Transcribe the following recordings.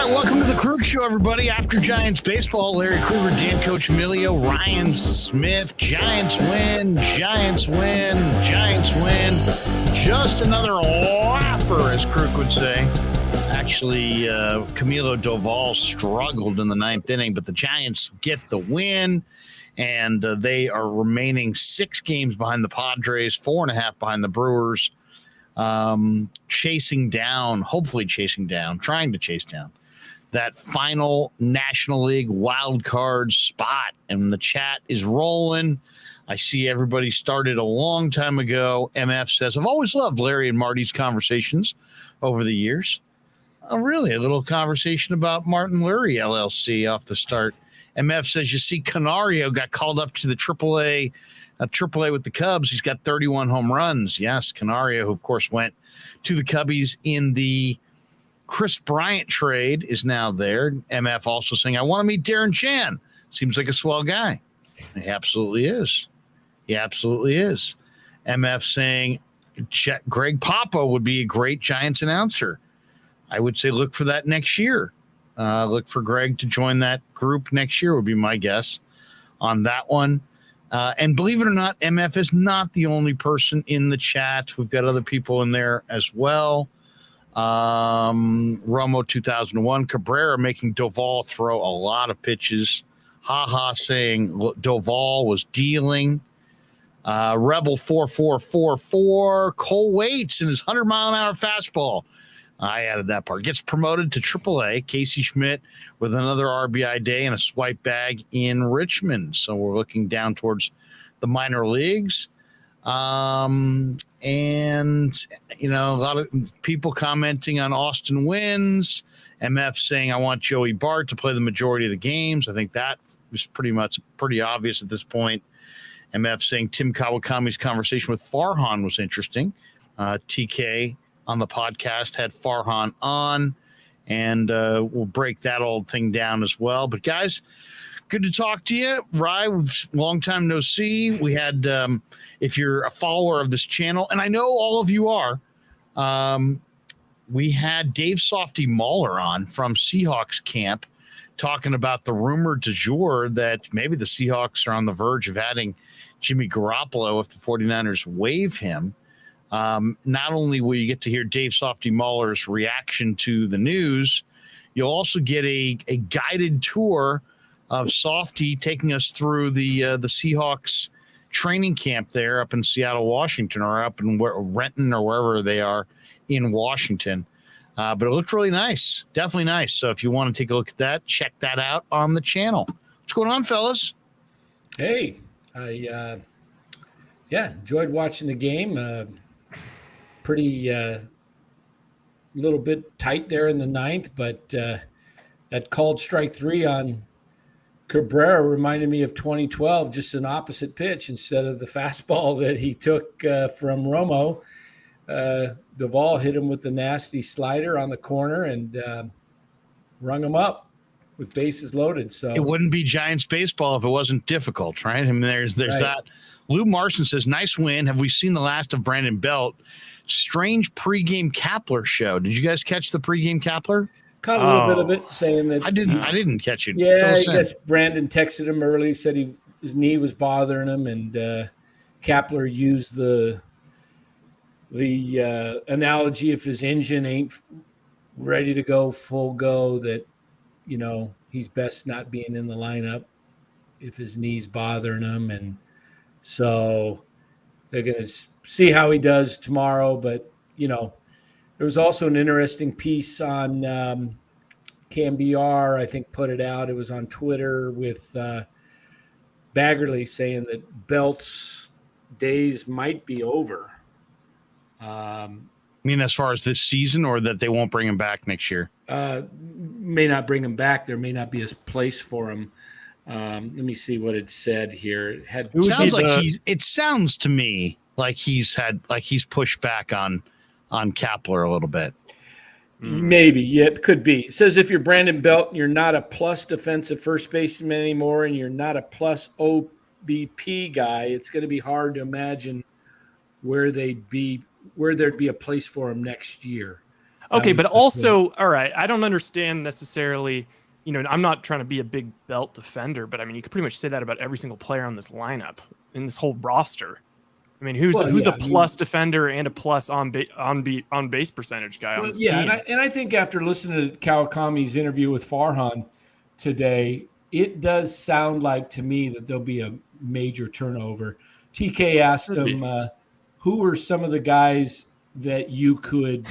Welcome to the Krueg Show, everybody. After Giants baseball, Larry Krueger, Dan Coccimilgio, Ryan Smith. Giants win, Giants win, Giants win. Just another laugher, as Krueg would say. Actually, Camilo Doval struggled in the ninth inning, but the Giants get the win, and they are remaining 6 games behind the Padres, 4.5 behind the Brewers, hopefully trying to chase down that final National League wild card spot. And the chat is rolling. I see everybody started a long time ago. MF says, I've always loved Larry and Marty's conversations over the years. Oh, really? A little conversation about Martin Lurie, LLC, off the start. MF says, you see, Canario got called up to the AAA with the Cubs. He's got 31 home runs. Yes, Canario, who, of course, went to the Cubbies in the Chris Bryant trade, is now there. MF also saying, I want to meet Darren Chan. Seems like a swell guy. He absolutely is. He absolutely is. MF saying, Greg Papa would be a great Giants announcer. I would say look for that next year. Look for Greg to join that group next year would be my guess on that one. And believe it or not, MF is not the only person in the chat. We've got other people in there as well. Romo 2001, Cabrera making Doval throw a lot of pitches. Saying Doval was dealing. Rebel 4444, Cole Waits and his 100-mile-an-hour fastball. I added that part. Gets promoted to AAA. Casey Schmidt with another RBI day and a swipe bag in Richmond. So we're looking down towards the minor leagues. And, you know, a lot of people commenting on Austin wins. MF saying, I want Joey Bart to play the majority of the games. I think that was pretty obvious at this point. MF saying Tim Kawakami's conversation with Farhan was interesting. TK on the podcast had Farhan on, and we'll break that old thing down as well. But guys, good to talk to you. Rye, long time no see. We had, if you're a follower of this channel, and I know all of you are, we had Dave Softy Mahler on from Seahawks camp talking about the rumor du jour that maybe the Seahawks are on the verge of adding Jimmy Garoppolo if the 49ers waive him. Not only will you get to hear Dave Softy Mahler's reaction to the news, you'll also get a guided tour of Softy taking us through the Seahawks training camp there up in Seattle, Washington, or up in Renton or wherever they are in Washington. But it looked really nice, definitely nice. So if you want to take a look at that, check that out on the channel. What's going on, fellas? Hey, I enjoyed watching the game. Pretty little bit tight there in the ninth, but that called strike 3 on Cabrera reminded me of 2012, just an opposite pitch instead of the fastball that he took from Romo. Doval hit him with the nasty slider on the corner and rung him up with bases loaded. So it wouldn't be Giants baseball if it wasn't difficult, right? I mean, there's right. That. Lou Marson says, nice win. Have we seen the last of Brandon Belt? Strange pregame Kapler show. Did you guys catch the pregame Kapler? Caught a little bit of it, saying that I didn't catch it. Yeah, I guess Brandon texted him early, said his knee was bothering him, and Kapler used the analogy if his engine ain't ready to go full go, that he's best not being in the lineup if his knee's bothering him, and so they're going to see how he does tomorrow. But, there was also an interesting piece on CamBR, I think, put it out. It was on Twitter with Baggerly saying that Belt's days might be over. I mean, as far as this season, or that they won't bring him back next year? May not bring him back. There may not be a place for him. Let me see what it said here. It sounds to me like he's pushed back on Kapler a little bit. Maybe, yeah, it could be. It says if you're Brandon Belt and you're not a plus defensive first baseman anymore, and you're not a plus OBP guy, it's going to be hard to imagine where there'd be a place for him next year. Okay, but also, all right, I don't understand necessarily, I'm not trying to be a big belt defender, but I mean, you could pretty much say that about every single player on this lineup, in this whole roster. I mean, who's a plus defender and a plus on base percentage guy on this team? And I think after listening to Kawakami's interview with Farhan today, it does sound like to me that there'll be a major turnover. TK asked him, who were some of the guys that you could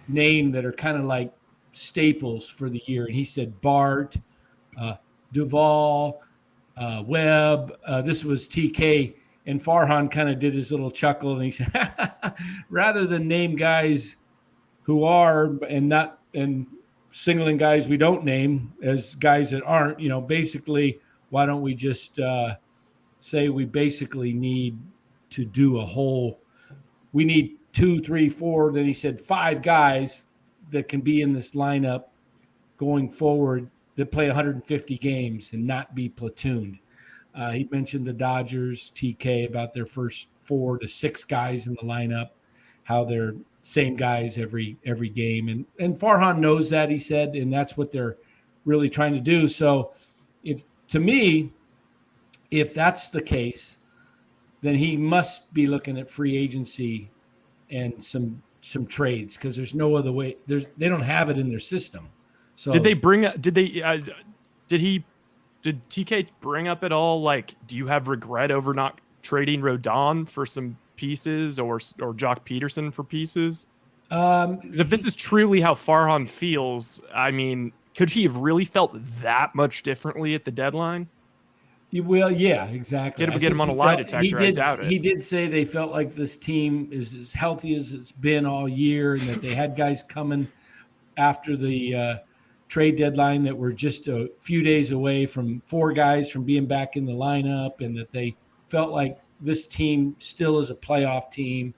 name that are kind of like staples for the year? And he said Bart, Duvall, Webb. This was TK. And Farhan kind of did his little chuckle, and he said, rather than name guys who are and singling guys we don't name as guys that aren't, basically, why don't we just say we basically need to do we need 2, 3, 4. Then he said 5 guys that can be in this lineup going forward that play 150 games and not be platooned. He mentioned the Dodgers, TK, about their first 4 to 6 guys in the lineup, how they're same guys every game. And Farhan knows that, he said, and that's what they're really trying to do. So if that's the case, then he must be looking at free agency and some trades, because there's no other way. They don't have it in their system. So did TK bring up at all, like, do you have regret over not trading Rodon for some pieces or Jock Peterson for pieces? Because if this is truly how Farhan feels, I mean, could he have really felt that much differently at the deadline? Well, yeah, exactly. Get him on a lie detector. I doubt it. He did say they felt like this team is as healthy as it's been all year, and that they had guys coming after the trade deadline that were just a few days away from 4 guys from being back in the lineup, and that they felt like this team still is a playoff team,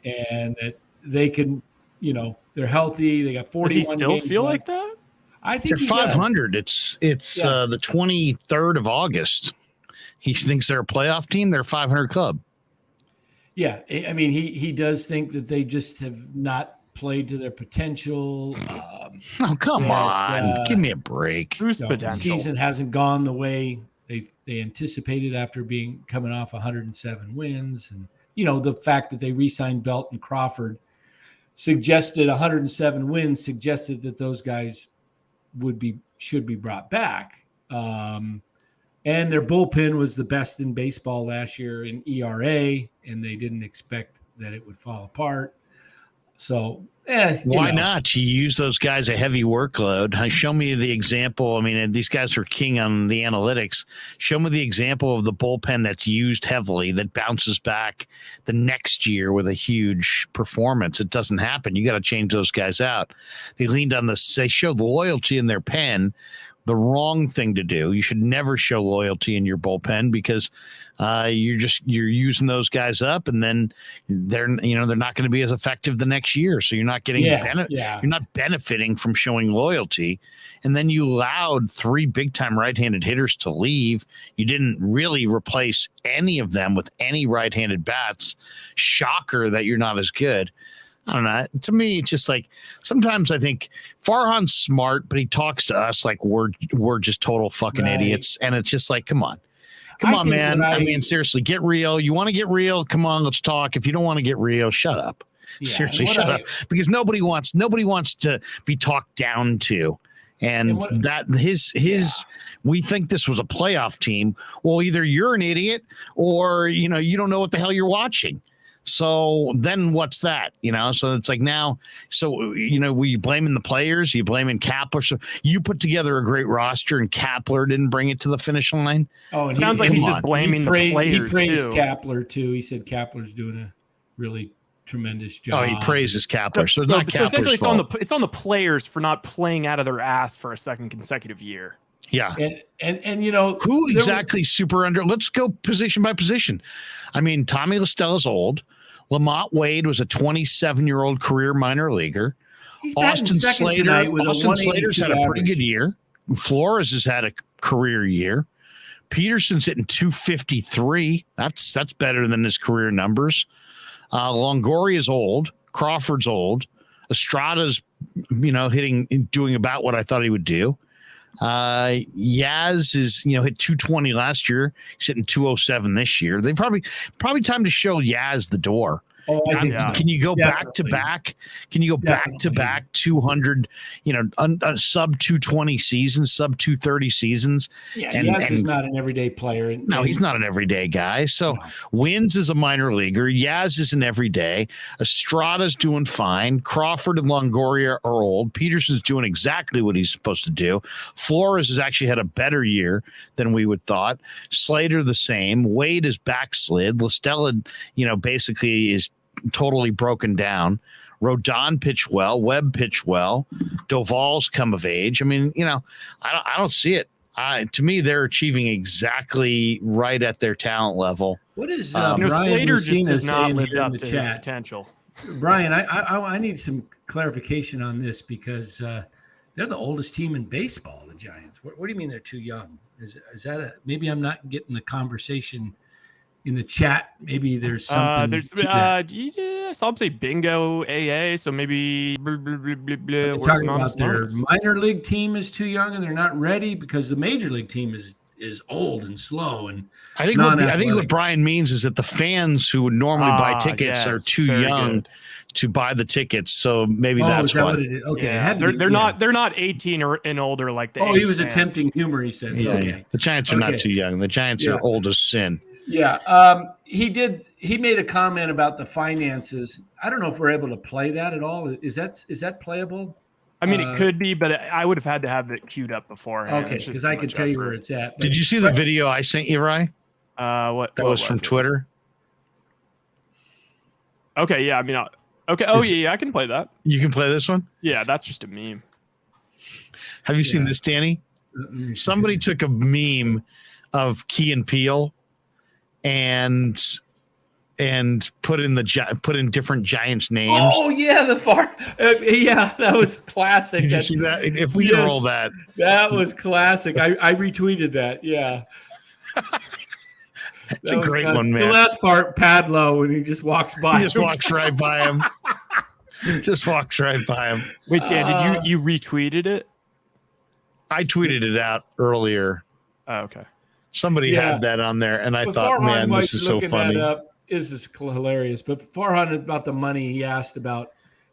and that they can, they're healthy. They got 41 games. Does he still feel left. Like that? I think they're 500. It's the 23rd of August. He thinks they're a playoff team. They're a 500 club. Yeah. I mean, he does think that they just have not played to their potential. Come on. Give me a break. Who's potential? The season hasn't gone the way they anticipated after coming off 107 wins. And, the fact that they re-signed Belt and Crawford suggested 107 wins, suggested that those guys should be brought back. And their bullpen was the best in baseball last year in ERA, and they didn't expect that it would fall apart. So why not? You use those guys a heavy workload. Show me the example. I mean, these guys are king on the analytics. Show me the example of the bullpen that's used heavily that bounces back the next year with a huge performance. It doesn't happen. You got to change those guys out. They leaned on this. They showed loyalty in their pen. The wrong thing to do. You should never show loyalty in your bullpen, because you're using those guys up, and then they're not going to be as effective the next year. So you're not getting you're not benefiting from showing loyalty. And then you allowed 3 big time right-handed hitters to leave. You didn't really replace any of them with any right-handed bats. Shocker that you're not as good. I don't know. To me, it's just like, sometimes I think Farhan's smart, but he talks to us like we're just total fucking idiots. And it's just like, come on, man. I mean, seriously, get real. You want to get real? Come on, let's talk. If you don't want to get real, shut up. Yeah, seriously, shut up. Because nobody wants to be talked down to. And we think this was a playoff team. Well, either you're an idiot or, you don't know what the hell you're watching. So then what's that? So it's like now, were you blaming the players? Are you blaming Kapler? So you put together a great roster and Kapler didn't bring it to the finish line. Oh, and sounds like he's just blaming the players. He praised Kapler too. He said Kapler's doing a really tremendous job. Oh, he praises Kapler. So it's not Kapler's essentially fault. It's on the players for not playing out of their ass for a second consecutive year. Yeah. And who exactly super under? Let's go position by position. I mean, Tommy Listella's old. Lamont Wade was a 27-year-old career minor leaguer. Austin Slater's had a pretty good year. Flores has had a career year. Peterson's hitting 253. That's better than his career numbers. Longoria's old. Crawford's old. Estrada's, doing about what I thought he would do. Yaz is, hit 220 last year. He's hitting 207 this year. They probably time to show Yaz the door. Oh, I think so. Can you go back to Definitely. back? Can you go back to back 200, sub 220 seasons, sub 230 seasons? Yeah, And- Yaz is and- not an everyday player. No, he's not an everyday guy. So No. Wins is a minor leaguer. Yaz is an everyday. Estrada's doing fine. Crawford and Longoria are old. Peterson's doing exactly what he's supposed to do. Flores has actually had a better year than we would thought. Slater the same. Wade is backslid. Listella, basically is totally broken down. Rodon pitched well. Webb pitched well. Doval's come of age. I mean, I don't see it. To me, they're achieving exactly right at their talent level. What is Slater Brian just Lucina does not saying live here in up the to his chat? potential. Brian, I need some clarification on this because they're the oldest team in baseball, the Giants. What do you mean they're too young? Is that maybe I'm not getting the conversation in the chat? Maybe there's something. There's to that. some say bingo AA, so maybe blah, blah, blah, blah, blah. They're Where's talking Anonymous about their Anonymous? minor league team is too young and they're not ready because the major league team is old and slow and I think what non-athletic. Brian means is that the fans who would normally buy tickets are yes, too very young good. to buy the tickets. So maybe Oh, that's is that why. what it is? Okay, it Yeah, had to be- they're yeah. not 18 or and older like the Oh, he A's was fans. attempting humor. He says, Yeah, okay. yeah. The Giants are not Okay. too young. The Giants Yeah. are old as sin. Yeah, he made a comment about the finances. I don't know if we're able to play that at all. Is that playable? I mean, it could be, but I would have had to have it queued up beforehand. Okay, It's just because too I can much tell you where effort. it's at. Did you see the video I sent you, Rye? What That what was from it? Twitter. Okay, yeah. I mean, okay. Oh, Is- yeah, I can play that. You can play this one. Yeah, that's just a meme. Have you seen Yeah. this, Danny? Somebody took a meme of Key and Peele and put in different Giants names. Oh yeah, the far. Yeah, that was classic. Did you see that? If we can Yes. roll that, That was classic. I retweeted that. Yeah. it's That a was great kind- one, man. The last part, Padlo, when he just walks by. He just walks right by him. Just walks right by him. Wait, Dan, did you retweeted it? I tweeted it out earlier. Oh, okay. Somebody Yeah. had that on there, and I But thought, Farhan man, might this be is so looking funny. that up. This is hilarious. But Farhan, about the money, he asked about,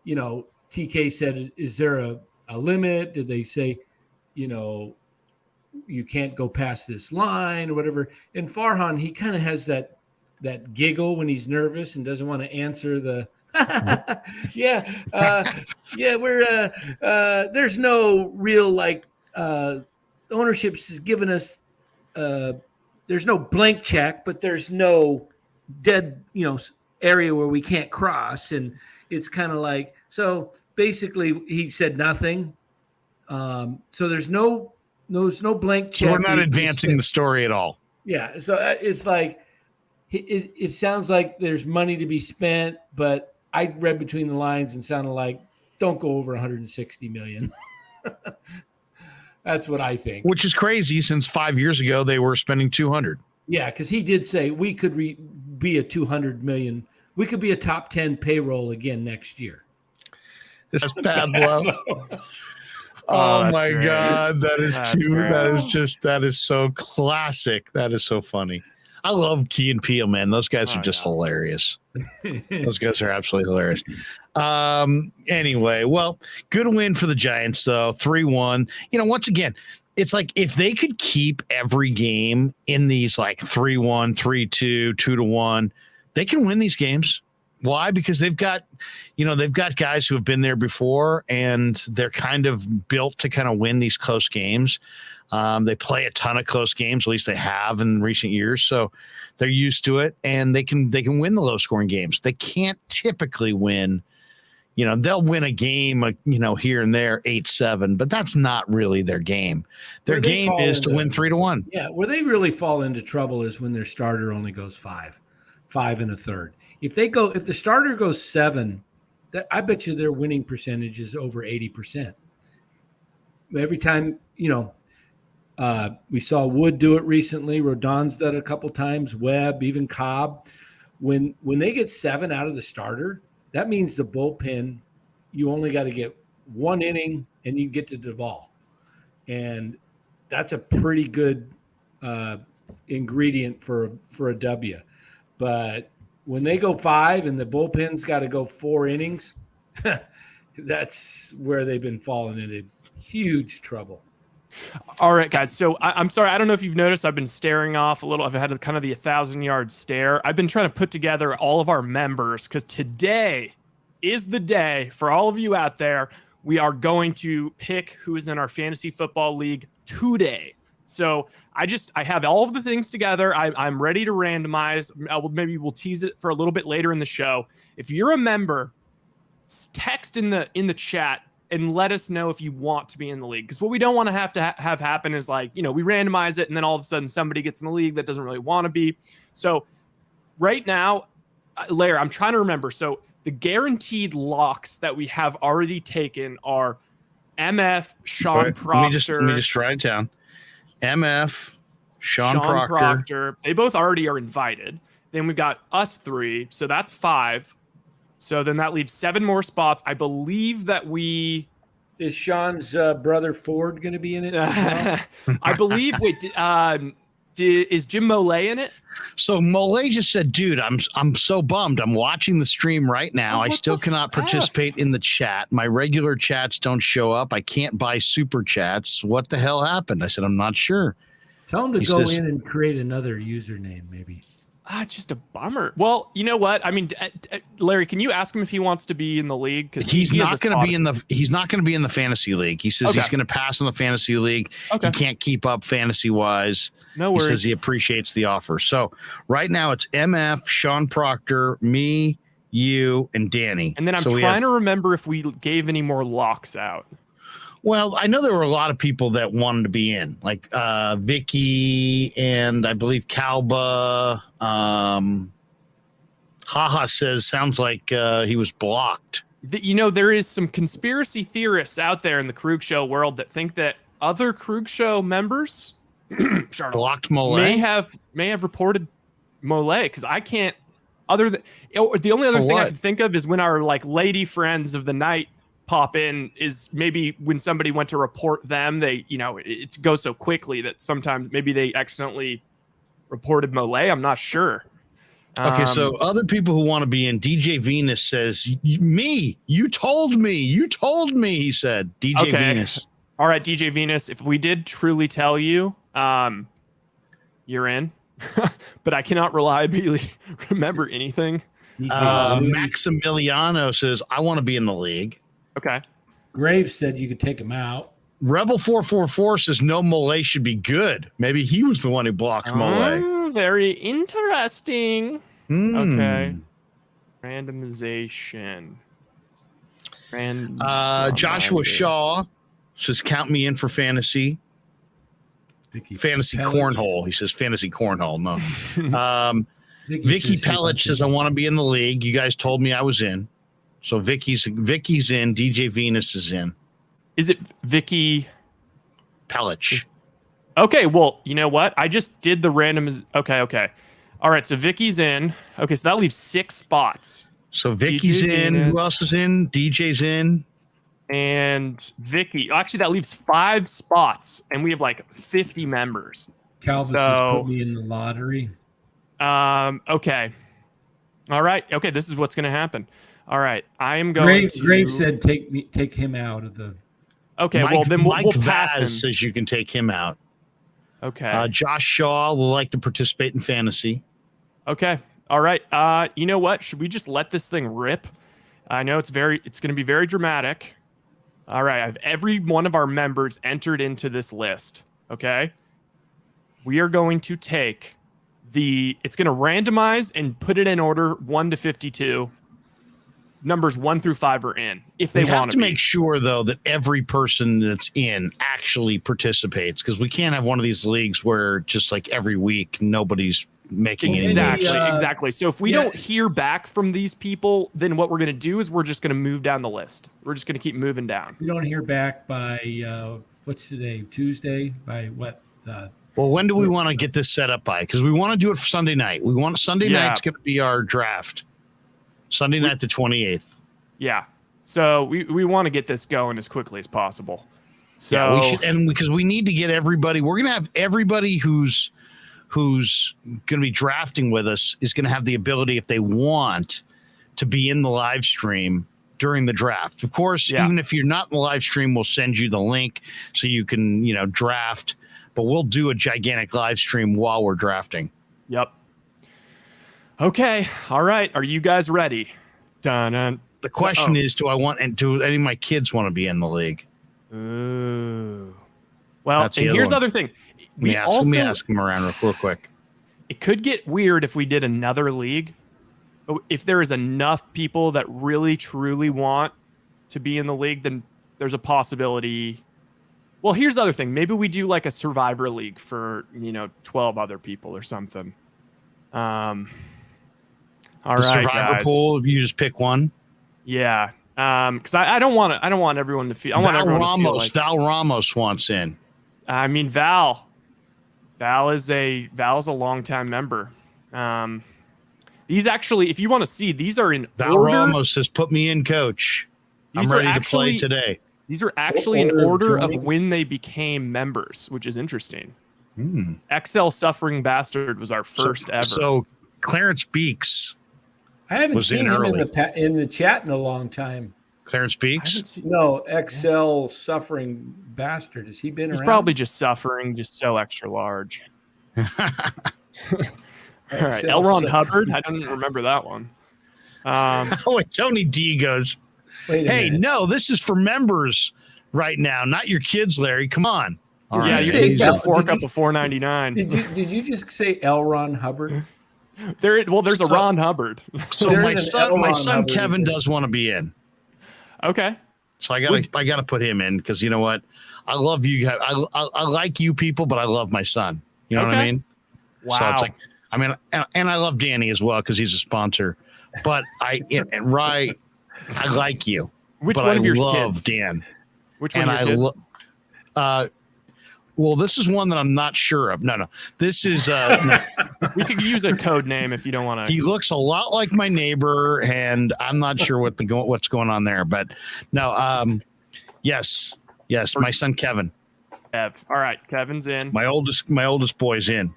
TK said, is there a limit? Did they say, you can't go past this line or whatever? And Farhan, he kind of has that giggle when he's nervous and doesn't want to answer the we're there's no real ownership's has given us there's no blank check, but there's no dead area where we can't cross, and it's kind of like, so basically he said nothing. So there's no blank check. So we're not He just advancing said- the story at all. yeah, so it's like it sounds like there's money to be spent, but I read between the lines and sounded like don't go over 160 million. That's what I think. Which is crazy, since 5 years ago they were spending 200. Yeah, because he did say we could be a 200 million. We could be a top 10 payroll again next year. This is Pablo. Oh that's my great. God, that is That's too. great. That is so classic. That is so funny. I love Key and Peele, man. Those guys are just hilarious. Those guys are absolutely hilarious. Anyway, well, good win for the Giants, though. 3-1. Once again, it's like if they could keep every game in these like 3-1, 3-2, 2-1, they can win these games. Why? Because they've got guys who have been there before, and they're kind of built to kind of win these close games. They play a ton of close games, at least they have in recent years. So they're used to it, and they can win the low scoring games. They can't typically win, they'll win a game, here and there 8-7, but that's not really their game. Their Where they game fall is to into- win 3-1. Yeah, where they really fall into trouble is when their starter only goes 5 1/3. If the starter goes 7, I bet you their winning percentage is over 80%. Every time, we saw Wood do it recently. Rodon's done it a couple times. Webb, even Cobb. When they get 7 out of the starter, that means the bullpen, you only got to get one inning and you get to Duvall. And that's a pretty good ingredient for a W. But when they go 5 and the bullpen's got to go 4 innings, that's where they've been falling into huge trouble. All right, guys. So I'm sorry. I don't know if you've noticed. I've been staring off a little. I've had kind of the 1,000-yard stare. I've been trying to put together all of our members because today is the day for all of you out there. We are going to pick who is in our fantasy football league today. So I have all of the things together. I'm ready to randomize. Maybe we'll tease it for a little bit later in the show. If you're a member, text in the chat and let us know if you want to be in the league. Because what we don't want to have happen is like, we randomize it and then all of a sudden somebody gets in the league that doesn't really want to be. So right now, Larry, I'm trying to remember. So the guaranteed locks that we have already taken are MF, Sean Proctor. Let me just write it down. MF, Sean Proctor. They both already are invited. Then we've got us 3. So that's 5. So then that leaves 7 more spots. I believe that is Sean's brother Ford going to be in it? I believe. Wait, is Jim Molay in it? So Molay just said, "Dude, I'm so bummed. I'm watching the stream right now. I still cannot participate in the chat. My regular chats don't show up. I can't buy super chats. What the hell happened?" I said, "I'm not sure." Tell him to go in and create another username, maybe. It's just a bummer. Well, you know what? I mean, Larry, can you ask him if he wants to be in the league? Because he's not going to be in the. He's not going to be in the fantasy league. He says he's going to pass in the fantasy league. Okay. He can't keep up fantasy wise. No worries. He says he appreciates the offer. So right now it's MF, Sean Proctor, me, you, and Danny. And then I'm trying to remember if we gave any more locks out. Well, I know there were a lot of people that wanted to be in, like Vicky and I believe Kalba. Haha says sounds like he was blocked. There is some conspiracy theorists out there in the Krueg Show world that think that other Krueg Show members blocked Molay. may have reported Molay because I can't. The only other thing I can think of is when our lady friends of the night pop in is maybe when somebody went to report them, they it goes so quickly that sometimes maybe they accidentally reported Molay. I'm not sure. Okay, so other people who want to be in, DJ Venus says, you told me, he said. DJ Venus. All right, DJ Venus, if we did truly tell you, you're in, but I cannot reliably remember anything. Maximiliano says, I want to be in the league. Okay. Graves said you could take him out. Rebel 444 says no Molay should be good. Maybe he was the one who blocked Molay. Very interesting. Okay. Randomization. Joshua Shaw says count me in for fantasy. Fantasy cornhole. He says fantasy cornhole. No. Vicky Pellich says I want to be in the league. You guys told me I was in. So Vicky's in. DJ Venus is in. Is it Vicky Pellich? Okay, well, you know what? I just did the random. Okay. All right, so Vicky's in. Okay, so that leaves 6 spots. So Vicky's in. Who else is in? DJ's in. And Vicky. Actually, that leaves 5 spots, and we have 50 members. Calvis has put me in the lottery. Okay. All right. Okay, this is what's going to happen. All right, I am going to. Graves said take him out of the. Okay, then we'll pass him. Says you can take him out. Okay. Josh Shaw will like to participate in fantasy. Okay. All right. You know what? Should we just let this thing rip? I know it's going to be very dramatic. All right. I have every one of our members entered into this list. Okay. We are going to take it's going to randomize and put it in order 1 to 52. Numbers 1 through 5 are in if they want to. We have to make sure though that every person that's in actually participates, because we can't have one of these leagues where just every week nobody's making exactly. So if we don't hear back from these people, then what we're going to do is we're just going to move down the list. We're just going to keep moving down. We don't hear back by what's today? Tuesday? By what? Well, when do we want to get this set up by? Because we want to do it for Sunday night. We want Sunday night's going to be our draft. Sunday night the 28th. Yeah. So we want to get this going as quickly as possible. So yeah, we should, and because we need to get everybody, we're going to have everybody who's going to be drafting with us is going to have the ability, if they want, to be in the live stream during the draft. Of course, even if you're not in the live stream, we'll send you the link so you can, draft, but we'll do a gigantic live stream while we're drafting. Yep. Okay. All right. Are you guys ready? Dun-dun. The question is, do any of my kids want to be in the league? Ooh. Well, and here's the other thing. Let me ask them around real quick. It could get weird if we did another league. If there is enough people that really, truly want to be in the league, then there's a possibility. Well, here's the other thing. Maybe we do like a Survivor League for, 12 other people or something. All right, Survivor guys. pool, you just pick one? Yeah. Because I don't want everyone to feel. I want everyone to feel like Val Ramos wants in. I mean, Val is a longtime member. These actually, if you want to see, these are in Val order. Ramos has put me in, coach. I'm ready to play today. These are actually in order of when they became members, which is interesting. XL Suffering Bastard was our first ever. So Clarence Beeks. I haven't seen him in the chat in a long time. Clarence Beeks? No, XL Suffering Bastard. Has he been around? He's probably just suffering, just so extra large. All right, L. Ron Hubbard. I don't even remember that one. Wait, Tony D goes, hey, no, this is for members right now, not your kids, Larry. Come on. All right. Yeah, you're going to fork up a $4.99. Did you just say L. Ron Hubbard? There's a Ron Hubbard. So my son Kevin does want to be in. Okay. So I gotta put him in because you know what? I love you guys. I like you people, but I love my son. You know what I mean? Wow. So it's like, and I love Danny as well because he's a sponsor. But I like you. Which one of your love kids? Dan. Which one of your kids? Well, this is one that I'm not sure of. No. This is we could use a code name if you don't want to. He looks a lot like my neighbor, and I'm not sure what's going on there. But no, yes, my son Kevin. Kev. All right, Kevin's in. My oldest boy's in.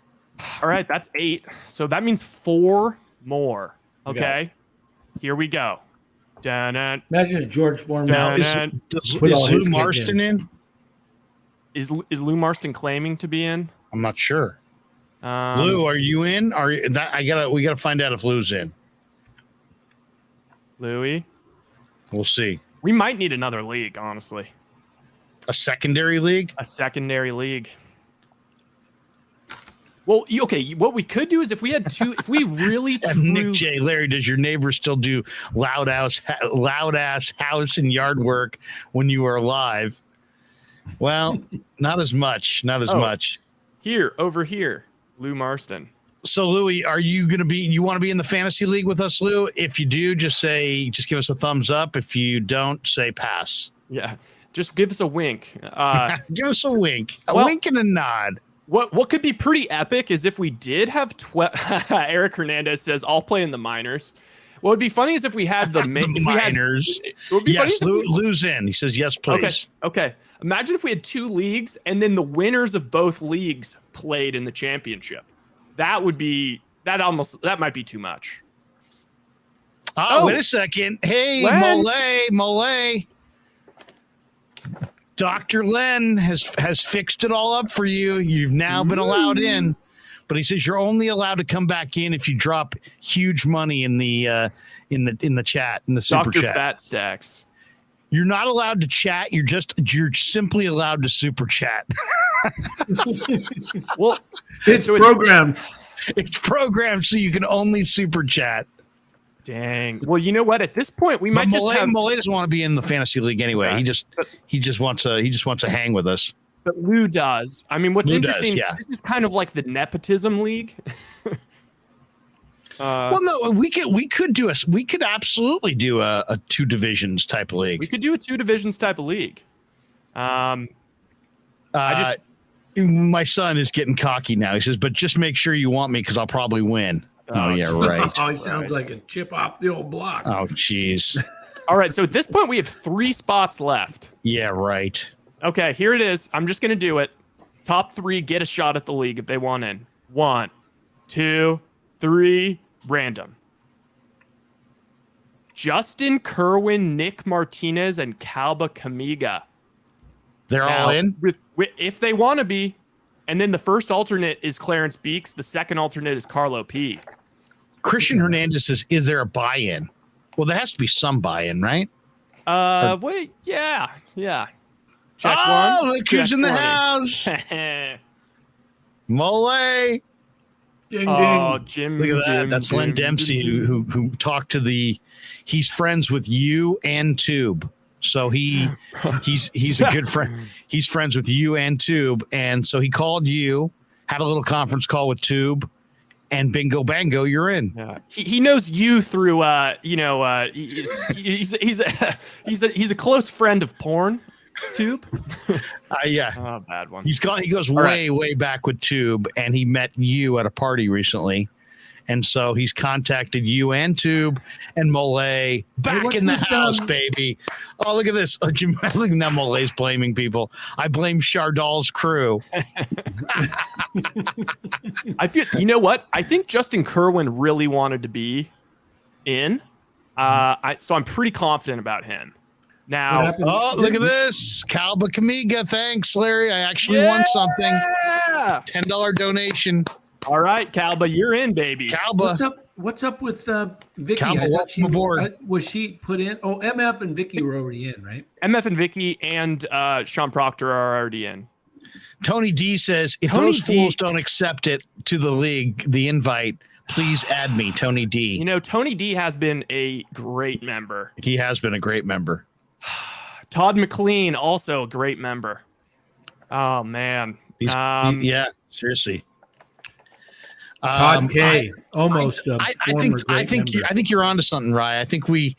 All right, that's 8. So that means 4 more. Okay, here we go. Dun-dun. Imagine if George Foreman. Is Lou Marston in? Is Lou Marston claiming to be in? I'm not sure. Lou, are you in? We gotta find out if Lou's in. Louie, we'll see. We might need another league, honestly. A secondary league? A secondary league. Well, okay. What we could do is if we had 2, if we really Nick J. Larry, does your neighbor still do loud ass house and yard work when you are alive? Well, not as much. Much. Over here, Lou Marston. So, Louie, are you going to be? You want to be in the fantasy league with us, Lou? If you do, just give us a thumbs up. If you don't, say pass. Yeah, just give us a wink. Give us a wink, wink and a nod. What could be pretty epic is if we did have Eric Hernandez says, I'll play in the minors. What would be funny is if we had the minors. Yes, Lou's in. He says, yes, please. Okay. Imagine if we had 2 leagues and then the winners of both leagues played in the championship. That might be too much. Wait a second. Hey, Mole. Dr. Len has fixed it all up for you. You've now been allowed in, but he says you're only allowed to come back in if you drop huge money in the chat, in the super Dr. chat. Fat Stacks. You're not allowed to chat. You're simply allowed to super chat. Well, it's programmed. It's programmed so you can only super chat. Dang. Well, you know what? At this point, we might Mole doesn't want to be in the fantasy league anyway. Yeah. He just wants to hang with us. But Lou does. I mean, what's interesting? Yeah. This is kind of like the nepotism league. Well, no, we could absolutely do a 2 divisions type of league. We could do a 2 divisions type of league. My son is getting cocky now. He says, "But just make sure you want me because I'll probably win." Oh yeah, right. Oh, he sounds like a chip off the old block. Oh, jeez. All right. So at this point, we have 3 spots left. Yeah, right. Okay, here it is. I'm just going to do it. Top 3 get a shot at the league if they want in. 1, 2, 3, random. Justin Kerwin, Nick Martinez, and Calba Camiga. They're all in? If they want to be. And then the first alternate is Clarence Beeks. The second alternate is Carlo P. Christian Hernandez says, is there a buy-in? Well, there has to be some buy-in, right? Wait, yeah. Check oh, one. Look who's in the 20. house. Mole. Ding, Oh, ding. Jim. Look at that. Jim, That's Jim, Len Dempsey Jim. who talked to he's friends with you and Tube. So he's a good friend. He's friends with you and Tube. And so he called you, had a little conference call with Tube, and bingo bango, you're in. Yeah. He knows you through he's a close friend of porn, Tube. Yeah. Oh, bad one. He goes way back with Tube, and he met you at a party recently. And so he's contacted you and Tube and Mole back in the house, baby. Oh, look at this. Oh, Jim, look now Mole's blaming people. I blame Chardal's crew. I feel, you know what? I think Justin Kerwin really wanted to be in. So I'm pretty confident about him. Now, look at this. Calba Camiga. Thanks, Larry. I actually won something. $10 donation. All right, Calba, you're in, baby. Calba. What's up with Vicky? Calba, welcome aboard. Was she put in? Oh, MF and Vicky were already in, right? MF and Vicky and Sean Proctor are already in. Tony D says, if those fools don't accept it to the league, the invite, please add me, Tony D. You know, Tony D has been a great member. He has been a great member. Todd McLean, also a great member. Oh, man. Yeah, seriously. Todd K, almost. I think you're onto something, Rye. I think we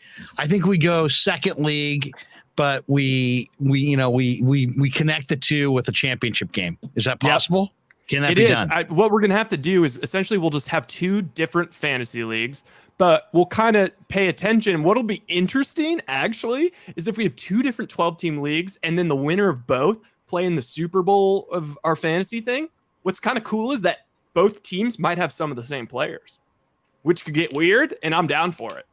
go second league, but we connect the two with a championship game. Is that possible? Can that be done? What we're gonna have to do is essentially we'll just have 2 different fantasy leagues, but we'll kind of pay attention. What'll be interesting actually is if we have 2 different 12-team leagues and then the winner of both play in the Super Bowl of our fantasy thing. What's kind of cool is that both teams might have some of the same players, which could get weird, and I'm down for it.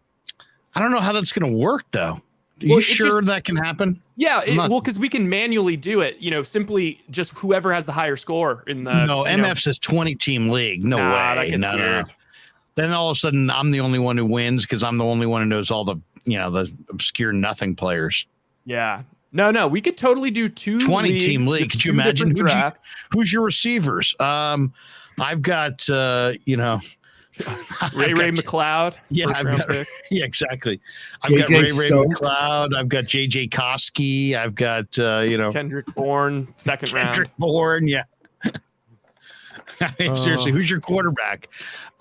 I don't know how that's going to work, though. Are you sure that can happen? Yeah, because we can manually do it. Simply just whoever has the higher score in the. No, MF says 20-team league. No way. That gets weird. Then all of a sudden, I'm the only one who wins because I'm the only one who knows all the obscure nothing players. Yeah. No, we could totally do 2 20-team league. Could you imagine who's your receivers? I've got, Ray McLeod. Yeah, exactly. I've got Ray McLeod. I've got JJ Koski. I've got, Kendrick Bourne, second round. Kendrick Bourne, yeah. Seriously, who's your quarterback?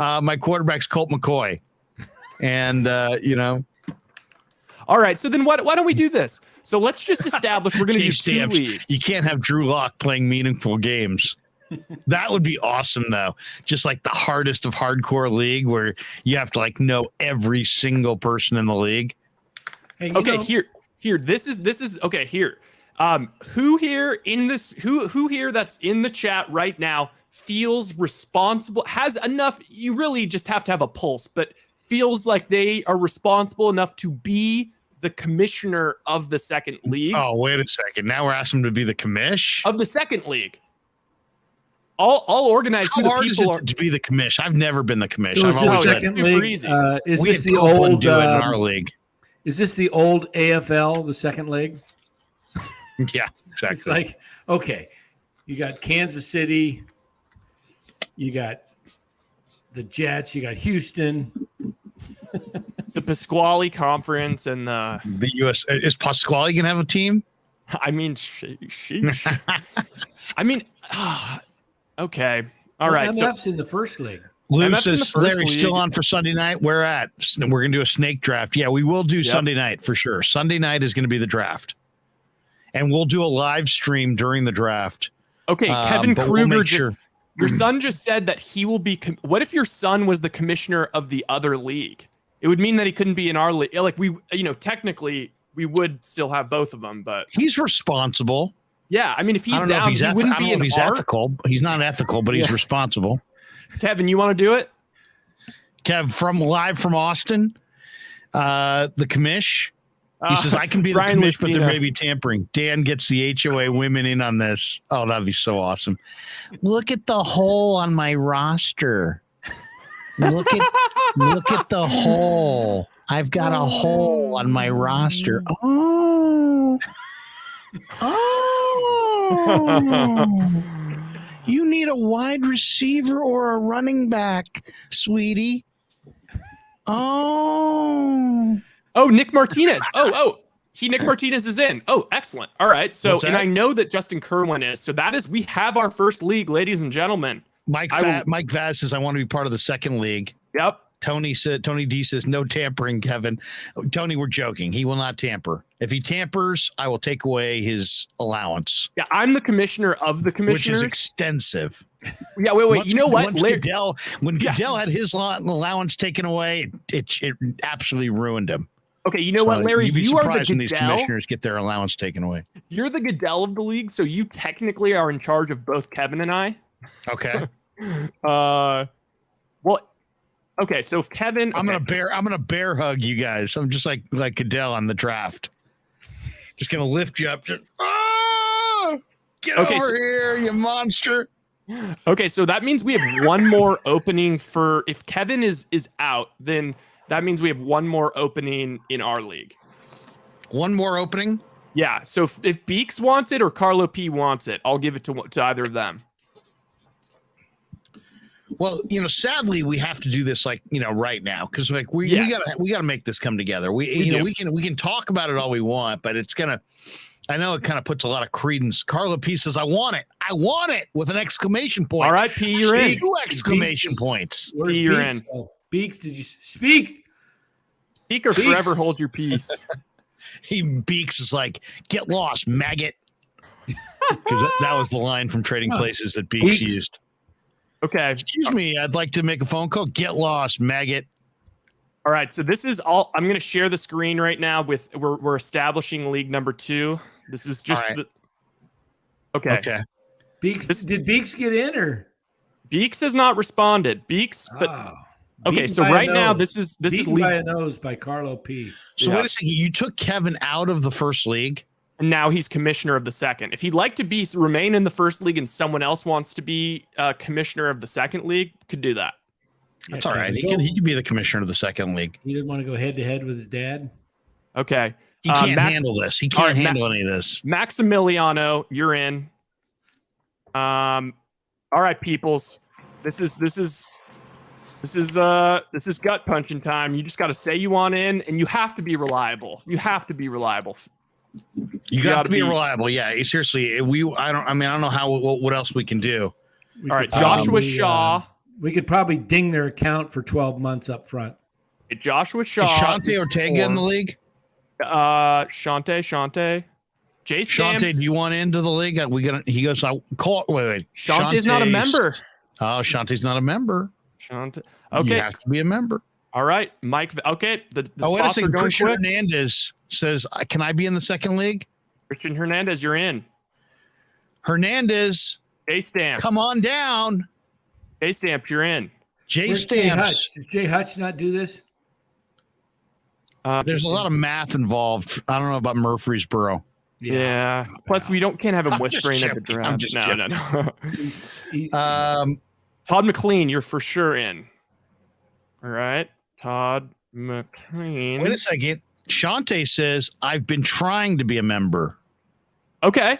My quarterback's Colt McCoy. And, All right, so then why don't we do this? So let's just establish we're going to do 2 leagues. You can't have Drew Lock playing meaningful games. That would be awesome, though. Just like the hardest of hardcore league where you have to know every single person in the league. Hey, here. This is okay. Here, who here that's in the chat right now feels responsible, has enough? You really just have to have a pulse, but feels like they are responsible enough to be the commissioner of the second league. Oh, wait a second. Now we're asking him to be the commish of the second league. I'll organize How hard is it to be the commish? I've never been the commish. So I've always super easy. Is this the old do it in our league? Is this the old AFL, the second league? Yeah, exactly. It's like, okay, you got Kansas City, you got the Jets, you got Houston, the Pasquale Conference, and the US. Is Pasquale gonna have a team? I mean, sheesh. I mean. Okay. All right. MF's in the first league. Lou says, Larry, still on for Sunday night? Where at? We're going to do a snake draft. Yeah, we will do Sunday night for sure. Sunday night is going to be the draft. And we'll do a live stream during the draft. Okay, Kevin Krueger your son just said that he will be. What if your son was the commissioner of the other league? It would mean that he couldn't be in our league. Like technically we would still have both of them, but he's responsible. Yeah, I mean, if he's down, he wouldn't be in he's ethical. He's not ethical, but he's responsible. Kevin, you want to do it? Kev, live from Austin, the commish. He says, I can be the commish, but there may be tampering. Dan gets the HOA women in on this. Oh, that'd be so awesome. Look at the hole on my roster. Look at the hole. I've got a hole on my roster. Oh. You need a wide receiver or a running back, sweetie. Oh, Nick Martinez. Nick Martinez is in. Oh, excellent. All right. So, and I know that Justin Kerwin is. So we have our first league, ladies and gentlemen. Mike Vaz says, I want to be part of the second league. Yep. Tony D says, no tampering, Kevin. Tony, we're joking. He will not tamper. If he tampers, I will take away his allowance. Yeah, I'm the commissioner of the commissioners. Which is extensive. Yeah, wait. You know what? When Goodell had his allowance taken away, it absolutely ruined him. Okay, you know what, Larry? You are the Goodell. When these commissioners get their allowance taken away. You're the Goodell of the league, so you technically are in charge of both Kevin and I. Okay. Okay, so if Kevin, I'm gonna bear hug you guys. I'm just like Goodell on the draft. Just gonna lift you up. Get over here, you monster. Okay, so that means we have one more opening for if Kevin is out, then that means we have one more opening in our league. One more opening? Yeah. So if Beeks wants it or Carlo P wants it, I'll give it to either of them. Well, sadly, we have to do this right now because we gotta make this come together. We can talk about it all we want, but it's gonna. I know it kind of puts a lot of credence. Carla P says, "I want it" with an exclamation point. All right, P, you're in. 2 exclamation points. P, you're in. Beeks, did you speak? Speak or forever hold your peace. Beeks is like, get lost, maggot. Because that was the line from Trading Places that Beeks used. Okay. Excuse me, I'd like to make a phone call. Get lost, maggot. All right, so this is all. I'm going to share the screen right now with we're establishing league number 2. This is just right. Okay. Beeks, did Beeks get in or? Beeks has not responded. Beeks, but okay. So right now this is league by a nose by Carlo P. So wait a second. You took Kevin out of the first league. And now he's commissioner of the second. If he'd like to remain in the first league and someone else wants to be commissioner of the second league, could do that. That's all right. He can be the commissioner of the second league. He didn't want to go head to head with his dad. Okay. He can't handle this. He can't handle any of this. Maximiliano, you're in. All right, peoples. This is gut punching time. You just got to say you want in, and you have to be reliable. You have to be reliable. You have to be reliable. Yeah, seriously. I don't know what else we can do. All right, Joshua Shaw. We could probably ding their account for 12 months up front. Joshua Shaw. Is Shante Ortega in the league? Shante. Jay Stamps. Shante, do you want into the league? He goes, wait. Shante's not a member. Oh, Shante's not a member. Shante. Okay. You have to be a member. All right, Mike. Okay. The wait a second. Christian Hernandez says, can I be in the second league? Christian Hernandez, you're in. Hernandez. Jay Stamps. Come on down. Jay Stamps, you're in. Stamps. Does Jay Hutch not do this? There's a lot of math involved. I don't know about Murfreesboro. Yeah. Plus, we can't have him whispering at the draft. No. Todd McLean, you're for sure in. All right. Todd McLean. Wait a second. Shante says, I've been trying to be a member. Okay.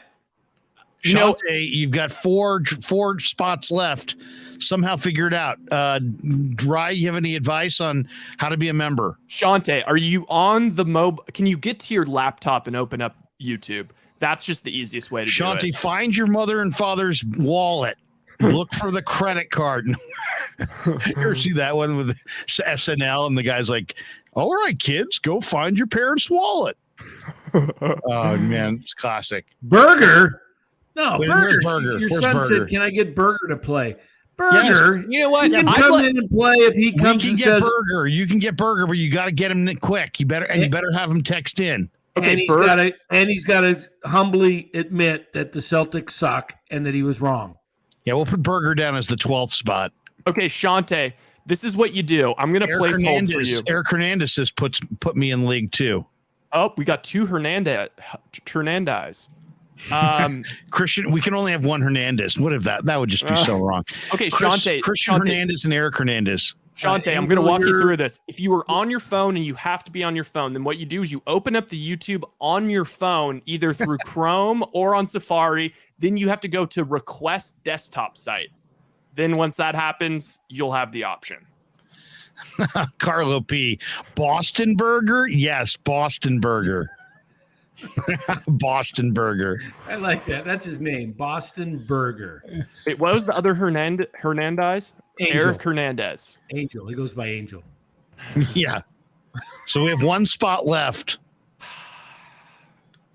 Shante, you've got four spots left. Somehow figure it out. Dry, you have any advice on how to be a member? Shante, are you on the mobile? Can you get to your laptop and open up YouTube? That's just the easiest way to do it. Shante, find your mother and father's wallet. Look for the credit card. You ever see that one with SNL and the guy's like, all right, kids, go find your parents' wallet. Oh, man, it's classic. Burger? No, Wait, Burger. Burger? Your Where's son Burger? said, can I get Burger to play? Burger. You know what? He can come in and play if he comes and says Burger. You can get Burger, but you got to get him quick. You better have him text in. Okay, and he's got to humbly admit that the Celtics suck and that he was wrong. Yeah, we'll put Burger down as the 12th spot. Okay, Shante, this is what you do. I'm going to place hold for you. Eric Hernandez says put me in league too. Oh, we got two Hernandez. Christian, we can only have one Hernandez. What if that would just be so wrong? Okay, Christian Shante, Hernandez and Eric Hernandez. Shante, I'm going to walk you through this. If you were on your phone and you have to be on your phone, then what you do is you open up the YouTube on your phone, either through Chrome or on Safari. Then you have to go to request desktop site. Then once that happens, you'll have the option. Carlo P. Boston Burger? Yes, Boston Burger. Boston Burger. I like that. That's his name, Boston Burger. Wait, what was the other Hernandez? Angel. Eric Hernandez. Angel. He goes by Angel. Yeah. So we have one spot left.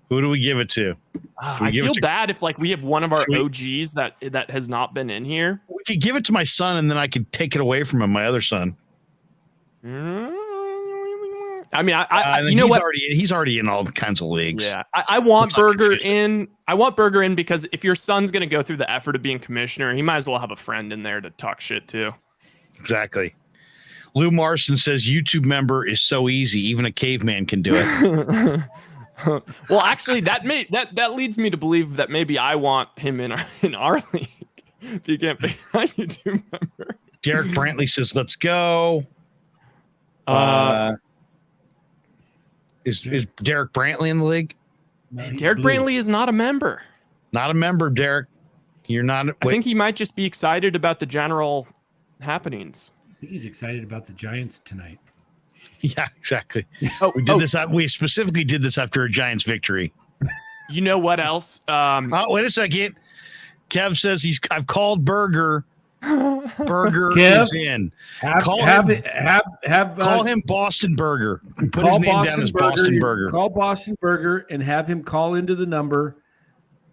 Who do we give it to? I feel bad if we have one of our OGs that has not been in here. We could give it to my son, and then I could take it away from him, my other son. I mean, you know what? He's already in all kinds of leagues. Yeah, I want Burger in. I want Burger in because if your son's going to go through the effort of being commissioner, he might as well have a friend in there to talk shit to. Exactly. Lou Marson says YouTube member is so easy, even a caveman can do it. Well, actually, that leads me to believe that maybe I want him in our league. If you can't be a YouTube member. Derek Brantley says, "Let's go." Is Derek Brantley in the league? Derek Brantley is not a member. Not a member, Derek. You're not. I think he might just be excited about the general happenings. I think he's excited about the Giants tonight. Yeah, exactly. We specifically did this after a Giants victory. You know what else? Wait a second. Kev says I've called Burger. Burger Kev, is in. Call him Boston Burger. Put his name down as Boston Burger. Call Boston Burger and have him call into the number.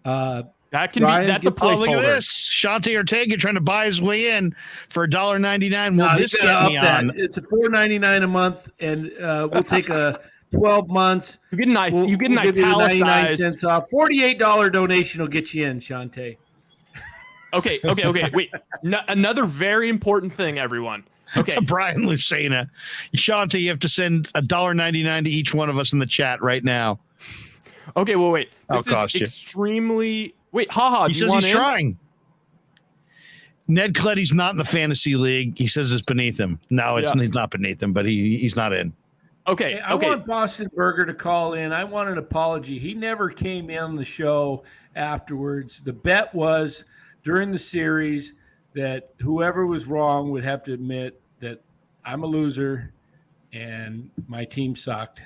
That's a placeholder. Look at this. Shante Ortega trying to buy his way in for $1.99. Will this get me on? It's a $4.99 a month, and we'll take a 12 months. You get an italicized. 99 cents off. $48 donation will get you in, Shante. Okay. Wait. Another very important thing, everyone. Okay. Brian Lucena. Shante, you have to send $1.99 to each one of us in the chat right now. Okay, well, wait. This is extremely... Wait, haha. He says he's trying. Ned Cletty's not in the fantasy league. He says it's beneath him. No, it's not beneath him, but he's not in. Okay. I want Boston Burger to call in. I want an apology. He never came in the show afterwards. The bet was during the series that whoever was wrong would have to admit that I'm a loser and my team sucked.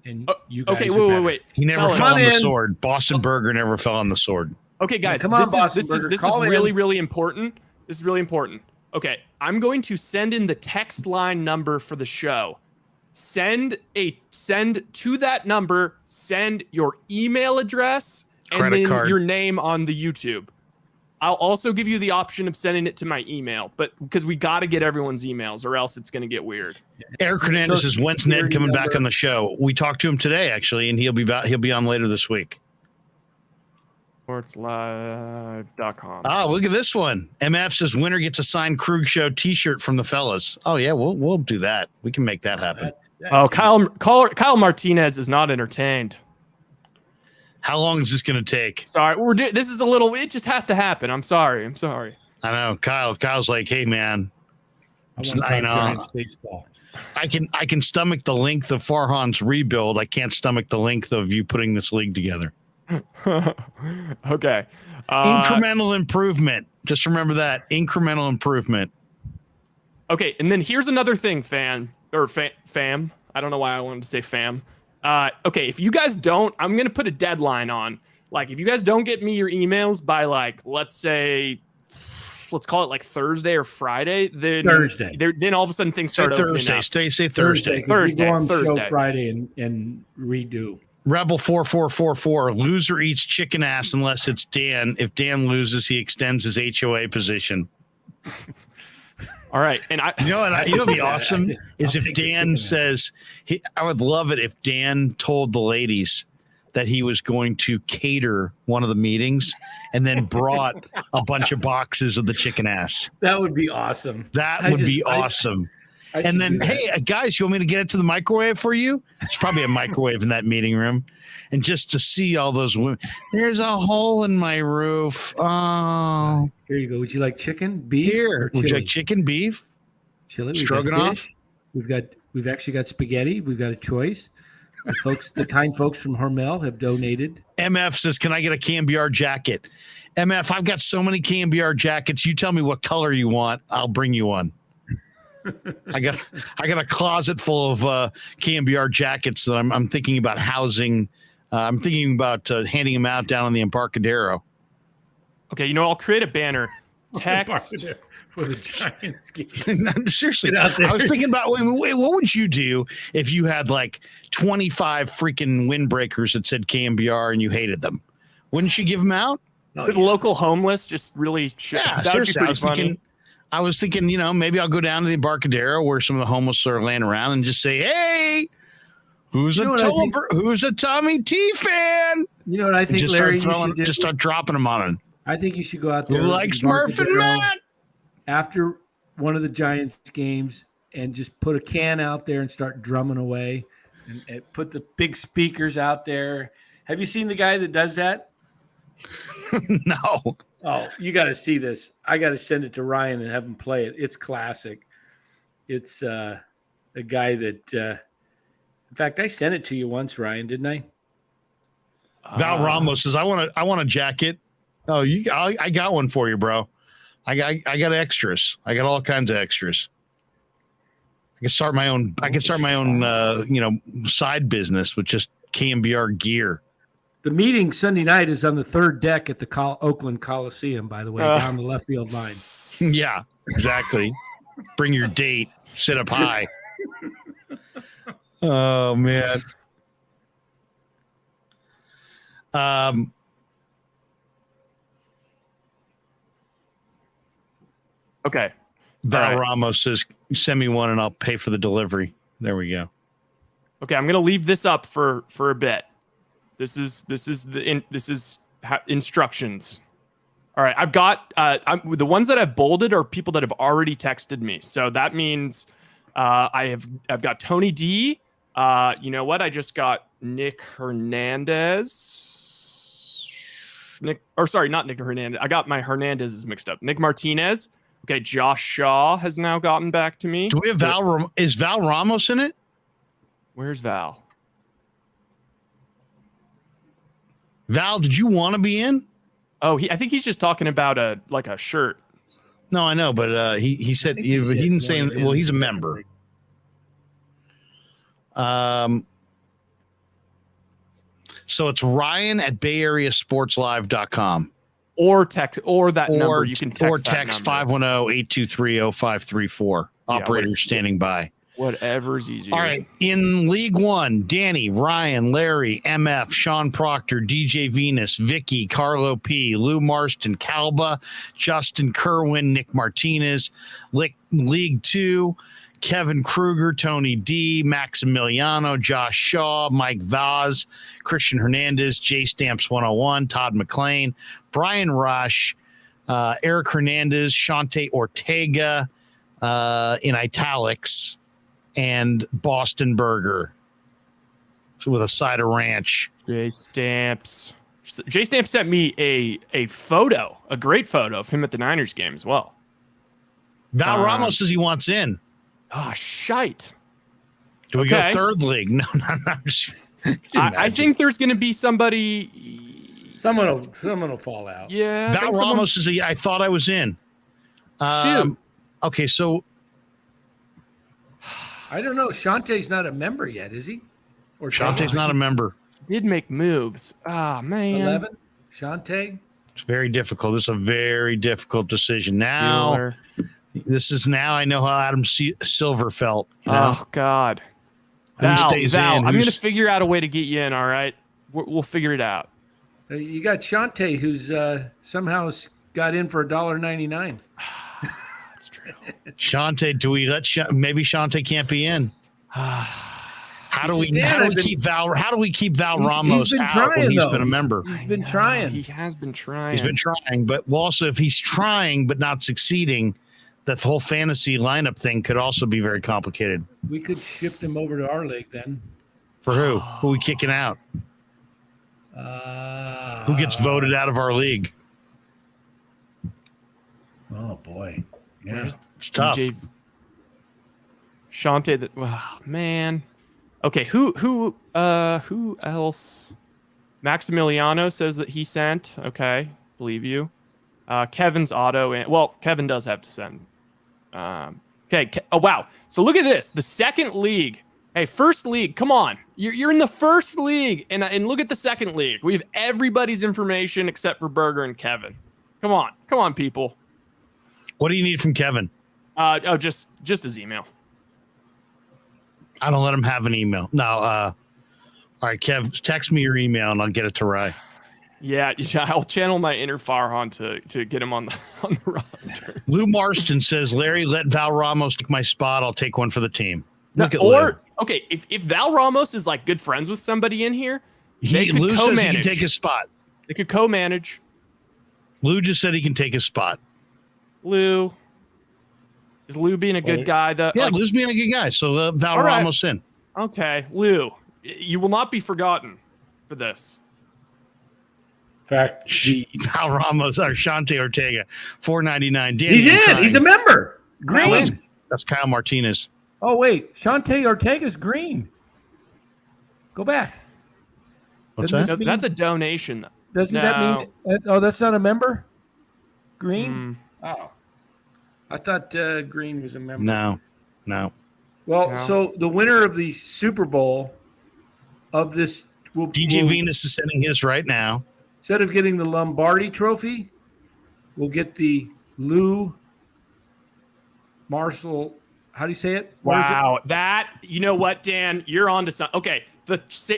And you guys wait. He never fell on the sword. Boston Burger never fell on the sword. Okay, guys, come on, this is really, really important. This is really important. Okay, I'm going to send in the text line number for the show. Send to that number, send your email address and then your name on the YouTube. I'll also give you the option of sending it to my email, but because we got to get everyone's emails or else it's going to get weird. Eric Hernandez says, when's Ned coming back on the show? We talked to him today, actually, and he'll be on later this week. Sportslive.com. Oh, look at this one. MF says winner gets a signed Krueg Show T-shirt from the fellas. Oh yeah, we'll do that. We can make that happen. Kyle Martinez is not entertained. How long is this going to take? Sorry, this is it just has to happen. I'm sorry. I know. Kyle's like, hey man, I know. Baseball. I can stomach the length of Farhan's rebuild. I can't stomach the length of you putting this league together. Okay. Incremental improvement. Just remember that. Incremental improvement. Okay, and then here's another thing, fam. I don't know why I wanted to say fam. Okay, if you guys don't, I'm going to put a deadline on. If you guys don't get me your emails by, let's call it Thursday or Friday, then Thursday. Then all of a sudden things start opening up. Say Thursday. Thursday. Show Friday and redo. Rebel 4444. Loser eats chicken ass unless it's Dan. If Dan loses, he extends his HOA position. All right, and You know what? You know what'd be awesome is I'll if take the Dan chicken says, I would love it if Dan told the ladies that he was going to cater one of the meetings and then brought a bunch of boxes of the chicken ass. That would be awesome. That would be awesome. I And should then, do that. hey, guys, you want me to get it to the microwave for you? There's probably a microwave in that meeting room. And just to see all those women, there's a hole in my roof. Oh, Here you go. Would you like chicken, beef, here. or Would you chili? like chicken, beef? Chili. We've Stroganoff? got fish. We've actually got spaghetti. We've got a choice. The kind folks from Hormel have donated. MF says, can I get a Cambiar jacket? MF, I've got so many Cambiar jackets. You tell me what color you want. I'll bring you one. I got a closet full of Cambiar jackets that I'm thinking about housing. I'm thinking about handing them out down on the Embarcadero. okay, I'll create a banner. Text. For the Giants game. Seriously, Get out there. I was thinking about wait, what would you do if you had like 25 freaking windbreakers that said Cambiar and you hated them? Wouldn't you give them out? With local homeless, just really. Yeah, that would be seriously. pretty funny. I was thinking, maybe I'll go down to the Embarcadero where some of the homeless are laying around and just say, hey, who's a Tommy T fan? You know what I think, Just Larry? start dropping them on it. I think you should go out there. Who likes Murph and Matt? After one of the Giants games and just put a can out there and start drumming away and put the big speakers out there. Have you seen the guy that does that? No. Oh, you got to see this. I got to send it to Ryan and have him play it. It's classic. It's a guy that, in fact, I sent it to you once, Ryan, didn't I? Val Ramos says, I want a jacket. Oh, I got one for you, bro. I got extras. I got all kinds of extras. I can start my own. Side business with just KMBR gear. The meeting Sunday night is on the third deck at the Oakland Coliseum, by the way, down the left field line. Yeah, exactly. Bring your date. Sit up high. Oh man. Okay. Val Ramos says, send me one and I'll pay for the delivery. There we go. Okay, I'm gonna leave this up for a bit. This is instructions. All right, I've got the ones that I've bolded are people that have already texted me. So that means I've got Tony D. You know what? I just got Nick Hernandez. Not Nick Hernandez. I got my Hernandez's mixed up. Nick Martinez. Okay, Josh Shaw has now gotten back to me. Do we have Val? Is Val Ramos in it? Where's Val? Val, did you want to be in? Oh, I think he's just talking about a shirt. No, I know, but he said he didn't say. Well, he's a member. So it's Ryan at BayAreaSportsLive.com. Or text that number. You can text or text 510-823-0534. Operator standing by. Whatever's easier. All right. In League One, Danny, Ryan, Larry, MF, Sean Proctor, DJ Venus, Vicky, Carlo P, Lou Marston, Calba, Justin Kerwin, Nick Martinez. League Two, Kevin Krueger, Tony D, Maximiliano, Josh Shaw, Mike Vaz, Christian Hernandez, J Stamps 101, Todd McLean, Brian Rush, Eric Hernandez, Shante Ortega in italics, and Boston Burger. So with a side of ranch. J Stamps sent me a photo, a great photo of him at the Niners game as well. Val Ramos says he wants in. Oh, shite. Do we go third league? No. I think there's going to be somebody. Someone will fall out. Yeah. Val Ramos says, I thought I was in. Shoot. Okay, so. I don't know. Shantae's not a member yet, is he? Or Shantae's not a member. Did make moves. Ah, man. 11? Shantae? It's very difficult. This is a very difficult decision. Now, I know how Adam Silver felt. Oh, God. Val, I'm going to figure out a way to get you in, all right? We'll figure it out. You got Shantae, who's somehow got in for $1.99. That's true. Shante, do we let maybe Shante can't be in? How do we keep Val Ramos out when he's been a member? He's been trying. He has been trying. He's been trying, but also if he's trying but not succeeding, the whole fantasy lineup thing could also be very complicated. We could ship them over to our league then. For who? Who are we kicking out? Who gets voted out of our league? Oh boy, yeah, it's tough. Shante, that man. Okay, who else? Maximiliano says that he sent. Okay, believe you. Kevin's auto, and well, Kevin does have to send. Okay. Oh wow. So look at this. The second league. Hey, first league. Come on. You're in the first league, and look at the second league. We have everybody's information except for Berger and Kevin. Come on, people. What do you need from Kevin? Just his email. I don't let him have an email. No. All right, Kev, text me your email and I'll get it to Rye. Yeah, I'll channel my inner Farhan to get him on the roster. Lou Marston says, Larry, let Val Ramos take my spot. I'll take one for the team. Look at Lou. Okay, if Val Ramos is like good friends with somebody in here, Lou says he can take his spot. They could co-manage. Lou just said he can take his spot. Lou. Is Lou being a good guy? Yeah, Lou's being a good guy. So Val Ramos in. Okay, Lou, you will not be forgotten for this. Fact, Val Ramos or Shante Ortega, $4.99. He's in. He's a member. Green. That's Kyle Martinez. Oh wait, Shante Ortega's green. Go back. What's that? That's a donation. Doesn't that mean? Oh, that's not a member. Green. Oh, I thought Green was a member. No. Well, so the winner of the Super Bowl of this DJ Venus is sending his right now. Instead of getting the Lombardi Trophy, we'll get the Lou Marshall. How do you say it? Wow, that, you know what, Dan, you're on to something. Okay,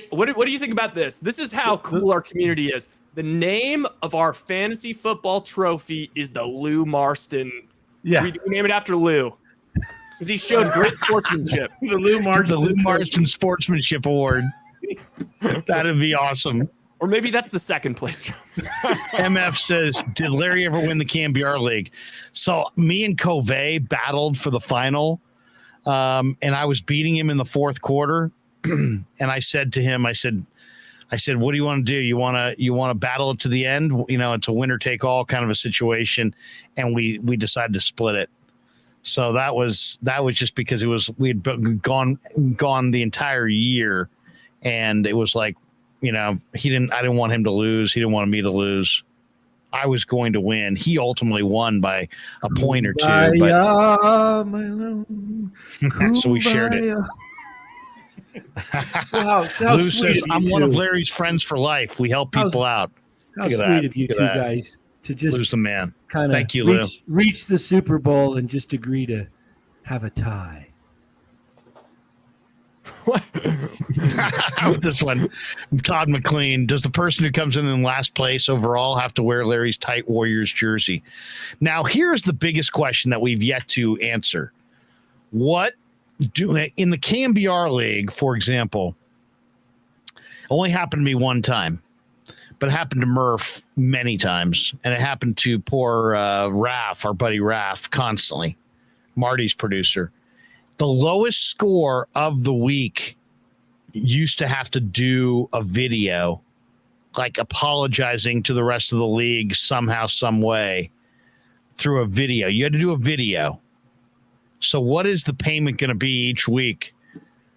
what do you think about this? This is how cool our community is. The name of our fantasy football trophy is the Lou Marston. Yeah, we name it after Lou because he showed great sportsmanship. The Lou Marston Sportsmanship Award. That'd be awesome. Or maybe that's the second place. MF says, did Larry ever win the KMBR League? So me and Covey battled for the final, and I was beating him in the fourth quarter. And I said to him, I said, what do you want to do? You want to battle it to the end? You know, it's a winner take all kind of a situation. And we decided to split it. So that was just because we had gone the entire year, and it was like, you know, I didn't want him to lose. He didn't want me to lose. I was going to win. He ultimately won by a point or two. So we shared it. Wow, so Lou says, I'm one of Larry's friends for life. We help people out. How sweet of you two guys to just Lou's the man. Kind of thank you, Lou. Reach the Super Bowl and just agree to have a tie. What? This one, Todd McLean. Does the person who comes in last place overall have to wear Larry's tight Warriors jersey? Now, here's the biggest question that we've yet to answer. What do in the KMBR League, for example, only happened to me one time, but it happened to Murph many times, and it happened to poor Raph, our buddy Raph, constantly. Marty's producer. The lowest score of the week used to have to do a video, like apologizing to the rest of the league somehow, some way through a video. You had to do a video. So what is the payment going to be each week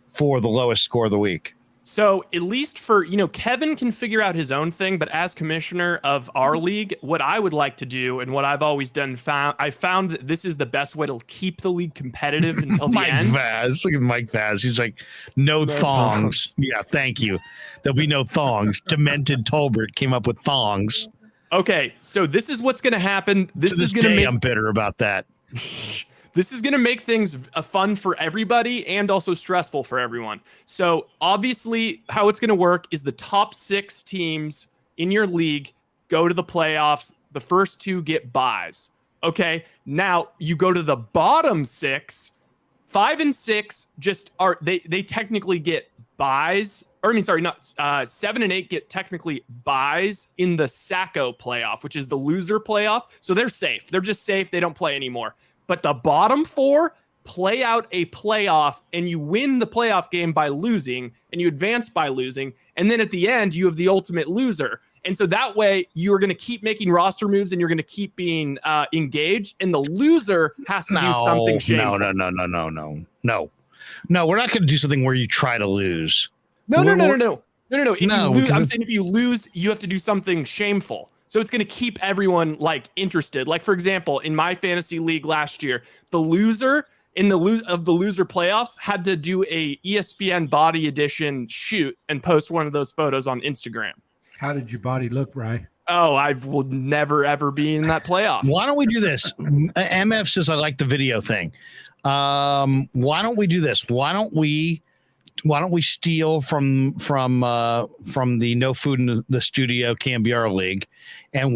for the lowest score of the week? So at least for, Kevin can figure out his own thing, but as commissioner of our league, what I would like to do and what I've always done, I found that this is the best way to keep the league competitive until the end. Vaz, look at Mike Vaz. He's like, no thongs. Yeah, thank you. There'll be no thongs. Demented Tolbert came up with thongs. Okay, so this is what's going to happen. I'm bitter about that. This is going to make things fun for everybody and also stressful for everyone. So obviously how it's going to work is the top 6 teams in your league go to the playoffs. The first 2 get buys. Okay. Now you go to the bottom 6. 5 and 6 just are they technically get buys. Or I mean, sorry, not 7 and 8 get technically buys in the Sacco playoff, which is the loser playoff. So they're safe. They're just safe. They don't play anymore. But the bottom 4 play out a playoff, and you win the playoff game by losing, and you advance by losing. And then at the end, you have the ultimate loser. And so that way, you're going to keep making roster moves, and you're going to keep being engaged. And the loser has to do something shameful. No. We're not going to do something where you try to lose. No. If you lose, I'm saying if you lose, you have to do something shameful. So it's going to keep everyone like interested. Like, for example, in my fantasy league last year, the loser in the loser playoffs had to do a ESPN body edition shoot and post one of those photos on Instagram. How did your body look, Bri? Oh, I will never, ever be in that playoff. Why don't we do this? MF says I like the video thing. Why don't we do this? Why don't we steal from the No Food in the Studio Cambiar League, and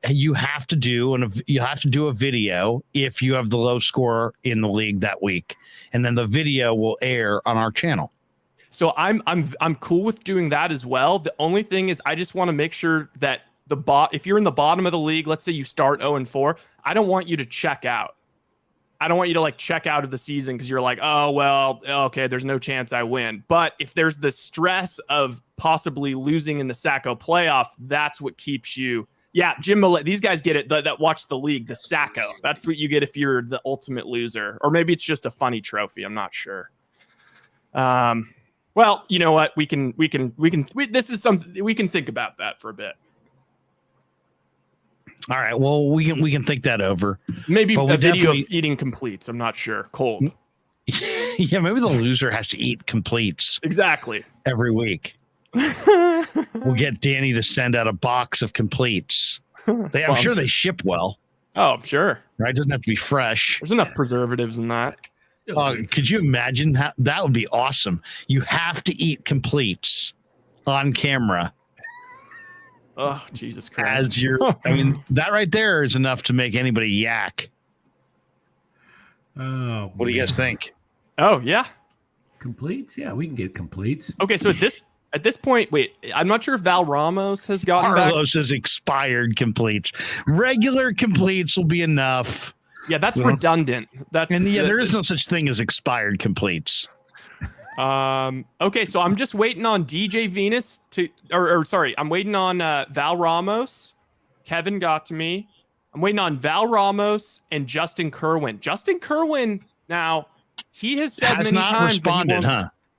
you have to do a video if you have the low score in the league that week, and then the video will air on our channel. So I'm cool with doing that as well. The only thing is I just want to make sure that if you're in the bottom of the league, let's say you start 0-4, I don't want you to check out. I don't want you to like check out of the season because you're like, oh, well, okay, there's no chance I win. But if there's the stress of possibly losing in the Sacco playoff, that's what keeps you. Yeah, Jim Millett, these guys get it that watch the league, the Sacco. That's what you get if you're the ultimate loser. Or maybe it's just a funny trophy. I'm not sure. Well, you know what? This is something we can think about that for a bit. All right. Well, we can think that over. Maybe a video of eating completes. I'm not sure. Cold. Yeah, maybe the loser has to eat completes. Exactly. Every week. We'll get Danny to send out a box of completes. I'm sure they ship well. Oh, I'm sure. Right? It doesn't have to be fresh. There's enough preservatives in that. Could you imagine that would be awesome? You have to eat completes on camera. Oh, Jesus Christ. That right there is enough to make anybody yak. Oh, what do you guys think? Oh, yeah. Completes? Yeah, we can get completes. Okay, so at this point, wait, I'm not sure if Val Ramos has gotten back. Carlos has expired completes. Regular completes will be enough. Yeah, that's redundant. There is no such thing as expired completes. Okay, so I'm just waiting on DJ Venus I'm waiting on Val Ramos. Kevin got to me. I'm waiting on Val Ramos and Justin Kerwin. Justin Kerwin, now, he has said many times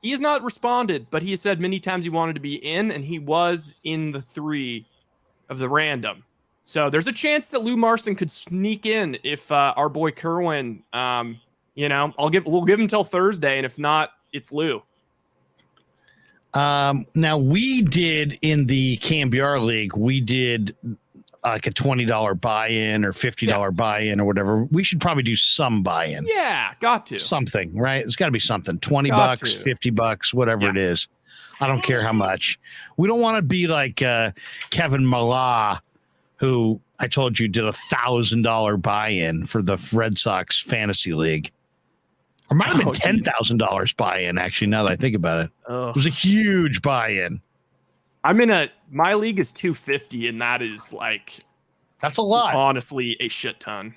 he has not responded, but he has said many times he wanted to be in, and he was in the 3 of the random. So there's a chance that Lou Marson could sneak in if our boy Kerwin, we'll give him until Thursday, and if not, it's Lou. Now we did in the Cambiar League, we did like a $20 buy-in or $50 buy-in or whatever. We should probably do some buy-in. Yeah, got to. Something, right? It's got to be something. $20, $50, whatever it is. I don't care how much. We don't want to be like Kevin Millar, who I told you did $1,000 buy-in for the Red Sox Fantasy League. Or might have been $10,000 buy-in, actually, now that I think about it. It was a huge buy-in. My league is 250, and that is like... That's a lot. Honestly, a shit ton.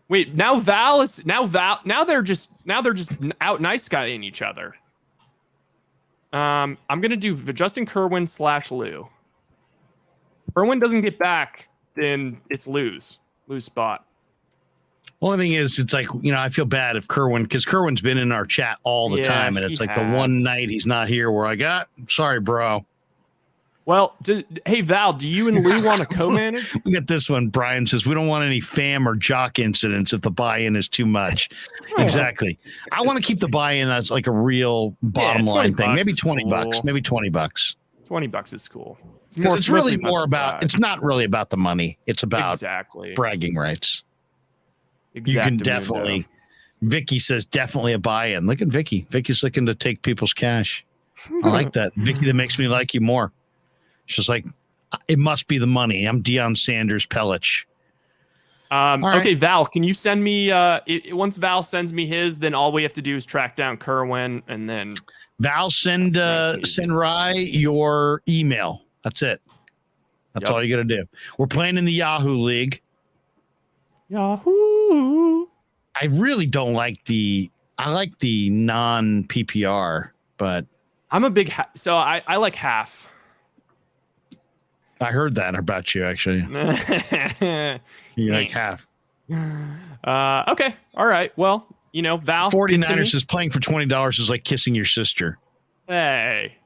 Wait, now they're just out nice guying each other. I'm gonna do Justin Kerwin / Lou. Kerwin doesn't get back, then it's Lou's spot. Only thing is, it's like, I feel bad if because Kerwin's been in our chat all the time, and it's like the one night he's not here where I got, sorry, bro. Well, hey, Val, do you and Lou want to co-manage? We got this one. Brian says, we don't want any fam or jock incidents if the buy-in is too much. Exactly. I want to keep the buy-in as like a real bottom line thing. Maybe $20. Maybe $20. $20 is cool. It's really more about, it's not really about the money. It's about bragging rights. You can definitely, Vicky says definitely a buy-in. Look at Vicky. Vicky's looking to take people's cash. I like that. Vicky, that makes me like you more. She's like, It must be the money. I'm Deion Sanders Pellich. Right. Okay, Val, can you send me once Val sends me his, then all we have to do is track down Kerwin, and then Val, send Rye your email. That's it. That's all you got to do. We're playing in the Yahoo League. Yahoo! I really don't like I like the non-PPR, but I'm a big so I like half. I heard that about you, actually. You like half. Okay. All right. Well, Val. 49ers is playing for $20 is like kissing your sister. Hey,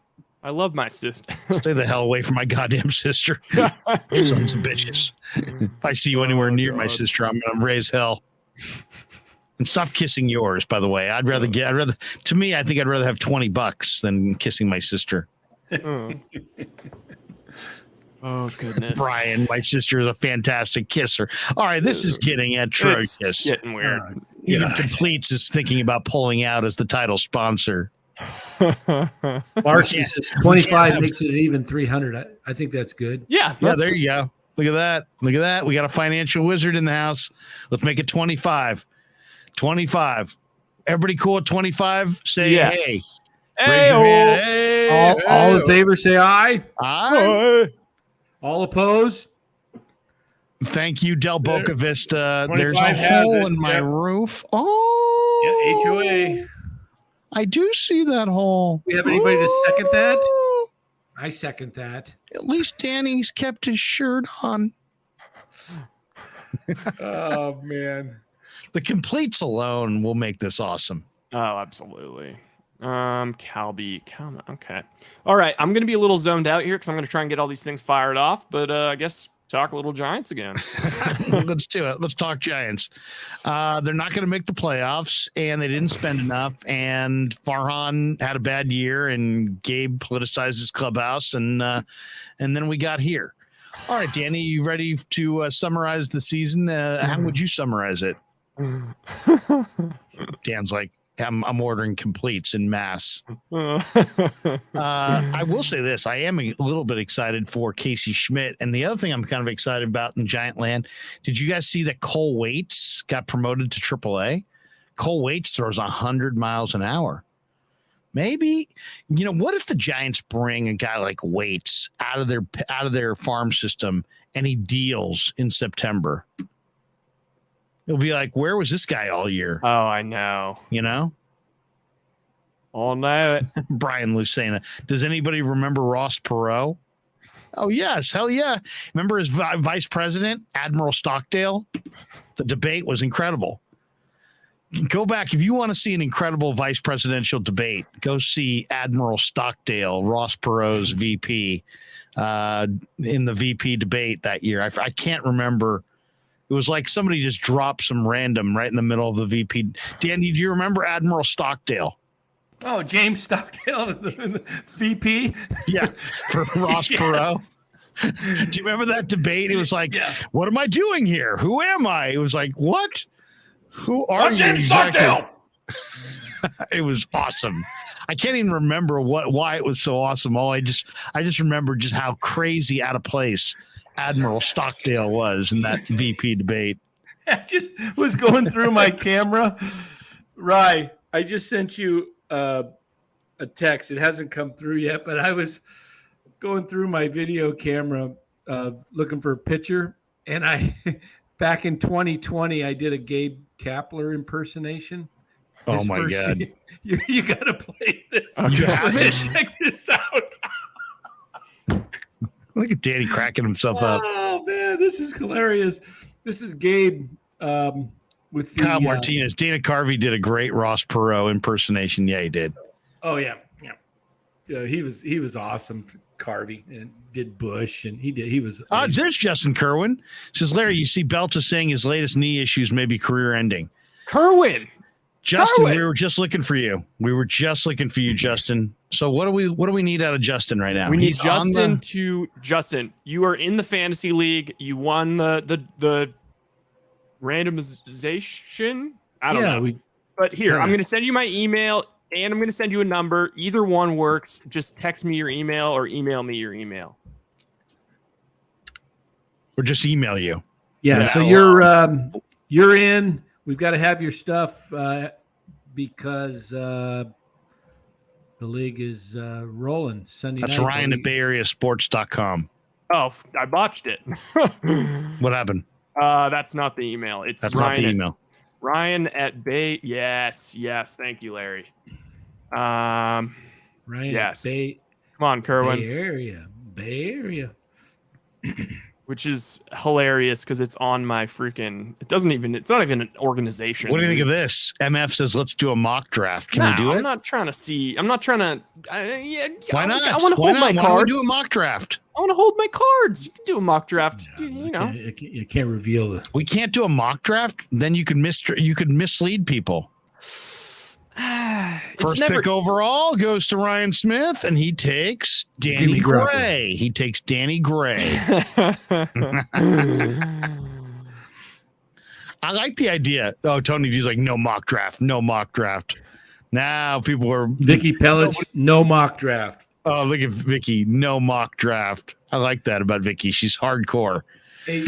I love my sister. Stay the hell away from my goddamn sister. Sons of bitches. If I see you anywhere near my sister, I'm going to raise hell. And stop kissing yours, by the way. I think I'd rather have $20 than kissing my sister. Oh, goodness. Brian, my sister is a fantastic kisser. All right, this is getting atrocious. It's getting weird. Even Completes is thinking about pulling out as the title sponsor. Marcy says 25 makes it an even 300. I think that's good. Yeah, there you go. Look at that. Look at that. We got a financial wizard in the house. Let's make it 25. 25. Everybody cool at 25? Say yes. Hey. Raise your hand. Hey. All in favor, say aye. Aye. All opposed? Thank you, Del Boca Vista. 25 There's a has hole it. in my Yep. roof. Oh. Yeah, HOA. I do see that hole. We have anybody to second that? Ooh. I second that. At least Danny's kept his shirt on. Oh, man. The completes alone will make this awesome. Oh, absolutely. Calby. Okay. All right. I'm going to be a little zoned out here because I'm going to try and get all these things fired off. But I guess talk a little Giants again. Let's do it. Let's talk Giants. They're not going to make the playoffs, and they didn't spend enough. And Farhan had a bad year, and Gabe politicized his clubhouse, and then we got here. All right, Danny, you ready to summarize the season? How would you summarize it? Dan's like, I'm ordering completes in mass. I will say this. I am a little bit excited for Casey Schmidt. And the other thing I'm kind of excited about in Giant Land, did you guys see that Cole Waits got promoted to AAA? Cole Waits throws 100 miles an hour. Maybe, what if the Giants bring a guy like Waits out of their farm system and he deals in September? It'll be like, where was this guy all year? Oh, I know. All know it. Brian Lucena. Does anybody remember Ross Perot? Oh, yes. Hell yeah. Remember his vice president, Admiral Stockdale? The debate was incredible. Go back. If you want to see an incredible vice presidential debate, go see Admiral Stockdale, Ross Perot's VP, in the VP debate that year. I can't remember. It was like somebody just dropped some random right in the middle of the VP. Danny, do you remember Admiral Stockdale? Oh, James Stockdale, the VP? Yeah, for Ross Perot. Do you remember that debate? It was like, What am I doing here? Who am I? It was like, what? Who are you? James Stockdale. It was awesome. I can't even remember why it was so awesome. I just remember just how crazy out of place Admiral Stockdale was in that VP debate. I just was going through my camera. Rye, I just sent you a text. It hasn't come through yet, but I was going through my video camera looking for a picture. And back in 2020, I did a Gabe Kapler impersonation. Oh, my God. You got to play this. Okay. Check this out. Look at Danny cracking himself up. Oh, man, this is hilarious. This is Gabe with Kyle Martinez. Dana Carvey did a great Ross Perot impersonation. Yeah, he did. Oh, yeah. He was awesome. Carvey and did Bush, and he was. There's Justin Kerwin. Says, Larry, you see Belta saying his latest knee issues may be career ending. Justin, we were just looking for you. Justin. So what do we need out of Justin right now? We need Justin Justin, you are in the fantasy league. You won the randomization. I don't know. But here, I'm going to send you my email and I'm going to send you a number. Either one works. Just text me your email or email me your email. or just email you? Yeah. Yeah. So you're in. We've got to have your stuff because the league is rolling Sunday That's night. Ryan at BayAreaSports.com. Oh, I botched it. What happened? That's not the email. It's That's Ryan not the email. Ryan at Bay. Yes. Thank you, Larry. Ryan yes. at Come on, Kerwin. Bay Area. Which is hilarious because it's on my freaking. It's not even an organization. What do you think of this? MF says, let's do a mock draft. Can we do it? I'm not trying to see. I'm not trying to. Why not? I want to hold my cards. Why don't we do a mock draft? I want to hold my cards. You can do a mock draft. No, you know. you can't reveal the. We can't do a mock draft. Then you could mislead people. First pick overall goes to Ryan Smith, and he takes Danny Gray. He takes Danny Gray. I like the idea. Oh, Tony D's like, no mock draft. Now people are Vicky Pellich, no mock draft. Oh, look at Vicky, no mock draft. I like that about Vicky. She's hardcore. Hey,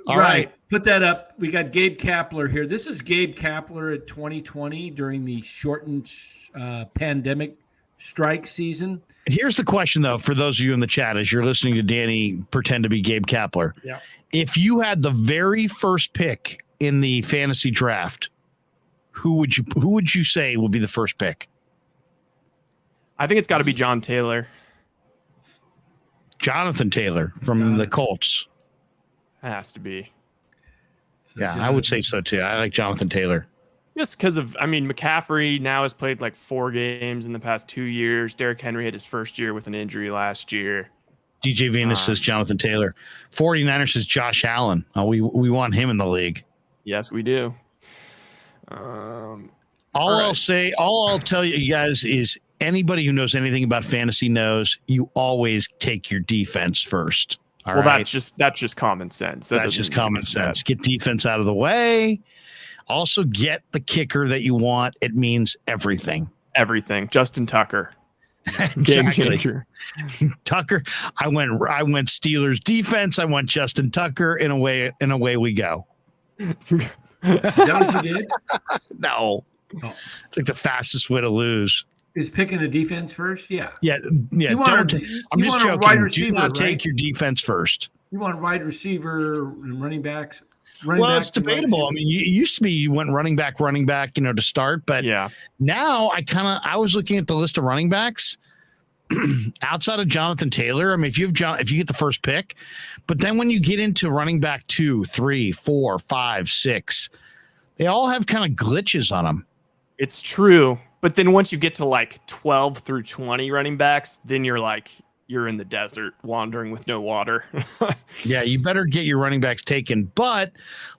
All right. Put that up. We got Gabe Kapler here. This is Gabe Kapler at 2020 during the shortened pandemic strike season. Here's the question, though, for those of you in the chat, as you're listening to Danny pretend to be Gabe Kapler. Yeah. If you had the very first pick in the fantasy draft, who would you say will be the first pick? I think it's got to be John Taylor. Jonathan Taylor from the Colts. Has to be. So Yeah, I would say so too. I like Jonathan Taylor. Just because of, McCaffrey now has played like 4 games in the past 2 years. Derrick Henry had his first year with an injury last year. DJ Venus says Jonathan Taylor. 49ers says Josh Allen. We want him in the league. Yes, we do. All I'll tell you guys is anybody who knows anything about fantasy knows you always take your defense first. All right? That's just common sense. That's just common sense. Get defense out of the way. Also get the kicker that you want. It means everything. Everything. Justin Tucker. Game Exactly. changer. Tucker. I went Steelers defense. I went Justin Tucker. In a way we go. Is that what you did? No. Oh. It's like the fastest way to lose. Is picking the defense first? Yeah. Yeah. I'm just joking. Wide receiver, Do not take right? your defense first. You want wide receiver and running backs? It's debatable. I mean, you used to be you went running back, to start, but yeah. Now I was looking at the list of running backs outside of Jonathan Taylor. I mean, if you get the first pick, but then when you get into running back 2, 3, 4, 5, 6, they all have kind of glitches on them. It's true. But then once you get to like 12 through 20 running backs, then you're in the desert wandering with no water. Yeah, you better get your running backs taken. But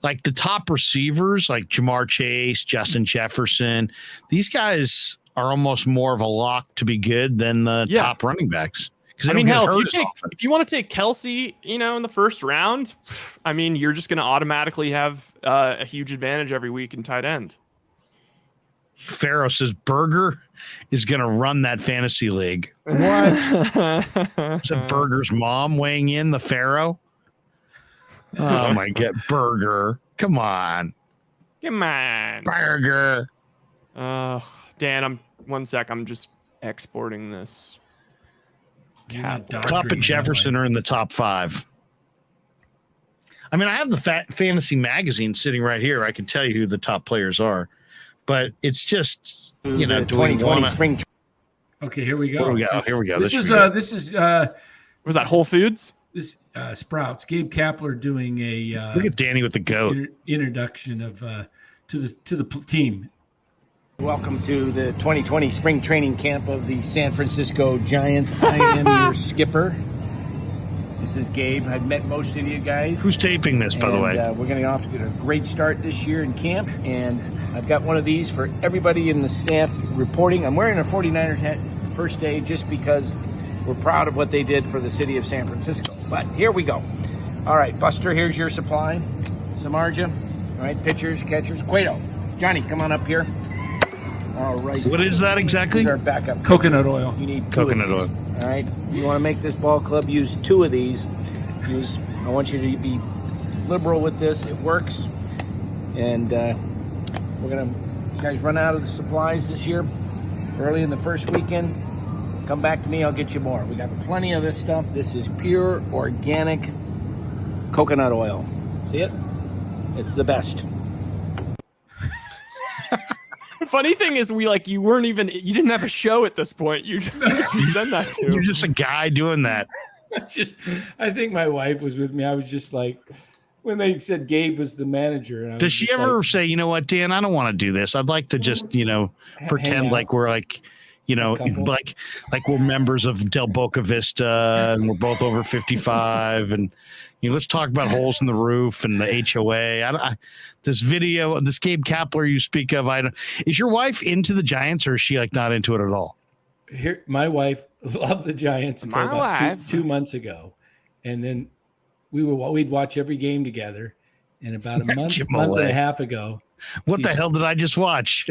like the top receivers, like Jamar Chase, Justin Jefferson, these guys are almost more of a lock to be good than the top running backs. I mean, hell, if you want to take Kelsey, in the first round, I mean, you're just going to automatically have a huge advantage every week in tight end. Pharaoh says Berger is going to run that fantasy league. What? Is it Berger's mom weighing in, the Pharaoh? Oh, my God. Berger. Come on. Berger. Dan, one sec. I'm just exporting this. Cup and Jefferson are in the top 5. I mean, I have the fantasy magazine sitting right here. I can tell you who the top players are. But it's just, do 2020 spring. Okay, here we go. Here we go. This is was that Whole Foods? This Sprouts. Gabe Kapler doing a look at Danny with the goat introduction of to the team. Welcome to the 2020 spring training camp of the San Francisco Giants. I am your skipper. This is Gabe. I've met most of you guys. Who's taping this, by the way? We're going to get a great start this year in camp, and I've got one of these for everybody in the staff reporting. I'm wearing a 49ers hat the first day just because we're proud of what they did for the city of San Francisco. But here we go. All right, Buster, here's your supply. Samardzija. All right, pitchers, catchers. Cueto. Johnny, come on up here. All right. What is that exactly? These are backup. Coconut oil. You need coconut oil. All right. If you want to make this ball club, use 2 of these. I want you to be liberal with this. It works. And we're going to, you guys run out of the supplies this year, early in the first weekend. Come back to me, I'll get you more. We got plenty of this stuff. This is pure organic coconut oil. See it? It's the best. Funny thing is, you didn't have a show at this point. You said that too. You're just a guy doing that. I think my wife was with me. I was just like, when they said Gabe was the manager. And Does she ever say, you know what, Dan, I don't want to do this. I'd like to just, pretend like we're like, like we're members of Del Boca Vista and we're both over 55 and let's talk about holes in the roof and the HOA. This Gabe Kapler you speak of, is your wife into the Giants or is she like not into it at all? Here, my wife loved the Giants until about 2 months ago, and then we'd watch every game together. And about a month and a half ago, what the hell did I just watch?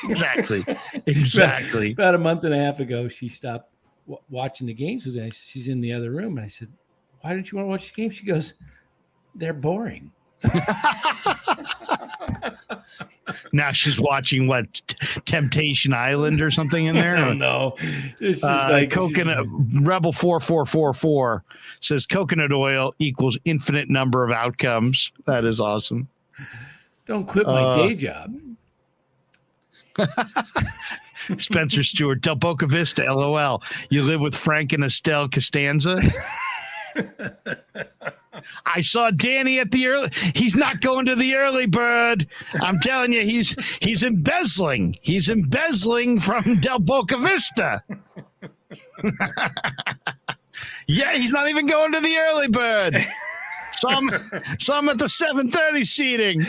Exactly. About a month and a half ago, she stopped watching the games with me. She's in the other room, and I said, "Why don't you want to watch the games?" She goes, "They're boring." Now she's watching Temptation Island or something in there. I don't know. It's just like coconut. Rebel 4444 says coconut oil equals infinite number of outcomes. That is awesome. Don't quit my day job. Spencer Stewart, Del Boca Vista, LOL. You live with Frank and Estelle Costanza. I saw Danny at the early. He's not going to the early bird. I'm telling you, he's embezzling. He's embezzling from Del Boca Vista. Yeah, he's not even going to the early bird. Some at the 7:30 seating.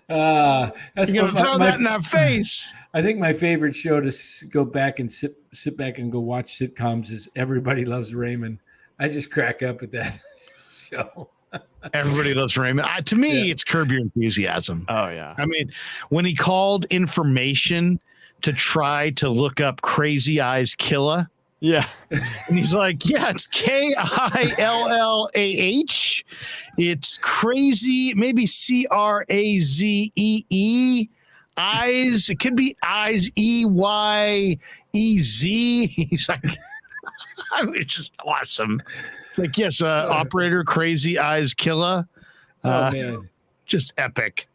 That's gonna throw that in our face. I think my favorite show to go back and sit back and go watch sitcoms is Everybody Loves Raymond. I just crack up at that show. Everybody Loves Raymond. To me, it's Curb Your Enthusiasm. Oh, yeah. I mean, when he called information to try to look up Crazy Eyes Killa. Yeah. And he's like, yeah, it's Killah. It's crazy, maybe Crazee. Eyes. It could be Eyes, EYEZ. He's like, I mean, it's just awesome. It's like, yes, operator, Crazy Eyes Killa. Oh man, just epic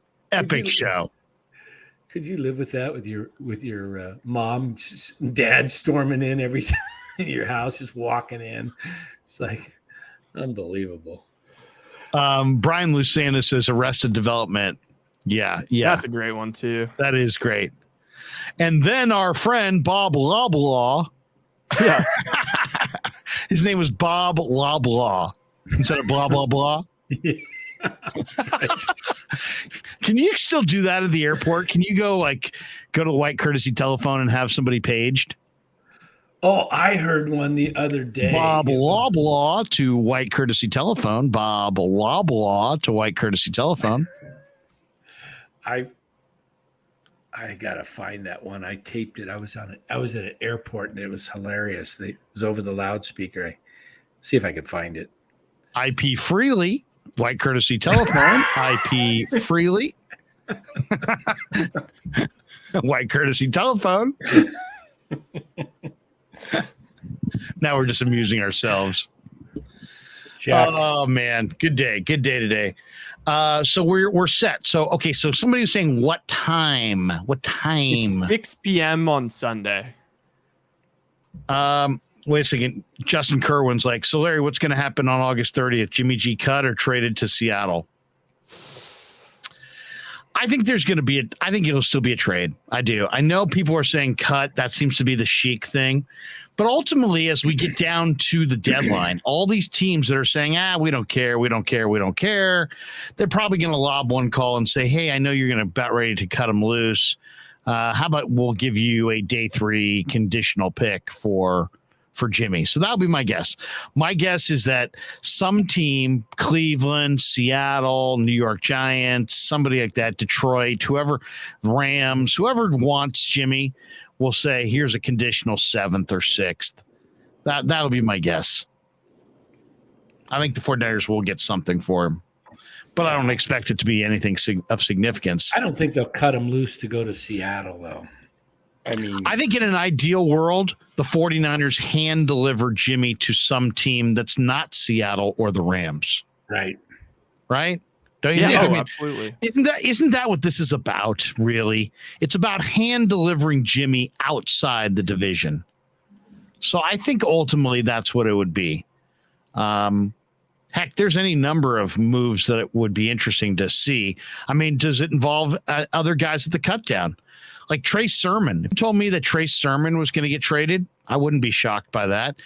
show. Could you live with that with your mom, dad storming in every time in your house, just walking in? It's like unbelievable. Brian Lusana says Arrested Development. Yeah, that's a great one too. That is great. And then our friend Bob Loblaw. Yeah. His name was Bob Loblaw instead of blah, blah, blah. Yeah. Can you still do that at the airport? Can you go to the white courtesy telephone and have somebody paged? Oh, I heard one the other day. Bob Loblaw to white courtesy telephone. Bob Loblaw to white courtesy telephone. I gotta find that one. I taped it. I was at an airport and it was hilarious. It was over the loudspeaker. See if I could find it. IP freely, white courtesy telephone. IP freely, white courtesy telephone. Now we're just amusing ourselves. Jack. Oh man, good day today. So we're set. So okay, so somebody was saying what time? It's 6 p.m. on Sunday. Wait a second. Justin Kerwin's like, so Larry, what's going to happen on August 30th? Jimmy G cut or traded to Seattle? I think I think it'll still be a trade. I do. I know people are saying cut. That seems to be the chic thing. But ultimately, as we get down to the deadline, all these teams that are saying, we don't care, they're probably going to lob one call and say, hey, I know you're going to about ready to cut them loose. How about we'll give you a day 3 conditional pick for Jimmy? So that'll be my guess. My guess is that some team, Cleveland, Seattle, New York Giants, somebody like that, Detroit, whoever, Rams, whoever wants Jimmy will say, here's a conditional 7th or 6th. That'll be my guess. I think the 49ers will get something for him. but I don't expect it to be anything of significance. I don't think they'll cut him loose to go to Seattle, though. I mean, I think in an ideal world, the 49ers hand deliver Jimmy to some team that's not Seattle or the Rams. right. Right? Don't you Yeah, think? I mean, absolutely. Isn't that what this is about, really? It's about hand delivering Jimmy outside the division. So I think ultimately that's what it would be. Heck, there's any number of moves that it would be interesting to see. I mean, does it involve other guys at the cut down? Like Trace Sermon. If you told me that Trace Sermon was going to get traded, I wouldn't be shocked by that.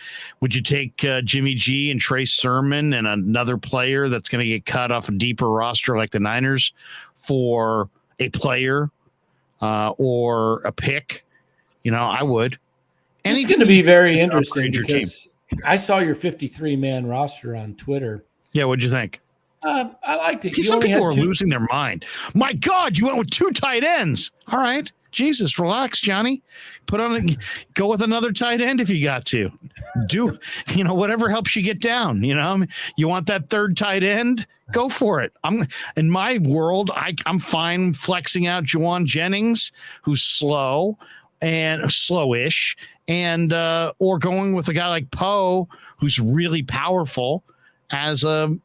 Would you take Jimmy G and Trace Sermon and another player that's going to get cut off a deeper roster like the Niners for a player or a pick? I would. It's going to be very interesting upgrade your team. because I saw your 53-man roster on Twitter. Yeah, what'd you think? I liked it. Some people are losing their mind. My God, you went with 2 tight ends. All right. Jesus, relax, Johnny. Go with another tight end if you got to. Do, whatever helps you get down. You want that third tight end? Go for it. In my world, I'm fine flexing out Juwan Jennings, who's slow and slowish, and or going with a guy like Poe, who's really powerful as a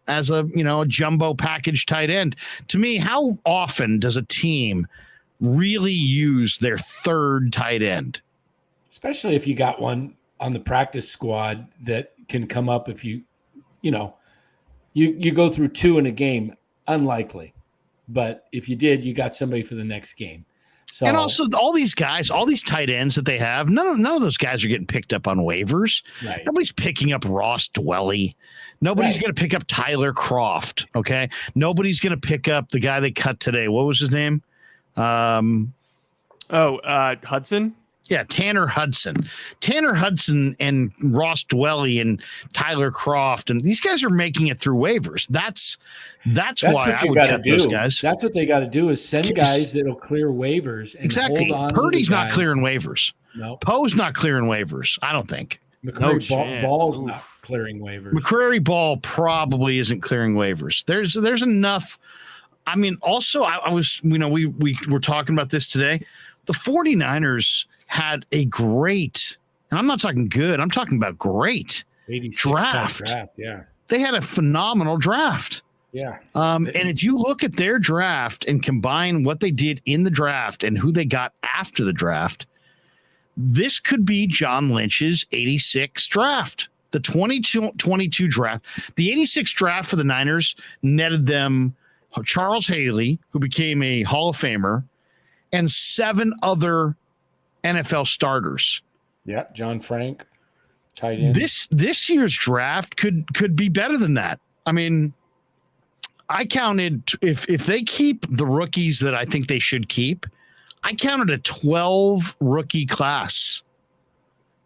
jumbo package tight end. To me, how often does a team really use their third tight end? Especially if you got one on the practice squad that can come up if you go through 2 in a game. Unlikely. But if you did, you got somebody for the next game. So, and also all these guys, all these tight ends that they have, none of those guys are getting picked up on waivers. Right. Nobody's picking up Ross Dwelly. Nobody's going to pick up Tyler Croft. Okay. Nobody's going to pick up the guy they cut today. What was his name? Hudson. Yeah, Tanner Hudson and Ross Dwelly and Tyler Croft, and these guys are making it through waivers. That's why I would cut those guys. That's what they got to do is send guys that'll clear waivers. And exactly. Hold on Purdy's to the not guys. clearing waivers. No. Poe's not clearing waivers. I don't think. McCrary Ball's not clearing waivers. McCrary Ball probably isn't clearing waivers. There's enough. I mean, also I was, we were talking about this today. The 49ers had a great, and I'm not talking good, I'm talking about great draft. Yeah. They had a phenomenal draft. Yeah. And if you look at their draft and combine what they did in the draft and who they got after the draft, this could be John Lynch's 86 draft, the 22 draft. The 86 draft for the Niners netted them Charles Haley, who became a Hall of Famer, and 7 other NFL starters. Yeah, John Frank, tight end. This year's draft could be better than that. I mean, I counted, if they keep the rookies that I think they should keep, I counted a 12 rookie class.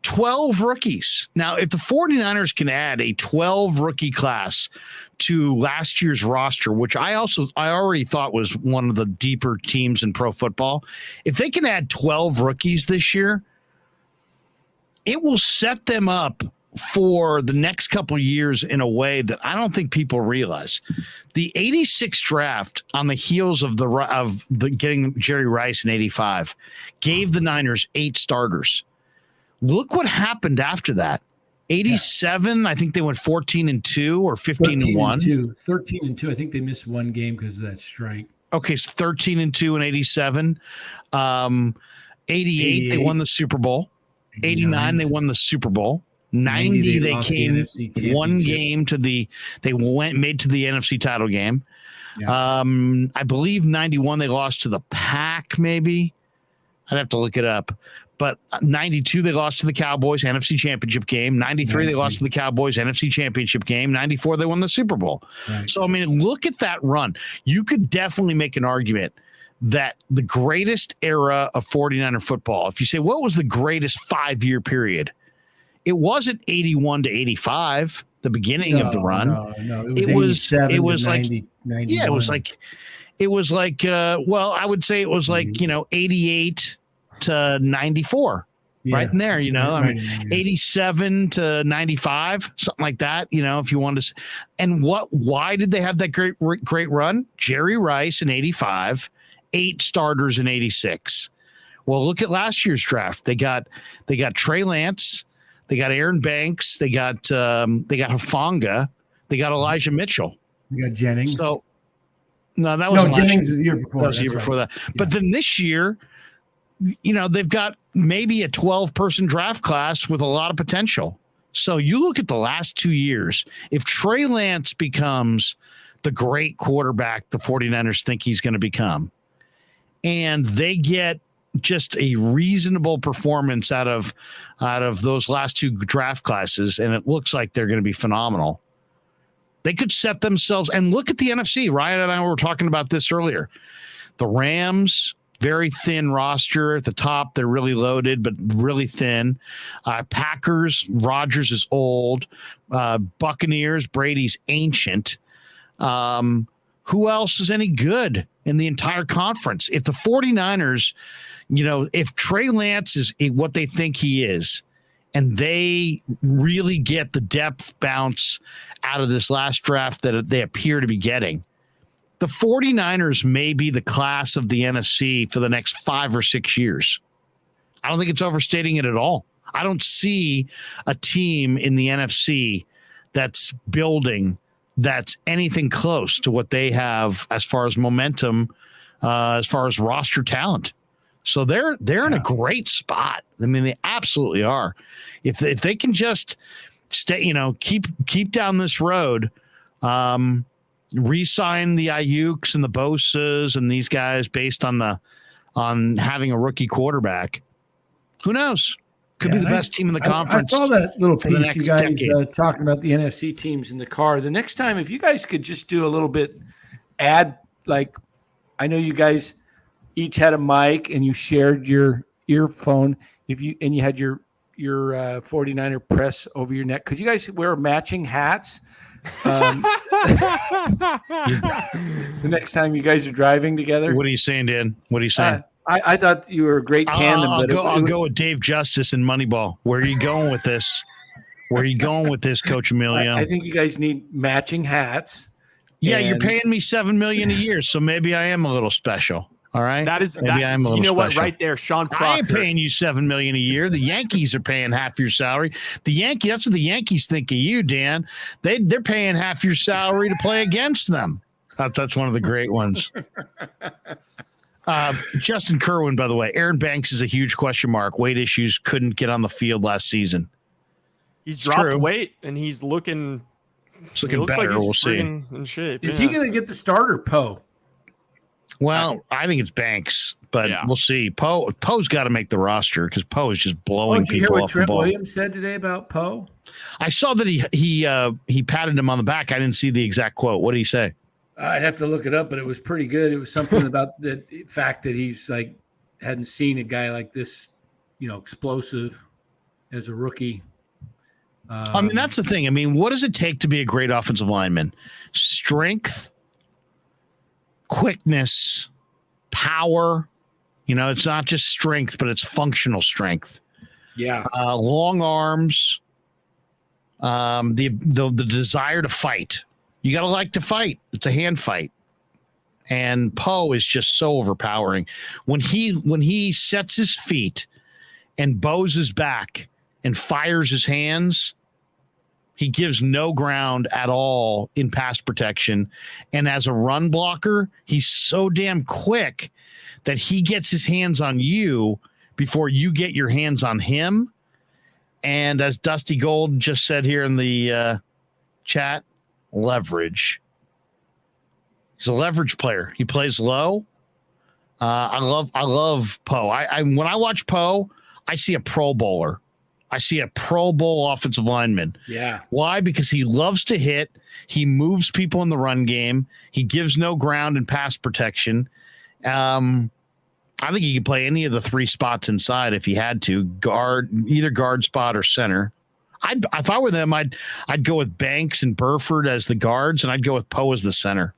12 rookies. Now, if the 49ers can add a 12 rookie class to last year's roster, which I already thought was one of the deeper teams in pro football, if they can add 12 rookies this year, it will set them up for the next couple of years in a way that I don't think people realize. The 86 draft, on the heels of the getting Jerry Rice in 85, gave the Niners 8 starters. Look what happened after that. 87, yeah. I think they went 14-2 or 15-1. 13-2. I think they missed one game because of that strike. Okay, so 13-2 and 87. 88, they won the Super Bowl. 89, they won the Super Bowl. 90, they came one game to made to the NFC title game. Yeah. I believe 91 they lost to the Pack, maybe. I'd have to look it up. But 92 they lost to the Cowboys, NFC Championship game. 93 they lost to the Cowboys, NFC Championship game. 94 they won the Super Bowl. Right. So I mean, look at that run. You could definitely make an argument that the greatest era of 49er football, if you say what was the greatest 5-year period, it wasn't 81 to 85, the beginning of the run. No, it was 90, 91. Yeah, it was like well, I would say it was like 88 to 94. right in there, I mean, Right in there, 87 to 95, something like that, if you wanted to. And why did they have that great run? Jerry Rice in 85, 8 starters in 86. Well, look at last year's draft. They got Trey Lance, they got Aaron Banks, they got Hufanga, they got Elijah Mitchell. You got Jennings. So no, that was Jennings was the year before. That was the year before that. But then this year, they've got maybe a 12-person draft class with a lot of potential. So you look at the last 2 years, if Trey Lance becomes the great quarterback the 49ers think he's going to become, and they get just a reasonable performance out of those last 2 draft classes, and it looks like they're going to be phenomenal, they could set themselves. And look at the NFC. Ryan and I were talking about this earlier. The Rams, very thin roster at the top. They're really loaded, but really thin. Packers, Rodgers is old. Buccaneers, Brady's ancient. Who else is any good in the entire conference? If the 49ers, if Trey Lance is what they think he is, and they really get the depth bounce out of this last draft that they appear to be getting, the 49ers may be the class of the NFC for the next 5 or 6 years. I don't think it's overstating it at all. I don't see a team in the NFC that's building that's anything close to what they have as far as momentum, as far as roster talent. So they're in a great spot. I mean, they absolutely are. If they can just stay, keep down this road, re-sign the Ayuks and the Bosas and these guys based on having a rookie quarterback, who knows? Could be the best team in the conference. I saw that little piece you guys talking about the NFC teams in the car. The next time, if you guys could just do a little bit, I know you guys each had a mic and you shared your earphone. You had your 49er press over your neck. Could you guys wear matching hats? The next time you guys are driving together. What are you saying, Dan? What are you saying? I thought you were a great tandem. I'll go with Dave Justice and Moneyball. Where are you going with this? Coach Emilio? I think you guys need matching hats. Yeah, you're paying me $7 million a year, so maybe I am a little special. All right. I'm a little special. What? Right there, Sean Proctor. I ain't paying you $7 million a year. The Yankees are paying half your salary. That's what the Yankees think of you, Dan. They're paying half your salary to play against them. That's one of the great ones. Justin Kerwin, by the way, Aaron Banks is a huge question mark. Weight issues, couldn't get on the field last season. He's dropped weight and he's looking better. Like we'll see. In shape. Is he going to get the starter, Poe? Well, I think it's Banks, but we'll see. Poe's got to make the roster because Poe is just blowing people off the ball. Trent Williams said today about Poe? I saw that he patted him on the back. I didn't see the exact quote. What did he say? I'd have to look it up, but it was pretty good. It was something about the fact that he's hadn't seen a guy like this, explosive as a rookie. I mean, that's the thing. I mean, what does it take to be a great offensive lineman? Strength, quickness, power. It's not just strength, but it's functional strength. Yeah. Long arms, the desire to fight. You got to like to fight. It's a hand fight. And Poe is just so overpowering. When he sets his feet and bows his back and fires his hands, he gives no ground at all in pass protection. And as a run blocker, he's so damn quick that he gets his hands on you before you get your hands on him. And as Dusty Gold just said here in the chat, leverage. He's a leverage player. He plays low. I love Poe. When I watch Poe, I see a Pro Bowler. I see a Pro Bowl offensive lineman. Yeah. Why? Because he loves to hit. He moves people in the run game. He gives no ground in pass protection. I think he could play any of the 3 spots inside if he had to. Either guard spot or center. If I were them, I'd go with Banks and Burford as the guards, and I'd go with Poe as the center.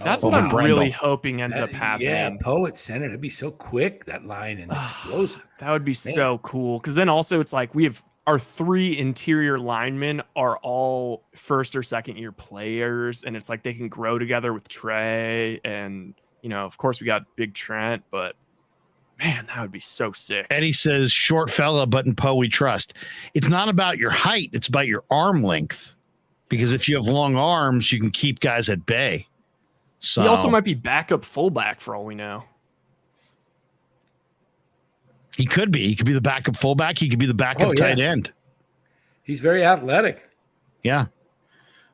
That's Oh, what I'm Brendel. really hoping ends up happening. Yeah, Poe at center. That'd be so quick, that line, and explosive. That would be so cool. Because then also it's like we have our 3 interior linemen are all first or second year players, and it's like they can grow together with Trey, and of course we got Big Trent, but man, that would be so sick. Eddie says, short fella, but in Poe we trust. It's not about your height, it's about your arm length. Because if you have long arms, you can keep guys at bay. So He also might be backup fullback for all we know. he could be. He could be the backup fullback. He could be the backup tight end. He's very athletic. Yeah.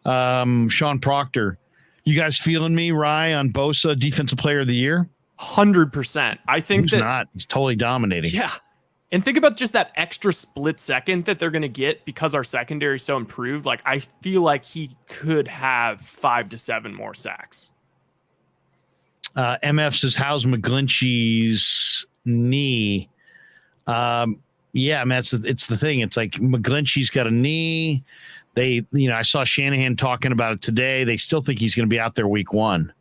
Sean Proctor, you guys feeling me, Rye, on Bosa Defensive Player of the Year? 100%. I think He's not. He's totally dominating. Yeah. And think about just that extra split second that they're going to get because our secondary is so improved. Like, I feel like he could have 5 to 7 more sacks. MF says, how's McGlinchey's knee? Yeah, I mean, it's the thing. It's like McGlinchey's got a knee. I saw Shanahan talking about it today. They still think he's going to be out there week 1.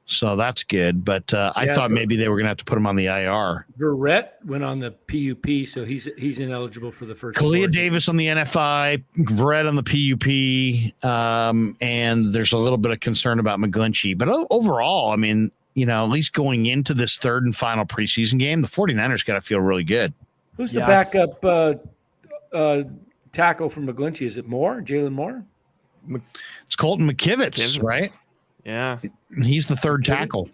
So that's good. But I thought maybe they were going to have to put him on the IR. Verrett went on the PUP, so he's ineligible for the first. Kalia Davis on the NFI, Verrett on the PUP, and there's a little bit of concern about McGlinchey. But overall, I mean, at least going into this third and final preseason game, the 49ers got to feel really good. Who's the backup tackle from McGlinchey? Is it Moore? Jalen Moore? It's Colton McKivitz, right? Yeah. He's the third tackle.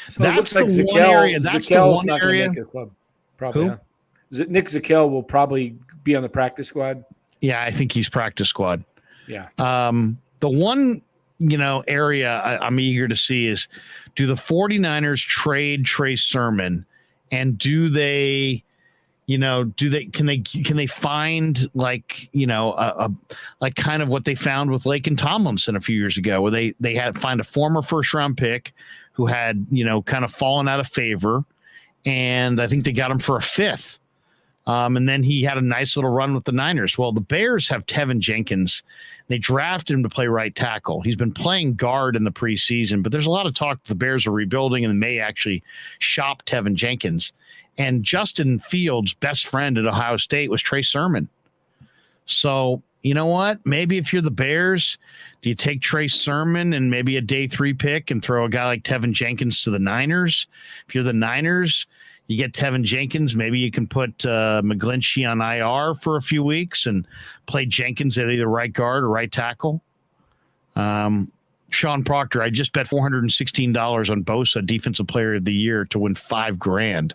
So That's the one area. That's the one area. Make a club. Probably. Who? Huh? Nick Zakel will probably be on the practice squad. Yeah, I think he's practice squad. Yeah. The one, area I'm eager to see is, do the 49ers trade Trey Sermon, and do they, can they find like kind of what they found with Laken Tomlinson a few years ago, where they had find a former first round pick who had kind of fallen out of favor, and I think they got him for a 5th. And then he had a nice little run with the Niners. Well, the Bears have Tevin Jenkins. They drafted him to play right tackle. He's been playing guard in the preseason, but there's a lot of talk that the Bears are rebuilding and may actually shop Tevin Jenkins. And Justin Fields' best friend at Ohio State was Trey Sermon. So, you know what? Maybe if you're the Bears, do you take Trey Sermon and maybe a day 3 pick and throw a guy like Tevin Jenkins to the Niners? If you're the Niners, you get Tevin Jenkins. Maybe you can put McGlinchey on IR for a few weeks and play Jenkins at either right guard or right tackle. Sean Proctor, I just bet $416 on Bosa Defensive Player of the Year to win $5,000.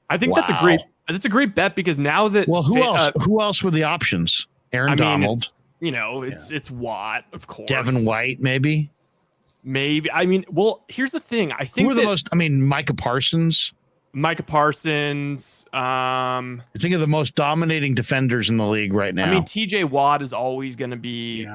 I think that's a great bet, because now that who else were the options? Aaron Donald. It's Watt, of course. Devin White, maybe. I mean, well, here's the thing. I think who are the most? I mean, Micah Parsons. I think of the most dominating defenders in the league right now. I mean, TJ Watt is always going to be,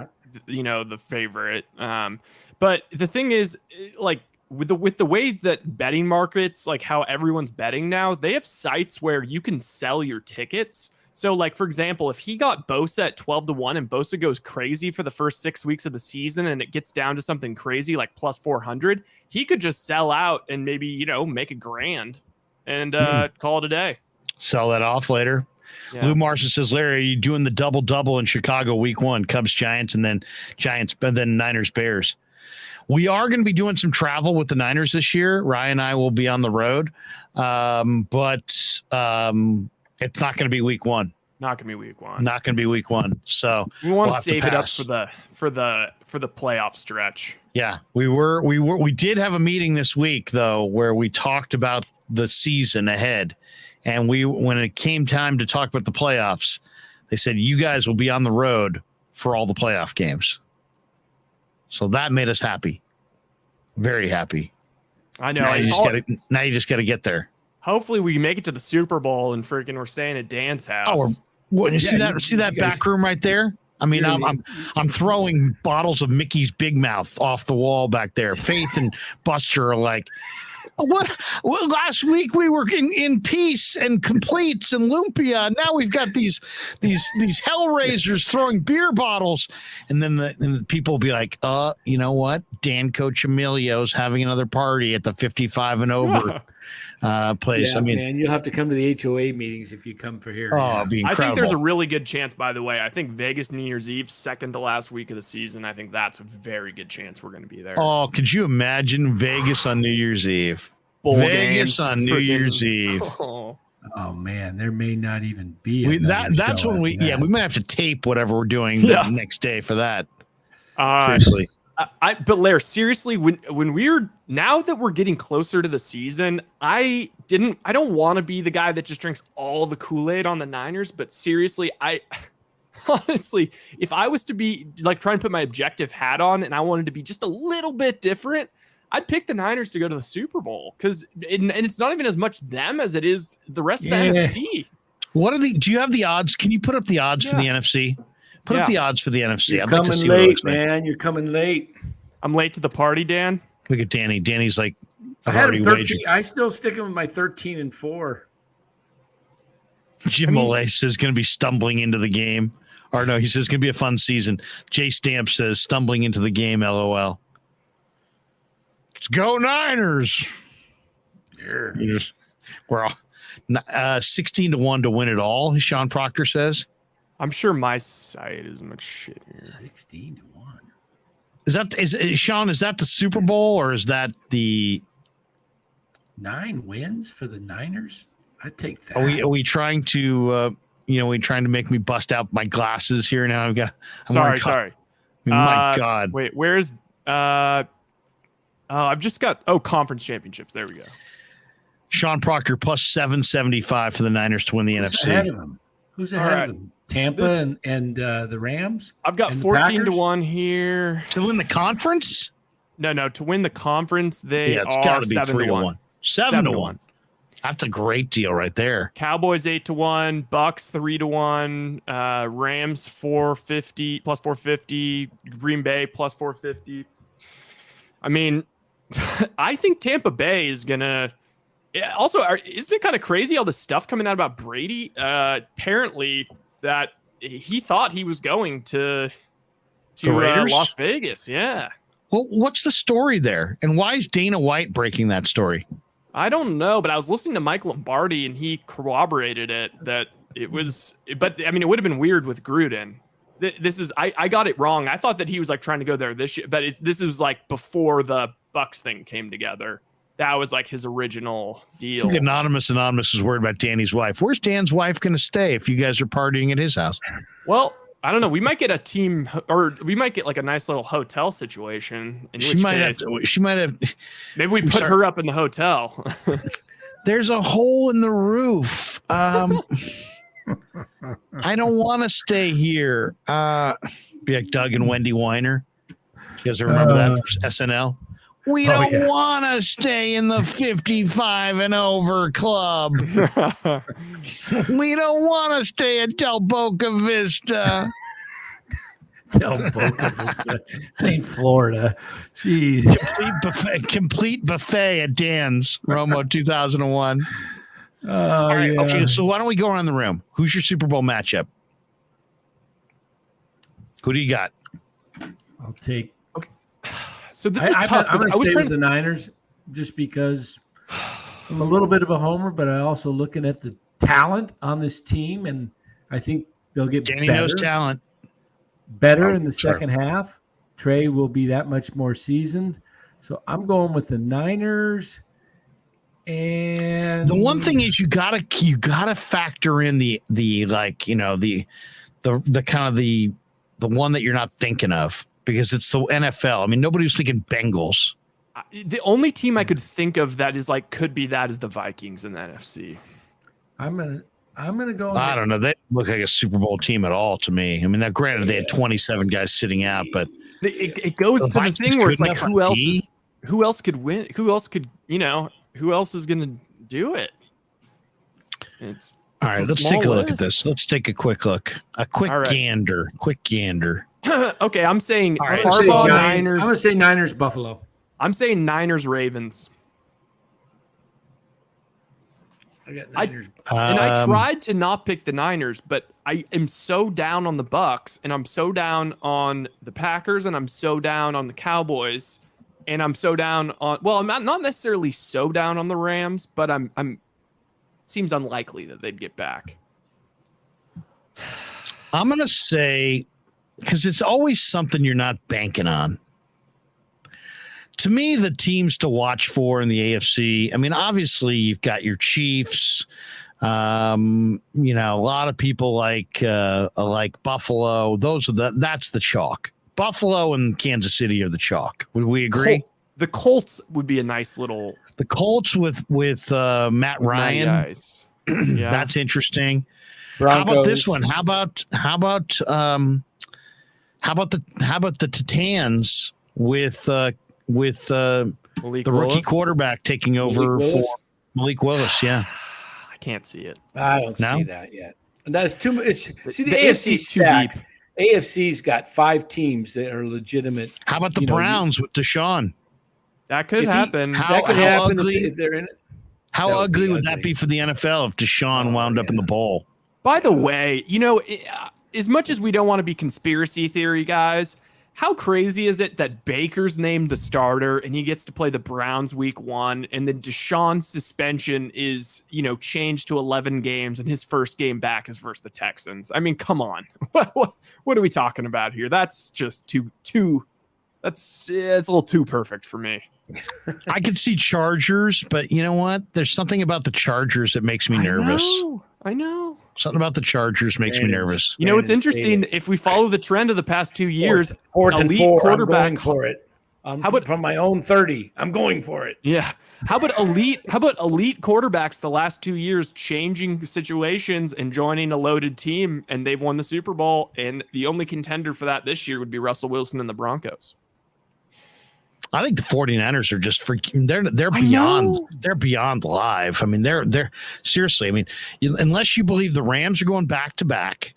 the favorite. But the thing is, like, with the way that betting markets, like how everyone's betting now, they have sites where you can sell your tickets. So, like, for example, if he got Bosa at 12-1 and Bosa goes crazy for the first 6 weeks of the season and it gets down to something crazy like plus 400, he could just sell out and maybe, make $1,000 and call it a day. Sell that off later. Yeah. Lou Marshall says, Larry, are you doing the double in Chicago week 1, Cubs, Giants, and then Niners, Bears? We are going to be doing some travel with the Niners this year. Ryan and I will be on the road, but it's not going to be week 1. Not going to be week 1. Not going to be week 1. So we want to save it up for the playoff stretch. Yeah, we did have a meeting this week though where we talked about the season ahead, and when it came time to talk about the playoffs, they said you guys will be on the road for all the playoff games. So that made us happy. Very happy. I know. Now you just got to get there. Hopefully we make it to the Super Bowl and we're staying at Dan's house. See that back room right there? I mean, I'm throwing bottles of Mickey's Big Mouth off the wall back there. Faith and Buster are like, What? Well, last week we were in peace and completes and lumpia. Now we've got these hellraisers throwing beer bottles, and then the people will be like, you know what? Dan Coccimilgio's having another party at the 55 and over place. Yeah, I mean, man, you'll have to come to the HOA meetings if you come for here. oh, it'd be I incredible. think there's a really good chance, by the way. I think Vegas New Year's Eve, second to last week of the season. I think that's a very good chance we're going to be there. Oh, could you imagine Vegas on New Year's Eve? Bowl Vegas games, on New friggin- Year's Eve. Oh man, there may not even be That's when we we might have to tape whatever we're doing the next day for that. Seriously. But Lair, seriously, when we're now that we're getting closer to the season, I don't want to be the guy that just drinks all the Kool-Aid on the Niners, but seriously, honestly, if I was to be like trying to put my objective hat on and I wanted to be just a little bit different, I'd pick the Niners to go to the Super Bowl and it's not even as much them as it is the rest of the NFC. Do you have the odds? Can you put up the odds for the NFC? Put up the odds for the NFC. You're I'd like to coming see what it late, looks like. man. You're coming late. I'm late to the party, Dan. Look at Danny. Danny's like, I I've had already him wagered. 13. I still sticking with my 13-4. Jim Molay says going to be stumbling into the game. Or no, he says it's going to be a fun season. Jay Stamp says stumbling into the game, LOL. Let's go Niners. Yeah. We're all 16-1 to win it all, Sean Proctor says. I'm sure my site is much shittier. 16-1. Is Sean, is that the Super Bowl or is that the 9 wins for the Niners? I'd take that. Are we trying to make me bust out my glasses here now? Sorry. My God. Wait, where's I've just got conference championships. There we go. Sean Proctor plus 775 for the Niners to win the NFC. Ahead of him? Who's ahead of them? Tampa and the Rams? I've got 14-1 here. To win the conference? No, to win the conference, it's are got to be 7-1. 7-1. That's a great deal right there. Cowboys 8-1, Bucks 3-1, Rams 450 plus 450, Green Bay plus 450. I mean, I think Tampa Bay is gonna. Also, isn't it kind of crazy all the stuff coming out about Brady? Apparently, that he thought he was going to Las Vegas. Yeah. Well, what's the story there, and why is Dana White breaking that story? I don't know, but I was listening to Mike Lombardi, and he corroborated it that it was. But I mean, it would have been weird with Gruden. This is I got it wrong. I thought that he was like trying to go there this year, but this is like before the Bucks thing came together. That was like his original deal. I think Anonymous is worried about Danny's wife. Where's Dan's wife going to stay if you guys are partying at his house? Well, I don't know. We might get a team, or we might get like a nice little hotel situation. She might have. Maybe we put her up in the hotel. There's a hole in the roof. I don't want to stay here. Be like Doug and Wendy Weiner. You guys remember that from SNL? We don't want to stay in the 55 and over club. We don't want to stay at Del Boca Vista. Del Boca Vista, St. Florida. Jeez. Complete buffet at Dan's, Romo 2001. All right, okay, so why don't we go around the room? Who's your Super Bowl matchup? Who do you got? I'll take. Okay. So this was tough. I'm going to stay trying with the Niners just because I'm a little bit of a homer, but I also looking at the talent on this team, and I think they'll get Danny knows talent. Better in the second half. Trey will be that much more seasoned. So I'm going with the Niners. And the one thing is you gotta factor in the like, you know, the kind of the one that you're not thinking of, because it's the NFL. I mean, nobody's thinking Bengals. The only team I could think of that is like could be that is the Vikings in the NFC. I'm gonna go. I don't know. They look like a Super Bowl team at all to me. I mean, now granted they had 27 guys sitting out, but it goes to the thing where it's like who else could win? Who else could, you know, who else is going to do it? It's all right. Let's take a look at this. Let's take a quick look. A quick gander. Quick gander. Okay, I'm saying Harbaugh, Niners. I'm going to say Niners Buffalo. I'm saying Niners Ravens. I got Niners. And I tried to not pick the Niners, but I am so down on the Bucks, and I'm so down on the Packers, and I'm so down on the Cowboys, and I'm so down on. Well, I'm not necessarily so down on the Rams, but I'm. It seems unlikely that they'd get back. I'm gonna say, because it's always something you're not banking on. To me, the teams to watch for in the AFC, I mean, obviously you've got your Chiefs. A lot of people like Buffalo. That's the chalk. Buffalo and Kansas City are the chalk. Would we agree? The Colts would be a nice little. The Colts with Matt Ryan. Guys. Yeah. That's interesting. Broncos. How about this one? How about the Titans with the rookie quarterback taking over for Malik Willis? Yeah, I can't see it. I don't see that yet. And that's too much. See, the AFC's too deep. AFC's got 5 teams that are legitimate. How about the Browns with Deshaun? That could happen. That could happen if they're in it. How ugly would that be for the NFL if Deshaun wound up in the bowl? By the way, as much as we don't want to be conspiracy theory guys, how crazy is it that Baker's named the starter and he gets to play the Browns week 1, and then Deshaun's suspension is, changed to 11 games, and his first game back is versus the Texans? I mean, come on. What are we talking about here? That's just too it's a little too perfect for me. I could see Chargers, but you know what? There's something about the Chargers that makes me nervous. I know. Something about the Chargers makes me nervous. It's interesting. If we follow the trend of the past 2 years, fourth and elite 4, quarterback I'm going for it. How about from my own 30? I'm going for it. Yeah. How about elite quarterbacks the last 2 years changing situations and joining a loaded team, and they've won the Super Bowl, and the only contender for that this year would be Russell Wilson and the Broncos. I think the 49ers are just freaking. They're beyond live. I mean, they're seriously. I mean, unless you believe the Rams are going back to back,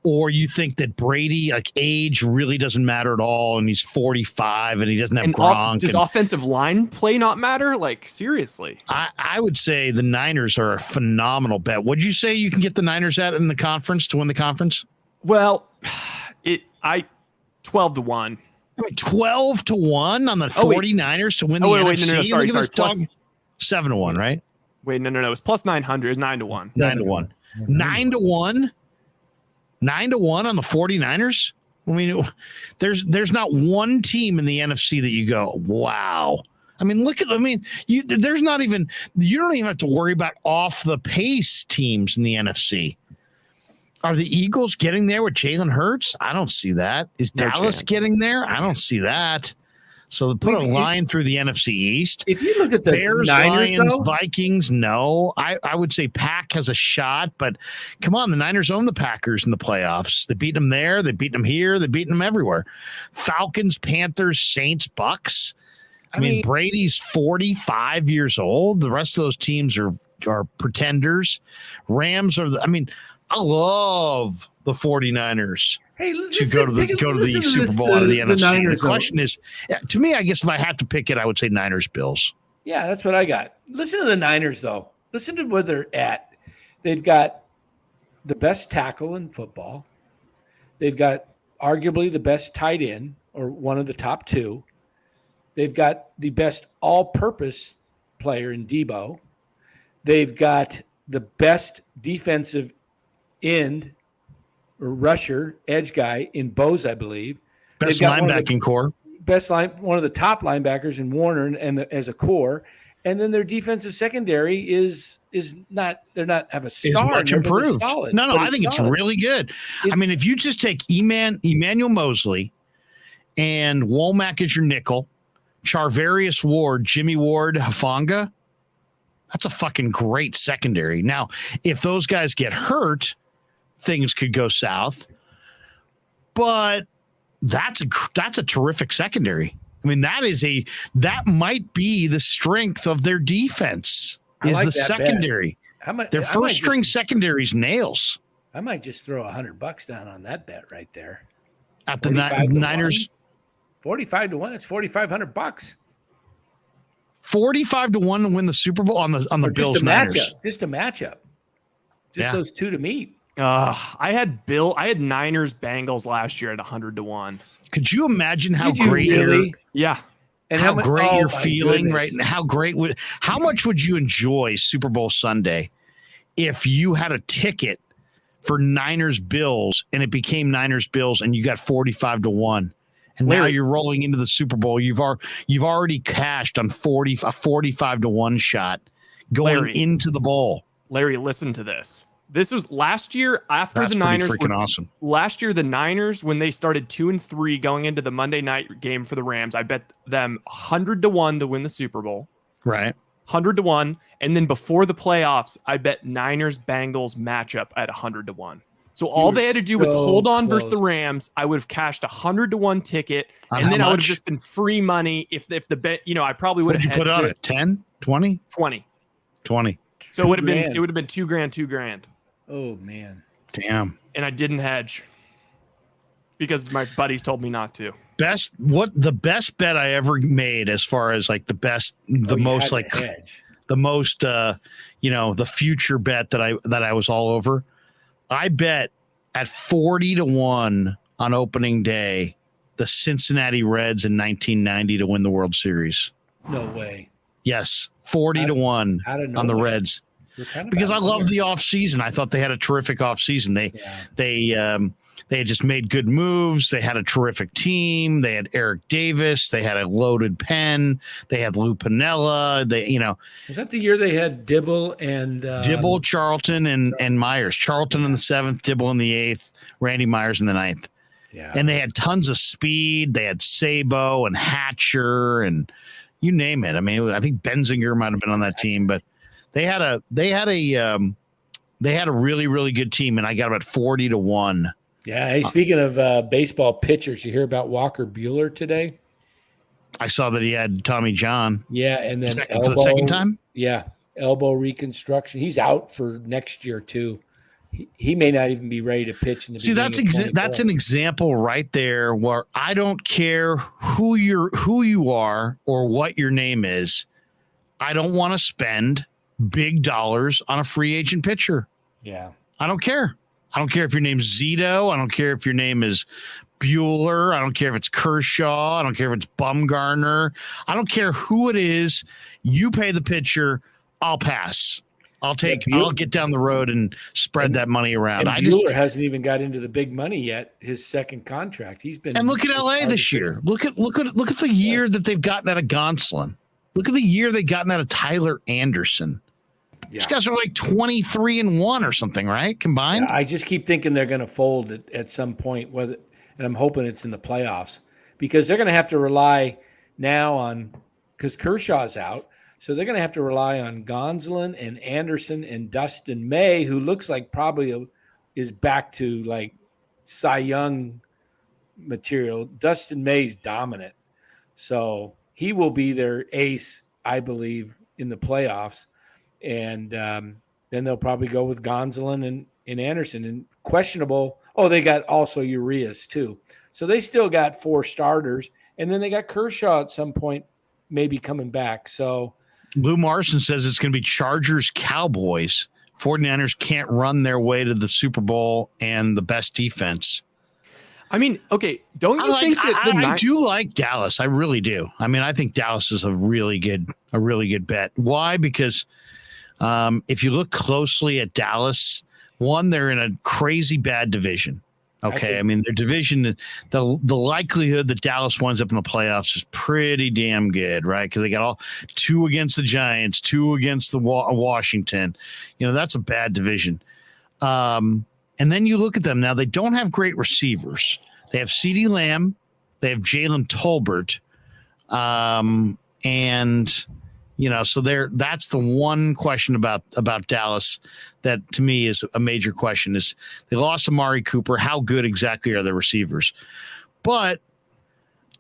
or you think that Brady, age really doesn't matter at all, and he's 45 and he doesn't have Gronk. Does offensive line play not matter? Seriously, I would say the Niners are a phenomenal bet. Would you say you can get the Niners at in the conference to win the conference? Well, 12-1. 12-1 on the 49ers to win the NFC. No, sorry. 7-1, right? Wait, no. It's plus 900, 9-1. 9-1. 9-1. 9-1 on the 49ers. I mean, there's not one team in the NFC that you go, wow. I mean, you don't even have to worry about off the pace teams in the NFC. Are the Eagles getting there with Jalen Hurts? I don't see that. Is Dallas getting there? I don't see that. So put a line through the NFC East. If you look at the Bears, Niners, Lions, Vikings, no. I would say Pack has a shot, but come on, the Niners own the Packers in the playoffs. They beat them there. They beat them here. They beat them everywhere. Falcons, Panthers, Saints, Bucks. I mean, Brady's 45 years old. The rest of those teams are pretenders. Rams are I love the 49ers to go to the Super Bowl out of the NFC. The question is, to me, I guess if I had to pick it, I would say Niners, Bills. Yeah, that's what I got. Listen to the Niners, though. Listen to where they're at. They've got the best tackle in football. They've got arguably the best tight end, or one of the top 2. They've got the best all-purpose player in Debo. They've got the best defensive end or rusher, edge guy in Bose, I believe. Best linebacking core. One of the top linebackers in Warner as a core. And then their defensive secondary is not, they're not have a star. Is much improved. Solid, no, I think it's really good. If you just take Emmanuel Mosley and Womack as your nickel, Charvarius Ward, Jimmy Ward, Hufanga, that's a fucking great secondary. Now, if those guys get hurt, things could go south, but that's a terrific secondary. I mean, that might be the strength of their defense is the secondary. Their first string secondary's nails. I might just throw $100 down on that bet right there. At the Niners, 45-1. It's $4,500. 45-1 to win the Super Bowl on the Bills Niners. Just a matchup. Just those two to meet. I had Niners Bengals last year at 100-1. Could you imagine how great Yeah. And how great you're feeling right now? How much would you enjoy Super Bowl Sunday if you had a ticket for Niners Bills and it became Niners Bills and you got 45-1? And now you're rolling into the Super Bowl. You've already cashed on a 45-1 shot going into the bowl. Larry, listen to this. This was last year after the Niners. That's freaking awesome. Last year, the Niners, when they started 2-3 going into the Monday night game for the Rams, I bet them 100-1 to win the Super Bowl. Right. 100-1. And then before the playoffs, I bet Niners Bengals matchup at 100-1. So all they had to do was hold on versus the Rams. I would have cashed a 100-1 ticket, and then I would have just been free money if the bet. I probably would have put on it 10, 20, 20. So it would have been $2,000. Oh man, damn! And I didn't hedge because my buddies told me not to. The best bet I ever made, as far as like the future bet that I was all over. I bet at 40-1 on opening day the Cincinnati Reds in 1990 to win the World Series. No way. Yes, 40-1 on the Reds. Because I love the offseason. I thought they had a terrific offseason. They had just made good moves. They had a terrific team. They had Eric Davis. They had a loaded pen. They had Lou Piniella. Was that the year they had Dibble and Dibble, Charlton, and Myers? Charlton in the 7th, Dibble in the 8th, Randy Myers in the 9th. Yeah. And they had tons of speed. They had Sabo and Hatcher and you name it. I mean, I think Benzinger might have been on that team, but they had a really, really good team, and I got about 40-1. Yeah. Hey, speaking of baseball pitchers, you hear about Walker Buehler today? I saw that he had Tommy John. Yeah, and then for the second time. Yeah, elbow reconstruction. He's out for next year too. He may not even be ready to pitch in the beginning. That's an example right there where I don't care who you are or what your name is. I don't want to spend big dollars on a free agent pitcher. Yeah. I don't care. I don't care if your name's Zito. I don't care if your name is Bueller. I don't care if it's Kershaw. I don't care if it's Bumgarner. I don't care who it is. You pay the pitcher. I'll pass. I'll get down the road and spread that money around. Bueller hasn't even got into the big money yet. His second contract. And look at LA this year. Look at the year that they've gotten out of Gonsolin. Look at the year they've gotten out of Tyler Anderson. Yeah. These guys are like 23-1 or something, right? Combined. Yeah, I just keep thinking they're going to fold at some point, and I'm hoping it's in the playoffs because they're going to have to rely now on because Kershaw's out. So they're going to have to rely on Gonsolin and Anderson and Dustin May, who looks like probably is back to like Cy Young material. Dustin May's dominant. So he will be their ace, I believe, in the playoffs. And then they'll probably go with Gonsolin and Anderson. And questionable, they got also Urias too. So they still got 4 starters. And then they got Kershaw at some point maybe coming back. So Lou Marson says it's going to be Chargers, Cowboys. 49ers can't run their way to the Super Bowl and the best defense. I mean, okay, don't you think that I do like Dallas? I really do. I mean, I think Dallas is a really good bet. Why? Because if you look closely at Dallas, one, they're in a crazy bad division. Okay, I mean their division, the likelihood that Dallas winds up in the playoffs is pretty damn good, right? Because they got all 2 against the Giants, 2 against the Washington. That's a bad division. And then you look at them now; they don't have great receivers. They have CeeDee Lamb, they have Jalen Tolbert, and so that's the one question about Dallas that to me is a major question is they lost Amari Cooper. How good exactly are the receivers? But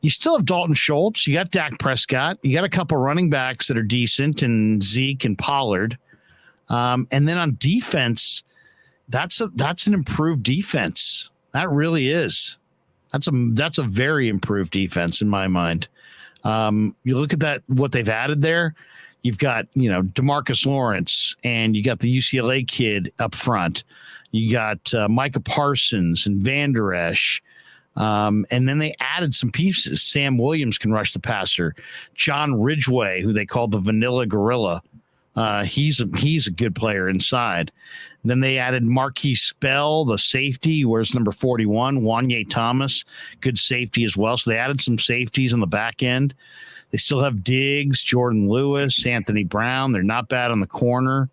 you still have Dalton Schultz. You got Dak Prescott. You got a couple running backs that are decent and Zeke and Pollard. And then on defense, that's an improved defense. That really is. That's a very improved defense in my mind. You look at that, what they've added there. You've got, DeMarcus Lawrence, and you got the UCLA kid up front. You got Micah Parsons and Van Der Esch. And then they added some pieces. Sam Williams can rush the passer. John Ridgway, who they call the Vanilla Gorilla. He's a good player inside. Then they added Marquise Bell, the safety, where's number 41, Wanye Thomas, good safety as well. So they added some safeties on the back end. They still have Diggs, Jordan Lewis, Anthony Brown. They're not bad on the corner.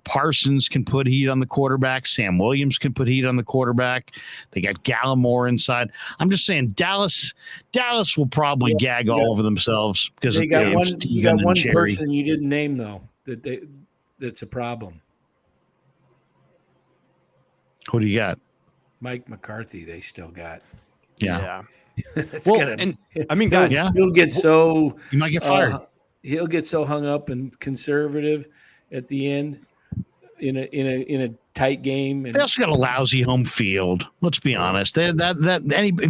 Parsons can put heat on the quarterback. Sam Williams can put heat on the quarterback. They got Gallimore inside. I'm just saying Dallas will probably gag all over themselves because they got one. You got one Jerry. person you didn't name though that's a problem. Who do you got? Mike McCarthy. They still got. Yeah. Guys, he'll get so you might get fired. He'll get so hung up and conservative at the end in a tight game. And they also got a lousy home field. Let's be honest.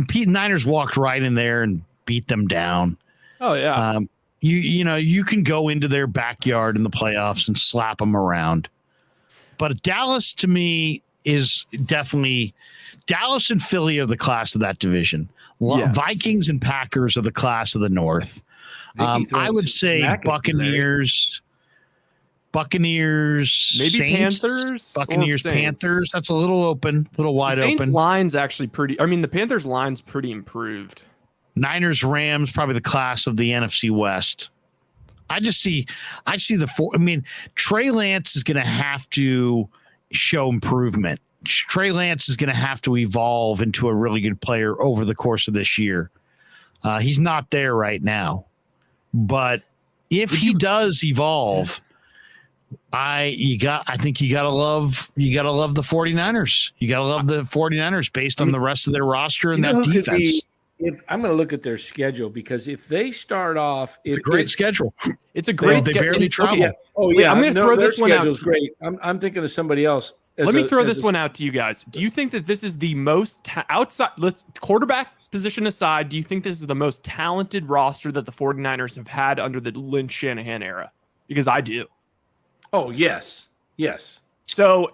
Pete Niners walked right in there and beat them down. Oh yeah. You can go into their backyard in the playoffs and slap them around. But Dallas, to me, is definitely Dallas and Philly are the class of that division. Yes. Vikings and Packers are the class of the North. I would say Buccaneers, maybe Saints, Panthers, Buccaneers, Panthers. That's a little open, a little wide Saints open. Line's actually pretty. I mean, the Panthers line's pretty improved. Niners, Rams, probably the class of the NFC West. I see the four. I mean, Trey Lance is going to have to show improvement. Trey Lance is going to have to evolve into a really good player over the course of this year. He's not there right now, but if he does evolve, I think you gotta love the 49ers. You gotta love the 49ers based on the rest of their roster and that defense. I'm going to look at their schedule because if they start off, It's a great schedule. It's a great They schedule. barely travel. Yeah. Oh yeah, I'm going to throw this one out. Great. I'm thinking of somebody else. Let me throw this one out to you guys. Do you think that this is the most outside? Let's quarterback position aside. Do you think this is the most talented roster that the 49ers have had under the Lynch Shanahan era? Because I do. Oh yes. So,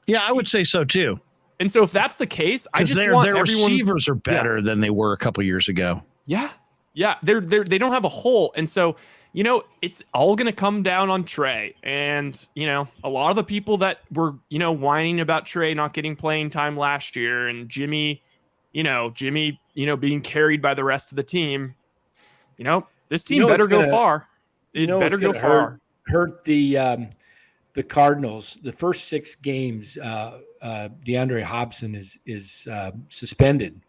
Yeah, I would say so too. And so if that's the case, I just Their want everyone. receivers are better than they were a couple years ago. Yeah. They don't have a hole, and so it's all going to come down on Trey. And a lot of the people that were whining about Trey not getting playing time last year, and Jimmy being carried by the rest of the team. This team better go far. It better go far. Hurt the Cardinals. The first 6 games, DeAndre Hobson is suspended.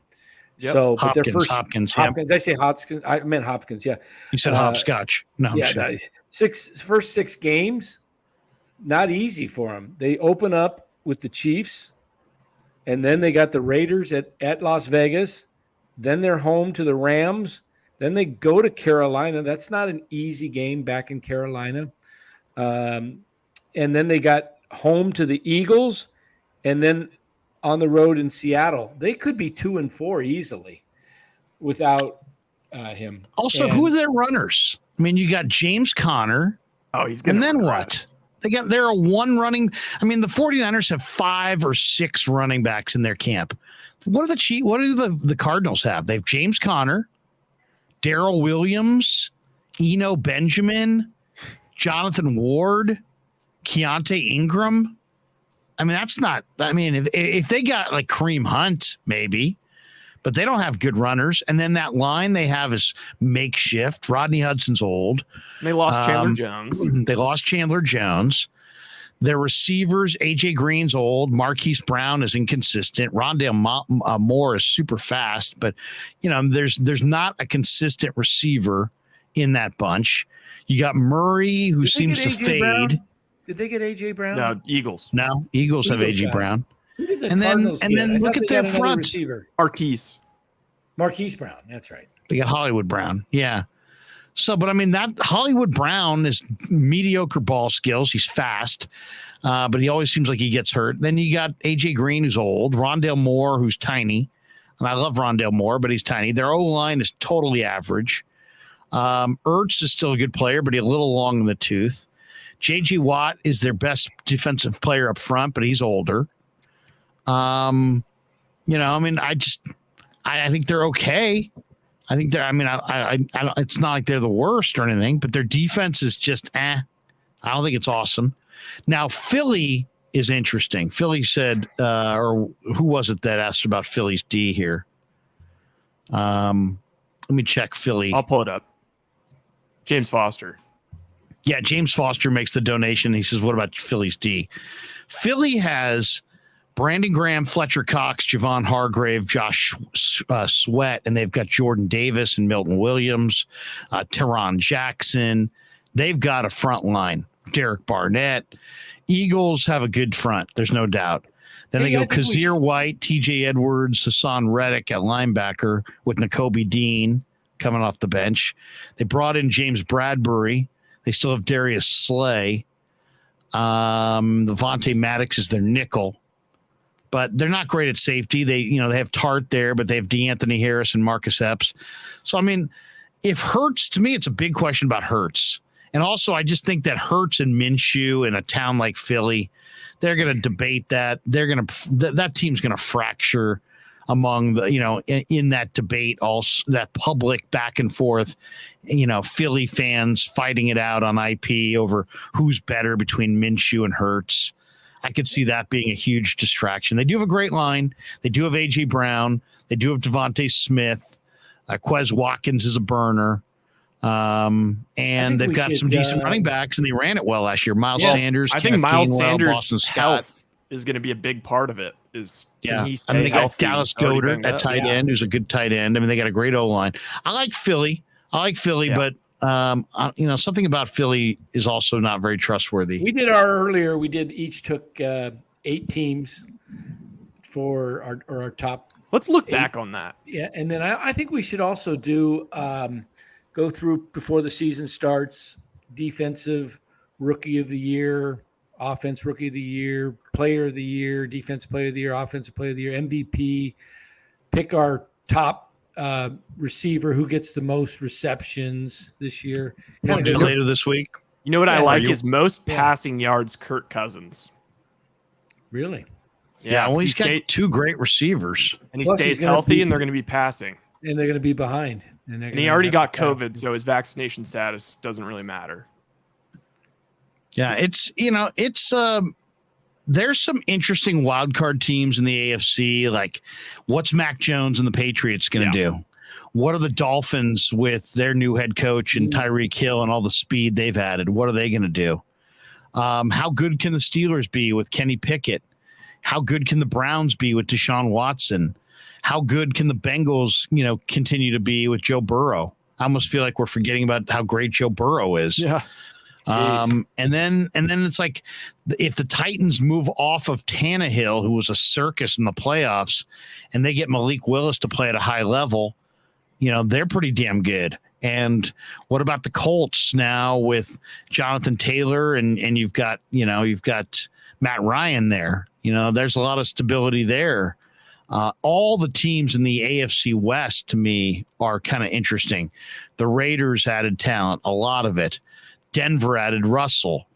Yep. So, but Hopkins. Hopkins. I say Hopkins. I meant Hopkins. Yeah. You said hopscotch. No, I'm sure. First 6 games, not easy for them. They open up with the Chiefs, and then they got the Raiders at Las Vegas. Then they're home to the Rams. Then they go to Carolina. That's not an easy game back in Carolina. And then they got home to the Eagles, and then on the road in Seattle. They could be 2-4 easily without him. Also, who are their runners? I mean, you got James Conner. Oh, he's going to. And then what? They're a one running. I mean, the 49ers have 5 or 6 running backs in their camp. What do the Cardinals have? They have James Conner, Darrell Williams, Eno Benjamin, Jonathan Ward, Keontae Ingram. I mean, that's not. I mean, if they got like Kareem Hunt, maybe, but they don't have good runners. And then that line they have is makeshift. Rodney Hudson's old. They lost Chandler Jones. Their receivers, AJ Green's old. Marquise Brown is inconsistent. Rondale Moore is super fast, but there's not a consistent receiver in that bunch. You got Murray, who seems to fade. Brown? Did they get AJ Brown? No, Eagles. No, Eagles have AJ Brown. Who did the And Cardinals then get? I look thought at they their got another front. receiver. Marquise Brown. That's right. They got Hollywood Brown. Yeah. So, but I mean, that Hollywood Brown is mediocre ball skills. He's fast, but he always seems like he gets hurt. Then you got AJ Green, who's old. Rondale Moore, who's tiny. And I love Rondale Moore, but he's tiny. Their O-line is totally average. Ertz is still a good player, but he's a little long in the tooth. J.G. Watt is their best defensive player up front, but he's older. I think they're okay. I think they're. I mean, I it's not like they're the worst or anything, but their defense is just I don't think it's awesome. Now, Philly is interesting. Philly said, or who was it that asked about Philly's D here? Let me check Philly. I'll pull it up. James Foster. Yeah, James Foster makes the donation. He says, what about Philly's D? Philly has Brandon Graham, Fletcher Cox, Javon Hargrave, Josh Sweat, and they've got Jordan Davis and Milton Williams, Teron Jackson. They've got a front line. Derek Barnett. Eagles have a good front. There's no doubt. Then they go Kazir White, TJ Edwards, Hassan Reddick at linebacker with Nakobe Dean coming off the bench. They brought in James Bradbury. They still have Darius Slay. Devontae Maddox is their nickel, but they're not great at safety. They have Tart there, but they have DeAnthony Harris and Marcus Epps. So, I mean, if Hurts, to me, it's a big question about Hurts. And also, I just think that Hurts and Minshew in a town like Philly, they're going to debate that. That team's going to fracture among the, in that debate, also that public back and forth, Philly fans fighting it out on IP over who's better between Minshew and Hurts. I could see that being a huge distraction. They do have a great line. They do have A.J. Brown. They do have Devontae Smith. Quez Watkins is a burner. And they've got some decent running backs, and they ran it well last year. Miles Sanders. I think Miles Sanders' health is going to be a big part of it. Can he stay they got healthy? Dallas Goedert at tight end, who's a good tight end. I mean, they got a great O-line. I like Philly, but something about Philly is also not very trustworthy. We did we each took 8 teams for our top. Let's look back on that. Yeah, and then I think we should also do go through before the season starts, defensive rookie of the year, offense rookie of the year, player of the year, defense player of the year, offensive player of the year, MVP, pick our top receiver who gets the most receptions this year. We'll do later this week. You know what I like is most passing yards, Kirk Cousins. Really? Yeah, well, he's got 2 great receivers. And he stays healthy, and they're going to be passing. And they're going to be behind. And he already got COVID, so his vaccination status doesn't really matter. Yeah, there's some interesting wild card teams in the AFC. Like, what's Mac Jones and the Patriots going to do? What are the Dolphins with their new head coach and Tyreek Hill and all the speed they've added? What are they going to do? How good can the Steelers be with Kenny Pickett? How good can the Browns be with Deshaun Watson? How good can the Bengals, continue to be with Joe Burrow? I almost feel like we're forgetting about how great Joe Burrow is. Yeah. And then it's like, if the Titans move off of Tannehill, who was a circus in the playoffs, and they get Malik Willis to play at a high level, they're pretty damn good. And what about the Colts now with Jonathan Taylor and you've got Matt Ryan there? There's a lot of stability there. All the teams in the AFC West, to me, are kind of interesting. The Raiders added talent, a lot of it. Denver added Russell.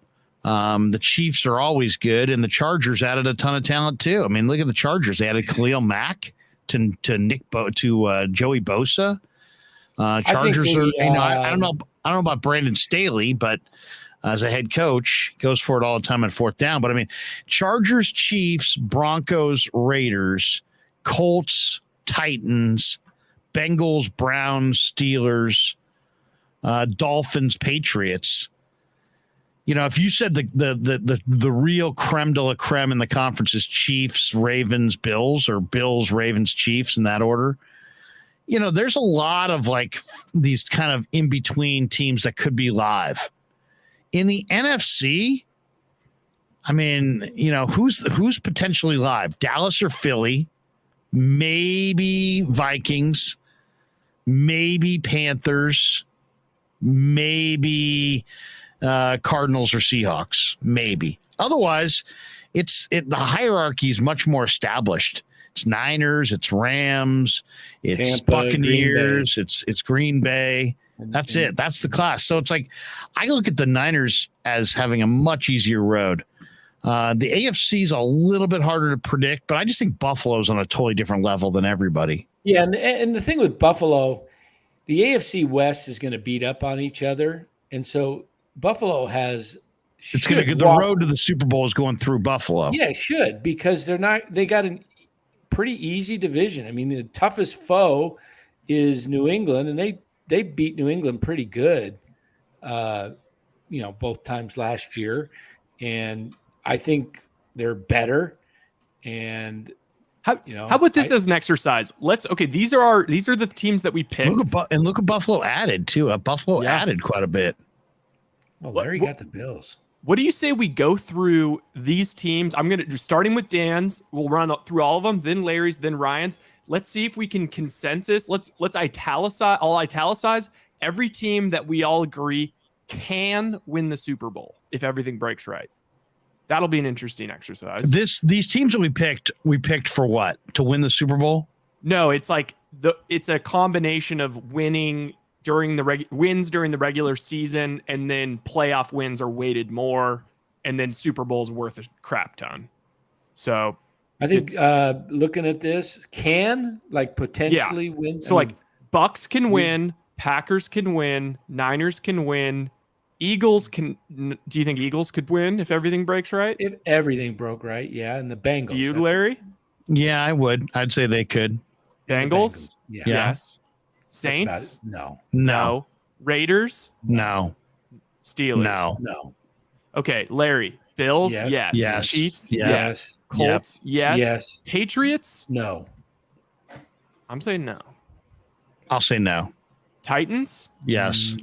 The Chiefs are always good, and the Chargers added a ton of talent too. I mean, look at the Chargers. They added Khalil Mack to Joey Bosa. Chargers are. I don't know about Brandon Staley, but as a head coach, goes for it all the time on 4th down. But I mean, Chargers, Chiefs, Broncos, Raiders, Colts, Titans, Bengals, Browns, Steelers, Dolphins, Patriots. If you said the real creme de la creme in the conference is Chiefs, Ravens, Bills, or Bills, Ravens, Chiefs in that order, there's a lot of like these kind of in between teams that could be live. In the NFC, I mean, who's potentially live? Dallas or Philly? Maybe Vikings, maybe Panthers, maybe Cardinals or Seahawks, maybe. Otherwise, the hierarchy is much more established. It's Niners, it's Rams, it's Tampa, Buccaneers, it's Green Bay. That's it. That's the class. So it's like I look at the Niners as having a much easier road. The AFC is a little bit harder to predict, but I just think Buffalo's on a totally different level than everybody. Yeah, and the thing with Buffalo, the AFC West is going to beat up on each other, and so Buffalo has. It's going to the road to the Super Bowl is going through Buffalo. Yeah, it should, because they got a pretty easy division. I mean, the toughest foe is New England, and they beat New England pretty good, both times last year. And I think they're better. And how about this as an exercise? These are the teams that we picked. Look at Buffalo added too. Buffalo added quite a bit. Well, Larry got the Bills. What do you say we go through these teams? I'm going to starting with Dan's. We'll run through all of them, then Larry's, then Ryan's. Let's see if we can consensus. Let's italicize every team that we all agree can win the Super Bowl if everything breaks right. That'll be an interesting exercise. These teams that we picked for what? To win the Super Bowl? No, it's like it's a combination of winning wins during the regular season, and then playoff wins are weighted more, and then Super Bowl's worth a crap ton. So I think looking at this can potentially win. So Bucks can win, Packers can win, Niners can win, Eagles can. Do you think Eagles could win if everything breaks right? If everything broke right, yeah, and the Bengals. Do you, Larry? Yeah, I would. I'd say they could. Bengals? Yeah. Yes. Saints? No. Raiders? No. Steelers? No. Okay, Larry. Bills? Yes. Chiefs? Yes. Colts? Yep. Yes. Yes. Patriots? No. I'm saying no. I'll say no. Titans? Yes.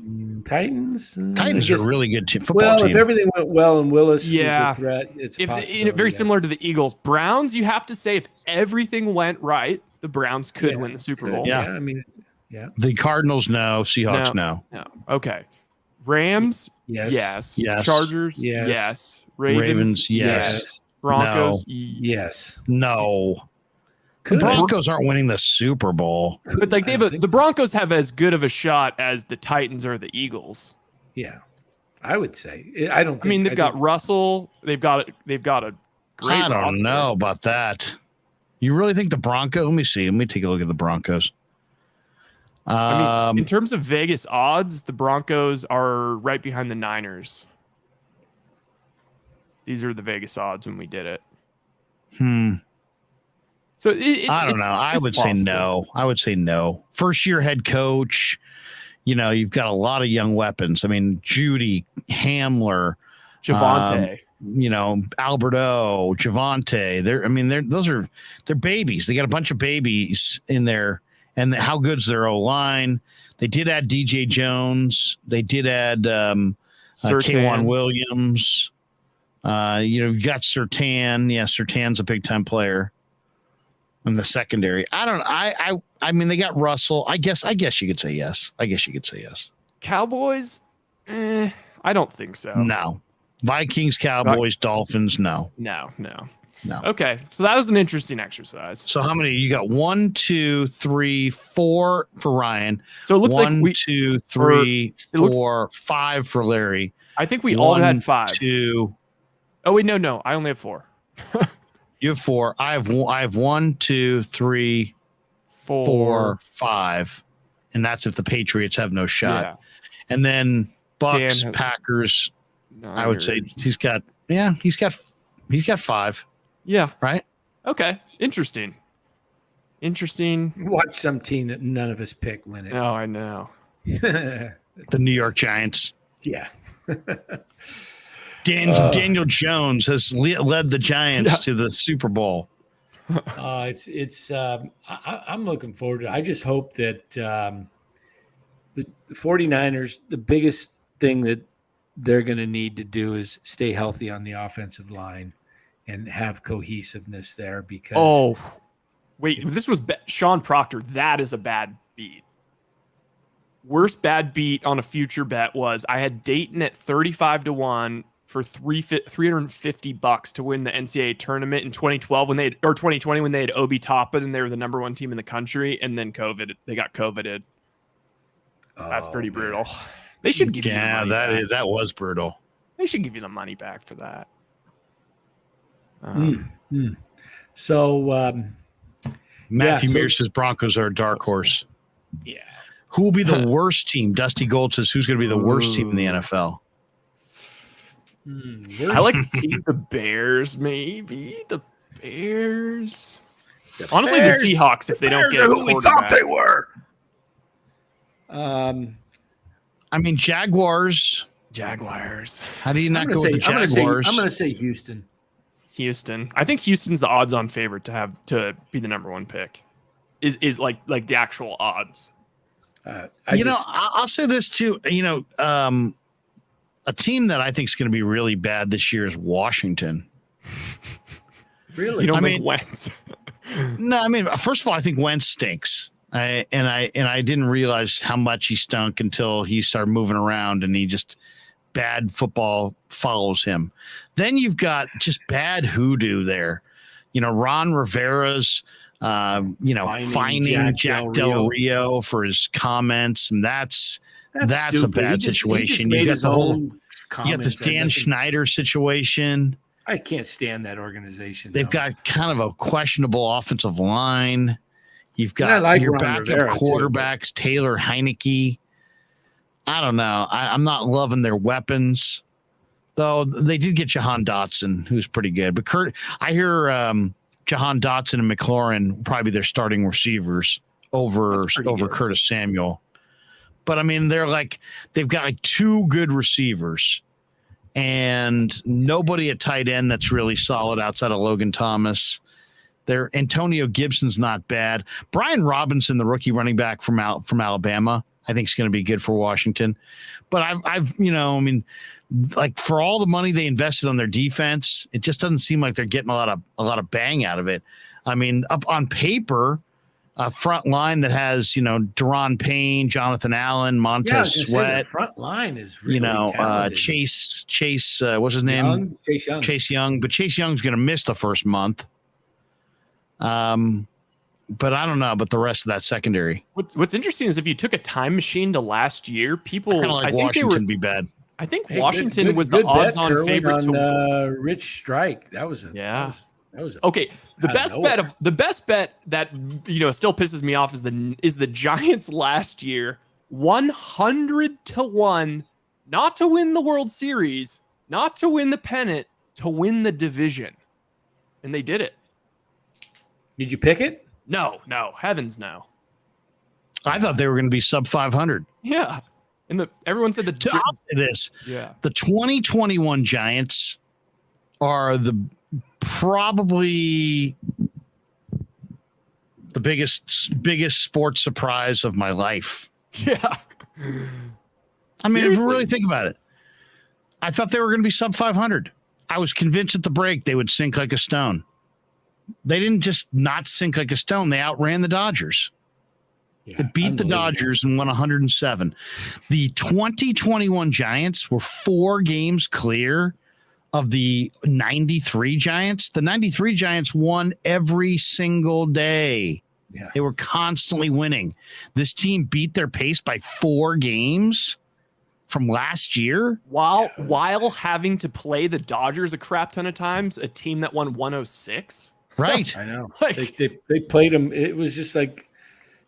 Titans? Titans are a really good football team. If everything went well and Willis is a threat, it's very similar to the Eagles. Browns, you have to say if everything went right, the Browns could win the Super Bowl. Yeah. I mean, The Cardinals, no. Seahawks, no. Okay. Rams? Yes. Yes. Chargers? Yes. Ravens? Yes. Broncos? Yes. No. The Broncos aren't winning the Super Bowl. But the Broncos have as good of a shot as the Titans or the Eagles. Yeah. I would say. I don't think, I mean, they've got Russell. They've got a great I don't roster. know about that. You really think the Broncos? Let me see. Let me take a look at the Broncos. I mean, in terms of Vegas odds, the Broncos are right behind the Niners. These are the Vegas odds when we did it. So I don't know. I would say no. I would say no. First year head coach. You've got a lot of young weapons. I mean, Judy, Hamler, Javonte. Alberto, Javonte. They're babies. They got a bunch of babies in there. And how good's their O-line? They did add DJ Jones. They did add K'Wan Williams. You've got Surtain. Yeah, Surtain's a big time player in the secondary. I mean, they got Russell. I guess you could say yes. Cowboys? I don't think so. No. Vikings, Cowboys, Dolphins, no. No. Okay, so that was an interesting exercise. So how many? You got 1, 2, 3, 4 for Ryan. So it looks 1, like 2, 3, 4, 5 for Larry. I think we all had 5. 2. Oh wait, no. I only have 4. You have 4. I have 1, 2, 3, 4, 5, and that's if the Patriots have no shot. Yeah. And then Bucks, Packers. Niners. I would say he's got 5. Yeah. Right. Okay. Interesting. Watch some team that none of us pick win it. Oh, I know. The New York Giants. Yeah. Daniel Jones has led the Giants to the Super Bowl. I'm looking forward to it. I just hope that the 49ers, the biggest thing that they're going to need to do is stay healthy on the offensive line and have cohesiveness there, because this was Sean Proctor. That is a bad beat. Worst bad beat on a future bet was I had Dayton at 35-1 for $350 to win the NCAA tournament in 2012 or 2020 when they had Obi Toppin and they were the number 1 team in the country, and then they got COVIDed. That's pretty brutal. They should give you the money back. That was brutal. They should give you the money back for that. So Matthew Mears says Broncos are a dark horse. Yeah. Who will be the worst team? Dusty Gold says who's going to be the worst team in the NFL? I like to see the Bears, maybe. The Bears. Honestly, the Seahawks, if they don't get a quarterback. Who we thought they were. I mean, Jaguars. How do you not go with the Jaguars? I'm going to say Houston. I think Houston's the odds-on favorite to be the number 1 pick. Is like the actual odds. I'll say this too. A team that I think is going to be really bad this year is Washington. Really? You don't think Wentz? No, I mean, first of all, I think Wentz stinks. I didn't realize how much he stunk until he started moving around, and bad football follows him. Then you've got just bad hoodoo there. Ron Rivera's fining Jack Del Rio for his comments, and that's a bad situation. You got this Dan Schneider situation. I can't stand that organization. They've got kind of a questionable offensive line. You've got your backup quarterbacks, Taylor Heineke. I don't know. I'm not loving their weapons, though. They did get Jahan Dotson, who's pretty good. But I hear Jahan Dotson and McLaurin will probably be their starting receivers over Curtis Samuel. But I mean, they've got 2 good receivers and nobody at tight end that's really solid outside of Logan Thomas. Antonio Gibson's not bad. Brian Robinson, the rookie running back from Alabama, I think is going to be good for Washington. But for all the money they invested on their defense, it just doesn't seem like they're getting a lot of bang out of it. I mean, up on paper, a front line that has, Deron Payne, Jonathan Allen, Montez Sweat. The front line is really talented. Chase, what's his name? Chase Young. But Chase Young's going to miss the first month. But I don't know about the rest of that secondary. What's interesting is if you took a time machine to last year, people I think Washington be bad. I think Washington was the odds-on favorite to Rich Strike. That was okay. The best bet that still pisses me off is the Giants last year, 100-1, not to win the World Series, not to win the pennant, to win the division, and they did it. Did you pick it? No, heavens no. I thought they were going to be sub 500. Yeah, and everyone said the 2021 Giants are probably the biggest sports surprise of my life. Yeah, I mean, if you really think about it, I thought they were going to be sub 500. I was convinced at the break they would sink like a stone. They didn't just not sink like a stone. They outran the Dodgers. They beat the Dodgers and won 107. The 2021 Giants were 4 games clear of the 93 Giants. The 93 Giants won every single day. Yeah. They were constantly winning. This team beat their pace by 4 games from last year. While having to play the Dodgers a crap ton of times, a team that won 106. Right. I know. They played them. It was just like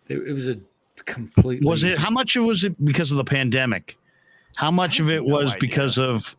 it was a completely. Was it? How much was it because of the pandemic? How much of it was because of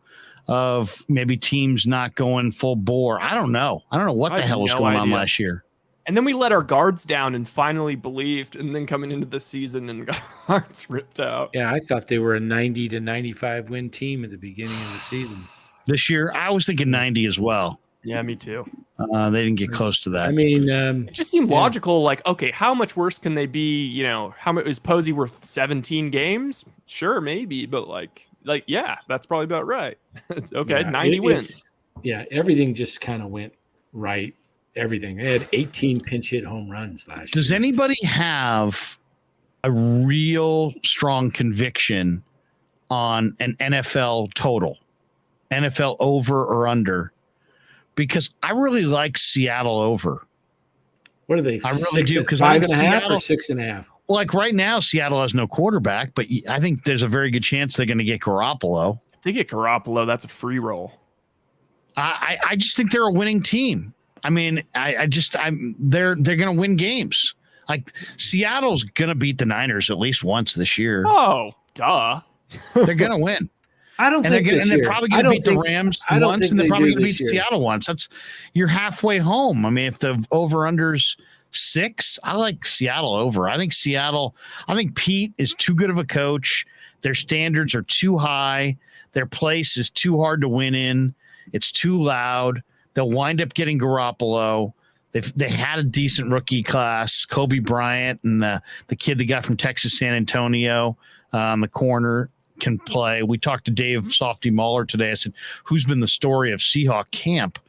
maybe teams not going full bore? I don't know. I don't know what the hell was going on last year. And then we let our guards down and finally believed, and then coming into the season and got our hearts ripped out. Yeah, I thought they were a 90 to 95 win team at the beginning of the season. This year, I was thinking 90 as well. Yeah, me too. They didn't get close to that. I mean, it just seemed logical. Like, okay, how much worse can they be? How much is Posey worth? 17 games? Sure, maybe, but like, yeah, that's probably about right. It's okay, 90 wins. Everything just kind of went right. Everything. They had 18 pinch hit home runs last year. Does anybody have a real strong conviction on an NFL total? NFL over or under, because I really like Seattle over. What are they? I really do, because 5.5 or Seattle, 6.5. like right now, Seattle has no quarterback, but I think there's a very good chance they're going to get Garoppolo. If they get Garoppolo, that's a free roll. I just think they're a winning team. I mean, they're going to win games. Like Seattle's going to beat the Niners at least once this year. Oh, duh. They're going to win. I don't think this year. They're probably going to beat the Rams once, and they're probably going to beat Seattle once. You're halfway home. I mean, if the over-under's 6, I like Seattle over. I think Pete is too good of a coach. Their standards are too high. Their place is too hard to win in. It's too loud. They'll wind up getting Garoppolo. They had a decent rookie class, Kobe Bryant and the kid they got from Texas San Antonio on the corner can play. We talked to Dave Softy Mahler today. I said, who's been the story of Seahawk camp?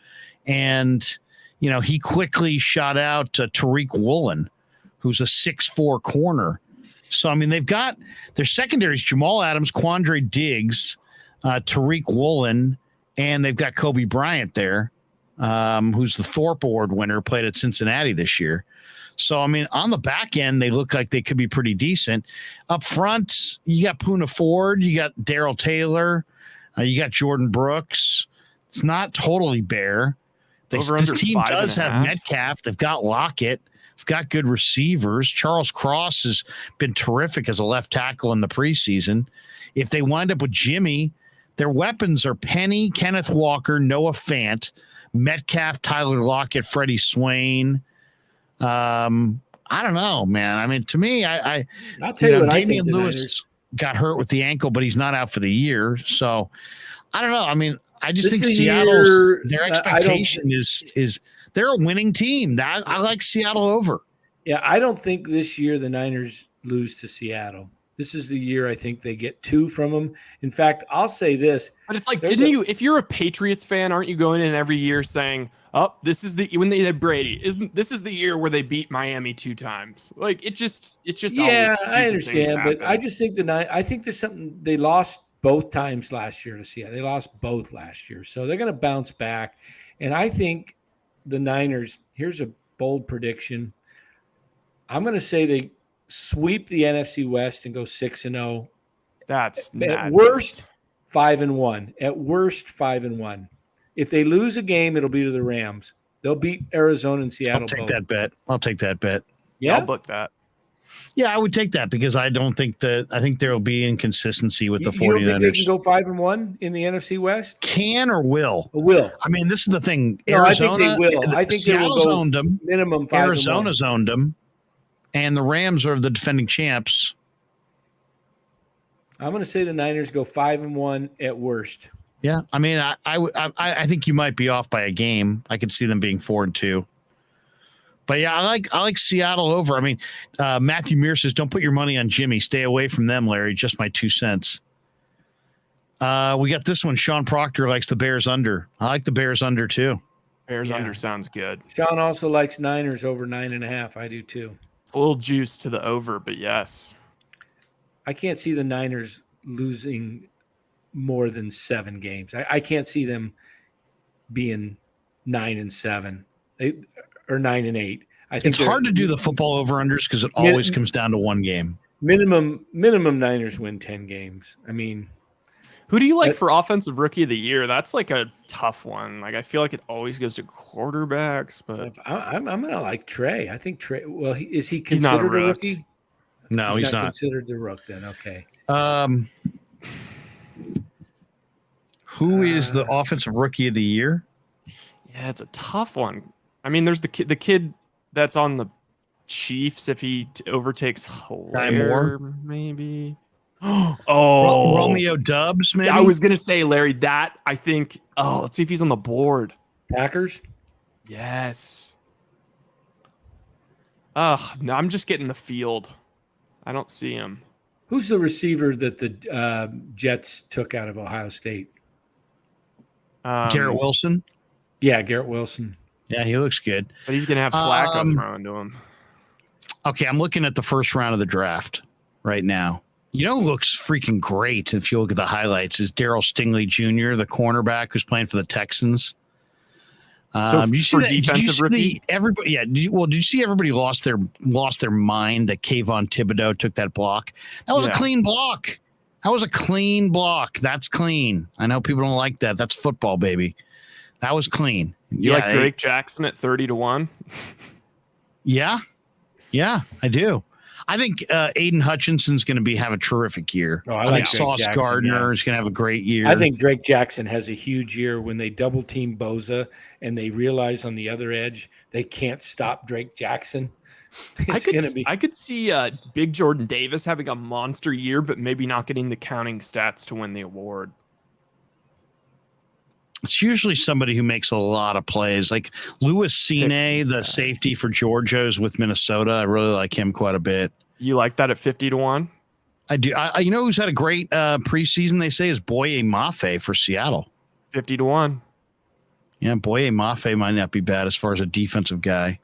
And, he quickly shot out Tariq Woolen, who's a 6'4" corner. So, I mean, they've got their secondaries, Jamal Adams, Quandre Diggs, Tariq Woolen, and they've got Kobe Bryant there, who's the Thorpe Award winner, played at Cincinnati this year. So, I mean, on the back end, they look like they could be pretty decent. Up front, you got Poona Ford, you got Darrell Taylor, you got Jordan Brooks. It's not totally bare. This team does have Metcalf. They've got Lockett. They've got good receivers. Charles Cross has been terrific as a left tackle in the preseason. If they wind up with Jimmy, their weapons are Penny, Kenneth Walker, Noah Fant, Metcalf, Tyler Lockett, Freddie Swain. I don't know, man. I mean, to me, I'll tell you what Damian I think Lewis got hurt with the ankle, but he's not out for the year. So I don't know. I mean, I just think Seattle's their expectation is they're a winning team. I like Seattle over. Yeah, I don't think this year the Niners lose to Seattle. This is the year I think they get 2 from them. In fact, I'll say this. But it's like, if you're a Patriots fan, aren't you going in every year saying, oh, this is when they had Brady, this is the year where they beat Miami 2 times. Like it's just yeah, I understand, but I just think I think there's something they lost both times last year to Seattle. They lost both last year. So they're going to bounce back. And I think the Niners, here's a bold prediction. I'm going to say they sweep the NFC West and go 6-0. That's at worst 5-1. At worst 5-1. If they lose a game, it'll be to the Rams. They'll beat Arizona and Seattle. I'll take that bet. Yeah, I'll book that. Yeah, I would take that because I think there will be inconsistency with the 49ers. You don't think they can go 5-1 in the NFC West? Can or will? Will. I mean, this is the thing. No, I think they will. I think Seattle's they will go owned them. Minimum 5-1. Arizona's owned them, and the Rams are the defending champs. I'm going to say the Niners go 5-1 at worst. Yeah, I mean, I think you might be off by a game. I could see them being 4-2. But yeah, I like Seattle over. I mean, Matthew Muir says, "Don't put your money on Jimmy. Stay away from them, Larry." Just my 2 cents. We got this one. Sean Proctor likes the Bears under. I like the Bears under too. Bears under sounds good. Sean also likes Niners over 9.5. I do too. It's a little juice to the over, but yes. I can't see the Niners losing more than 7 games. I can't see them being 9-7 or 9-8. I think it's hard to do the football over-unders because it always comes down to one game. Minimum Niners win 10 games. I mean, who do you like for offensive rookie of the year? That's like a tough one. Like I feel like it always goes to quarterbacks, but I'm gonna like Trey. I think Trey. Well, is he considered a rookie? No, he's not considered the rook. Then okay. Who is the offensive rookie of the year? Yeah, it's a tough one. I mean, there's the kid that's on the Chiefs. If he overtakes Hilaire, maybe. Oh, Romeo Doubs, maybe. I was gonna say Larry. That I think. Oh, let's see if he's on the board. Packers. Yes. No, I'm just getting the field. I don't see him. Who's the receiver that the Jets took out of Ohio State? Garrett Wilson. Yeah, Garrett Wilson. Yeah, he looks good. But he's going to have Flacco throwing to him. Okay, I'm looking at the first round of the draft right now. You know, looks freaking great if you look at the highlights. Is Darryl Stingley Jr., the cornerback who's playing for the Texans. So did you see for that? defensive rookie, Everybody, yeah. Did you see everybody lost their mind that Kayvon Thibodeau took that block? That was a clean block. That was a clean block. That's clean. I know people don't like that. That's football, baby. That was clean. You like Drake Jackson at 30-1? Yeah, I do. I think Aiden Hutchinson's going to have a terrific year. Oh, I think Sauce Gardner is going to have a great year. I think Drake Jackson has a huge year when they double team Boza and they realize on the other edge they can't stop Drake Jackson. I could see Big Jordan Davis having a monster year, but maybe not getting the counting stats to win the award. It's usually somebody who makes a lot of plays, like Louis Cine, the safety for Georgia's with Minnesota. I really like him quite a bit. You like that at 50-1? I do. You know who's had a great preseason? They say is Boye Mafe for Seattle. 50-1. Yeah, Boye Mafe might not be bad as far as a defensive guy.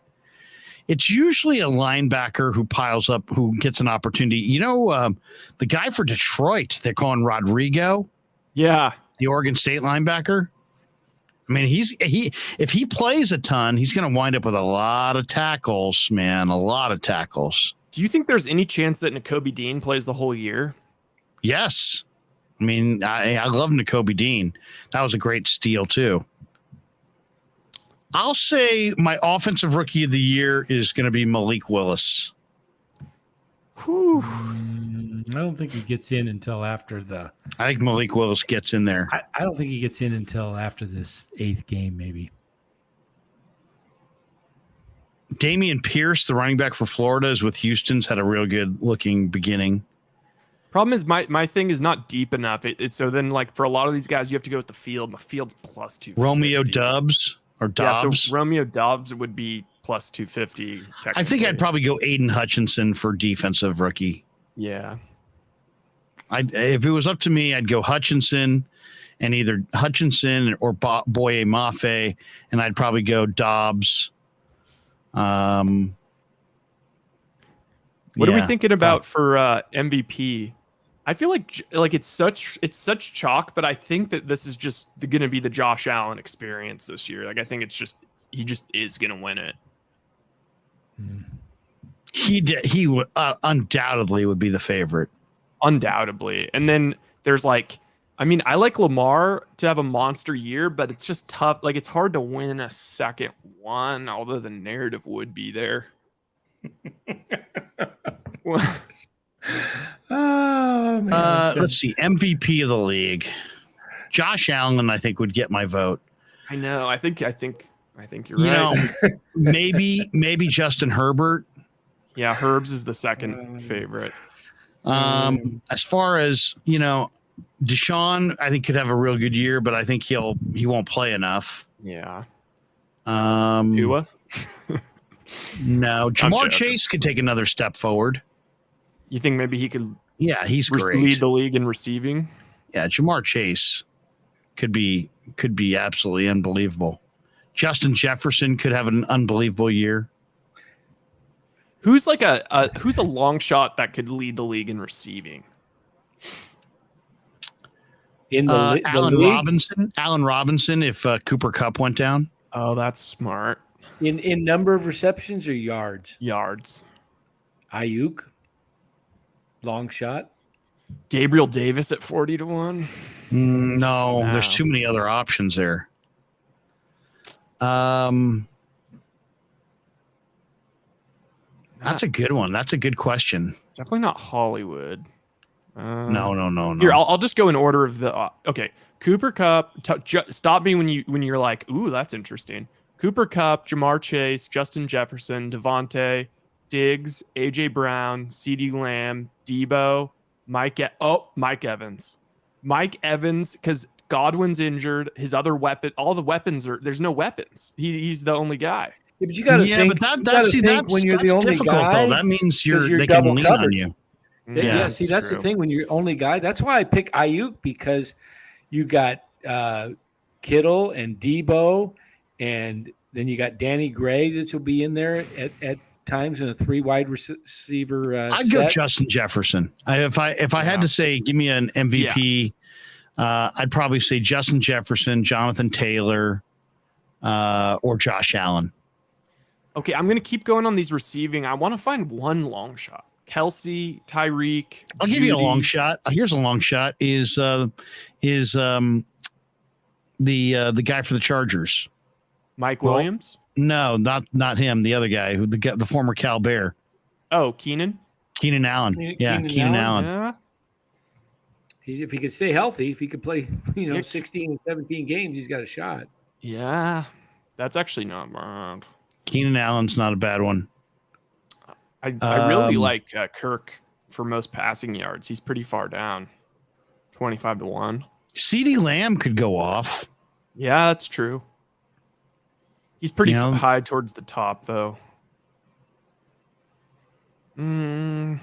It's usually a linebacker who piles up, who gets an opportunity. You know, the guy for Detroit, they're calling Rodrigo. Yeah, the Oregon State linebacker. I mean, if he plays a ton, he's going to wind up with a lot of tackles, man, a lot of tackles. Do you think there's any chance that Nakobe Dean plays the whole year? Yes. I mean, I love Nakobe Dean. That was a great steal, too. I'll say my offensive rookie of the year is going to be Malik Willis. Whew. I don't think he gets in until after the. I think Malik Willis gets in there. I don't think he gets in until after this 8th game, maybe. Damian Pierce, the running back for Florida, is with Houston's had a real good looking beginning. Problem is my thing is not deep enough. So then, like, for a lot of these guys, you have to go with the field. And the field's plus 250. Romeo Doubs or Dobbs. Yeah, so Romeo Dobbs would be plus 250. I think I'd probably go Aiden Hutchinson for defensive rookie. Yeah. If it was up to me, I'd go Hutchinson and either Hutchinson or Boye Mafe, and I'd probably go Dobbs. What are we thinking about for MVP? I feel like it's such chalk, but I think that this is just going to be the Josh Allen experience this year. Like, I think he just is going to win it. He would undoubtedly would be the favorite. Undoubtedly. And then there's I like Lamar to have a monster year, but it's just tough. Like, it's hard to win a second one, although the narrative would be there. Oh man! Let's see, MVP of the league. Josh Allen, I think, would get my vote. I know. I think you're right. You know, maybe Justin Herbert. Yeah, Herbs is the second favorite. As far as, Deshaun, I think could have a real good year, but I think he won't play enough. Yeah. TUE? No, Jamar Chase could take another step forward. You think maybe he could? Yeah, he's great. Lead the league in receiving. Yeah, Jamar Chase could be absolutely unbelievable. Justin Jefferson could have an unbelievable year. Who's who's a long shot that could lead the league in receiving? In the Allen league? Robinson. Allen Robinson, if Cooper Kupp went down. Oh, that's smart. In number of receptions or yards? Yards. Ayuk, long shot. Gabriel Davis at 40-1. No, there's too many other options there. That's a good one. That's a good question. Definitely not Hollywood. No. Here, I'll just go in order of the. Okay, Cooper Kupp. Stop me when you're like, ooh, that's interesting. Cooper Kupp, Jamar Chase, Justin Jefferson, Devontae, Diggs, AJ Brown, CeeDee Lamb, Debo, Mike Evans. Mike Evans, because Godwin's injured. His other weapon, all the weapons there's no weapons. He's the only guy. Yeah, but you got to think. But that's when you're the only difficult, guy. Though. That means they can lean on you. Yeah, see, that's true. The thing when you're only guy. That's why I pick Ayuk, because you got Kittle and Debo, and then you got Danny Gray that will be in there at times in a 3 wide receiver I'd go Justin Jefferson. If I had to say, give me an MVP, I'd probably say Justin Jefferson, Jonathan Taylor, or Josh Allen. Okay, I'm gonna keep going on these receiving. I want to find one long shot. Kelsey, Tyreek. I'll give you a long shot. Here's a long shot. Is the guy for the Chargers? Mike Williams? No, not him. The other guy, the former Cal Bear. Oh, Keenan Allen. Keenan Allen. Yeah. If he could stay healthy, if he could play, 16 and 17 games, he's got a shot. Yeah, that's actually not bad. Keenan Allen's not a bad one. I really like Kirk for most passing yards. He's pretty far down, 25-1. CeeDee Lamb could go off. Yeah, that's true. He's pretty high towards the top, though. I'm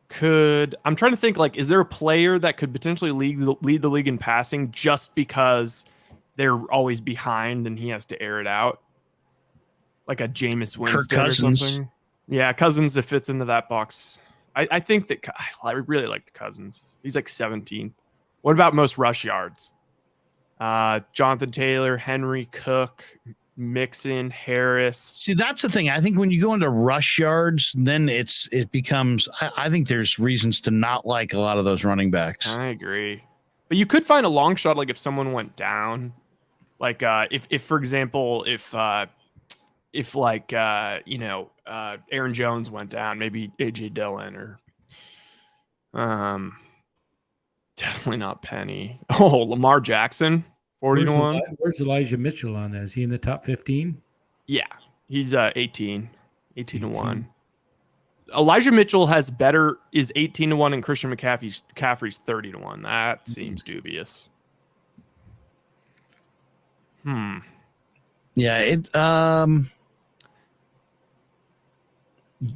trying to think, is there a player that could potentially lead the league in passing just because they're always behind and he has to air it out? Like a Jameis Winston or something? Yeah, Cousins, it fits into that box. I think that I really like the Cousins. He's like 17. What about most rush yards? Jonathan Taylor, Henry, Cook, Mixon, Harris. See, that's the thing. I think when you go into rush yards, then it becomes. I think there's reasons to not like a lot of those running backs. I agree, but you could find a long shot, if someone went down, if for example, if Aaron Jones went down, maybe AJ Dillon or definitely not Penny. Oh, Lamar Jackson, 40-1. Where's Elijah Mitchell on that? Is he in the top 15? Yeah, he's 18-1. Elijah Mitchell is 18-1, and Christian McCaffrey's 30-1. That seems dubious. Yeah,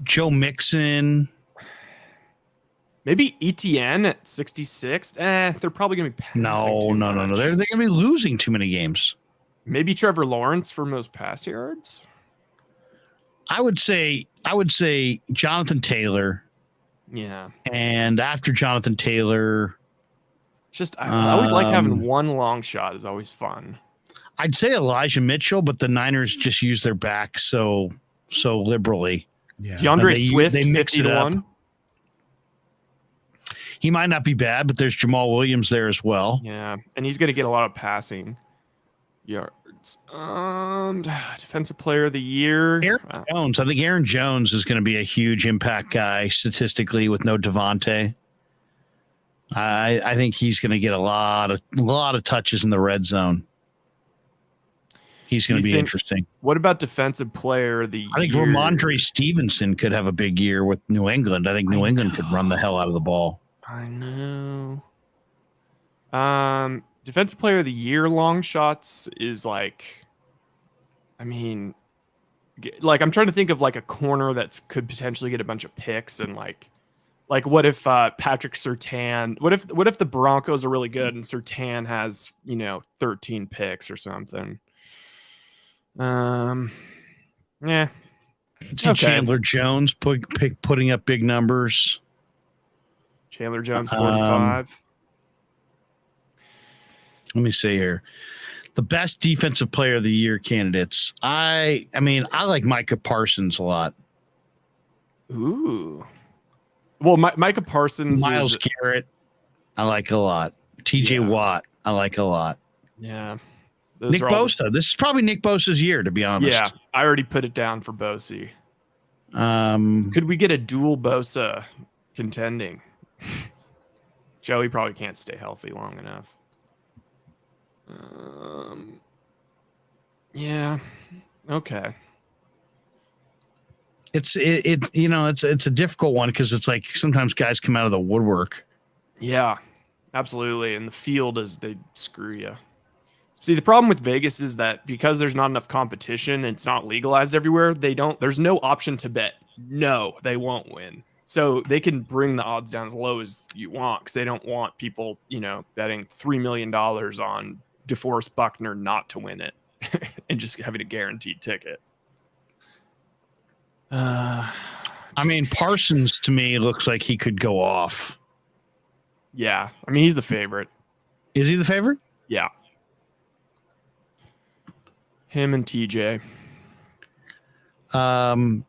Joe Mixon. Maybe ETN at 66. They're probably going to be passing No. They're going to be losing too many games. Maybe Trevor Lawrence for most pass yards. I would say Jonathan Taylor. Yeah. And after Jonathan Taylor, I always like having one long shot. Is always fun. I'd say Elijah Mitchell, but the Niners just use their back so liberally. Yeah. DeAndre Swift, 50-1. He might not be bad, but there's Jamal Williams there as well. Yeah, and he's going to get a lot of passing yards. Defensive player of the year. Aaron Jones. I think Aaron Jones is going to be a huge impact guy statistically with no Devontae. I think he's going to get a lot of touches in the red zone. He's going to be interesting. What about defensive player of the year? I think Ramondre Stevenson could have a big year with New England. I think New England could run the hell out of the ball. I know. Defensive player of the year long shots is I'm trying to think of a corner that could potentially get a bunch of picks and what if Patrick Surtain, what if the Broncos are really good and Surtain has 13 picks or something. Yeah. See Chandler Jones putting up big numbers. Chandler Jones, 45. Let me see here. The best defensive player of the year candidates. I like Micah Parsons a lot. Ooh. Well, Micah Parsons. Myles Garrett, I like a lot. TJ Watt, I like a lot. Yeah. Nick Bosa. This is probably Nick Bosa's year, to be honest. Yeah, I already put it down for Bosa. Could we get a dual Bosa contending? Joey probably can't stay healthy long enough. Yeah. Okay. It's a difficult one because it's sometimes guys come out of the woodwork. Yeah, absolutely. And the field they screw you. See, the problem with Vegas is that because there's not enough competition and it's not legalized everywhere, there's no option to bet. No, they won't win. So they can bring the odds down as low as you want because they don't want people, betting $3 million on DeForest Buckner not to win it and just having a guaranteed ticket. Uh, I mean, Parsons to me looks like he could go off. yeah. I mean, he's the favorite. Is he the favorite? Yeah. Him and TJ. Damn,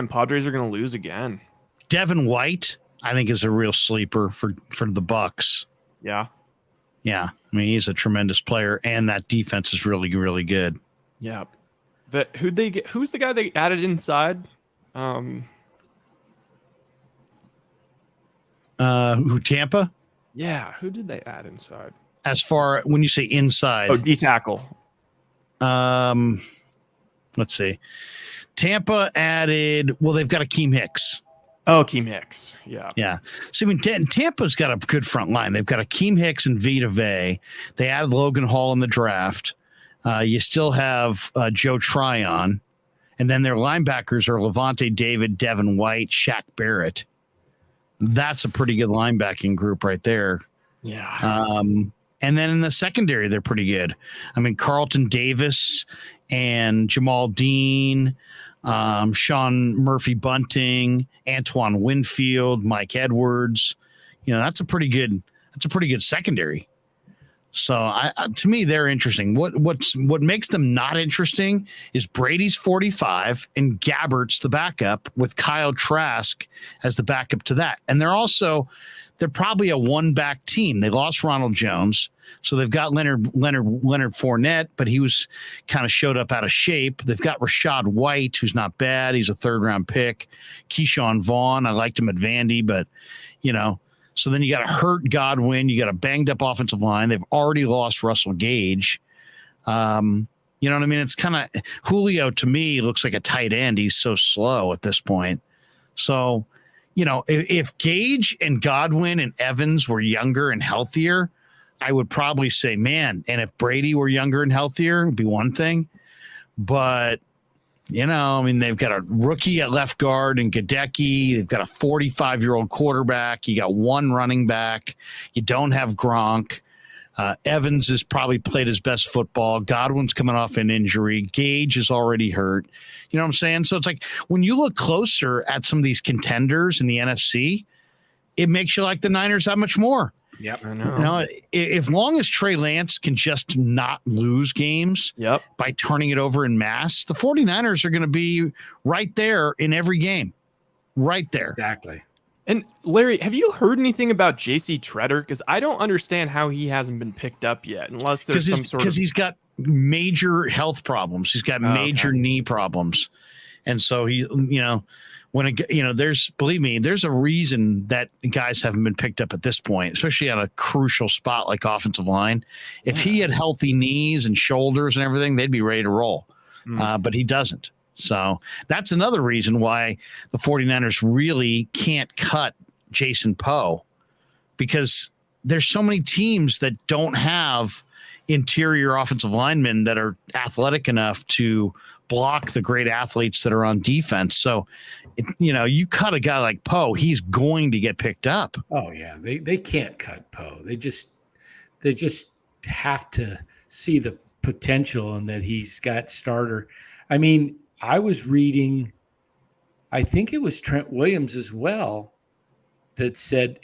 Padres are going to lose again. Devin White, I think, is a real sleeper for the Bucks. Yeah. Yeah, I mean, he's a tremendous player, and that defense is really, really good. Yeah. Who'd they get? Who's the guy they added inside? Who, Tampa? Yeah. Who did they add inside? As far when you say inside, Oh, D tackle. Let's see. Tampa added. Well, they've got Akeem Hicks. Oh, Akeem Hicks. Yeah. Yeah. So I mean, Tampa's got a good front line. They've got Akeem Hicks and Vita Vea. They added Logan Hall in the draft. You still have Joe Tryon, and then their linebackers are Levante David, Devin White, Shaq Barrett. That's a pretty good linebacking group right there. Yeah. And then in the secondary, they're pretty good. I mean, Carlton Davis and Jamal Dean, Sean Murphy Bunting, Antoine Winfield, Mike Edwards. You know, that's a pretty good secondary. So to me, they're interesting. What makes them not interesting is Brady's 45 and Gabbert's the backup with Kyle Trask as the backup to that. And they're probably a one-back team. They lost Ronald Jones, so they've got Leonard Fournette, but he was kind of showed up out of shape. They've got Rashad White, who's not bad. He's a third-round pick. Keyshawn Vaughn, I liked him at Vandy, but you know. So then you got a hurt Godwin. You got a banged-up offensive line. They've already lost Russell Gage. You know what I mean? It's kind of Julio to me looks like a tight end. He's so slow at this point. So. You know, if Gage and Godwin and Evans were younger and healthier, I would probably say, man, and if Brady were younger and healthier, it'd be one thing. But, you know, I mean, they've got a rookie at left guard in Gadecki. They've got a 45-year-old quarterback. You got one running back. You don't have Gronk. Evans has probably played his best football. Godwin's coming off an injury. Gage is already hurt. You know what I'm saying? So it's like when you look closer at some of these contenders in the NFC, it makes you like the Niners that much more. Yep. I know. You know, as long as Trey Lance can just not lose games by turning it over in mass, the 49ers are going to be right there in every game. Right there. Exactly. And Larry, have you heard anything about JC Treader? Because I don't understand how he hasn't been picked up yet, unless there's some sort of. Because he's got major health problems. He's got major knee problems, and so he, you know, believe me, there's a reason that guys haven't been picked up at this point, especially at a crucial spot like offensive line. If he had healthy knees and shoulders and everything, they'd be ready to roll, but he doesn't. So that's another reason why the 49ers really can't cut Jason Poe, because there's so many teams that don't have interior offensive linemen that are athletic enough to block the great athletes that are on defense. So, you know, you cut a guy like Poe, he's going to get picked up. Oh yeah. They can't cut Poe. They just have to see the potential and that he's got starter. I mean, I was reading, I think it was Trent Williams as well, that said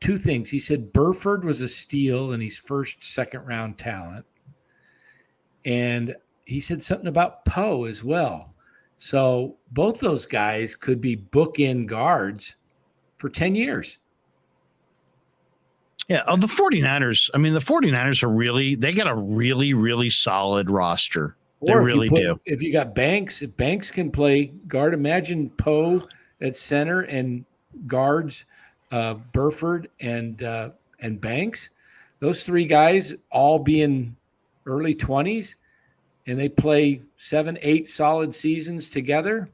two things. He said Burford was a steal and he's second round talent. And he said something about Poe as well. So both those guys could be bookend guards for 10 years. Yeah. The 49ers, I mean, the 49ers they got a really, really solid roster. They really do. If you got Banks, if Banks can play guard, imagine Poe at center and guards Burford and Banks. Those three guys all being early 20s, and they play 7-8 solid seasons together.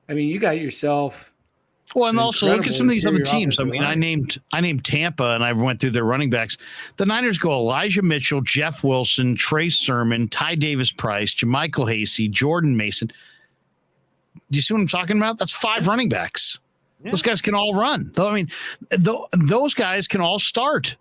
I mean, you got yourself. Well, and also look at some of these other teams. I mean, line. I named Tampa, and I went through their running backs. The Niners go Elijah Mitchell, Jeff Wilson, Trey Sermon, Ty Davis-Price, JaMychal Hasty, Jordan Mason. Do you see what I'm talking about? That's 5 running backs. Yeah. Those guys can all run. I mean, those guys can all start.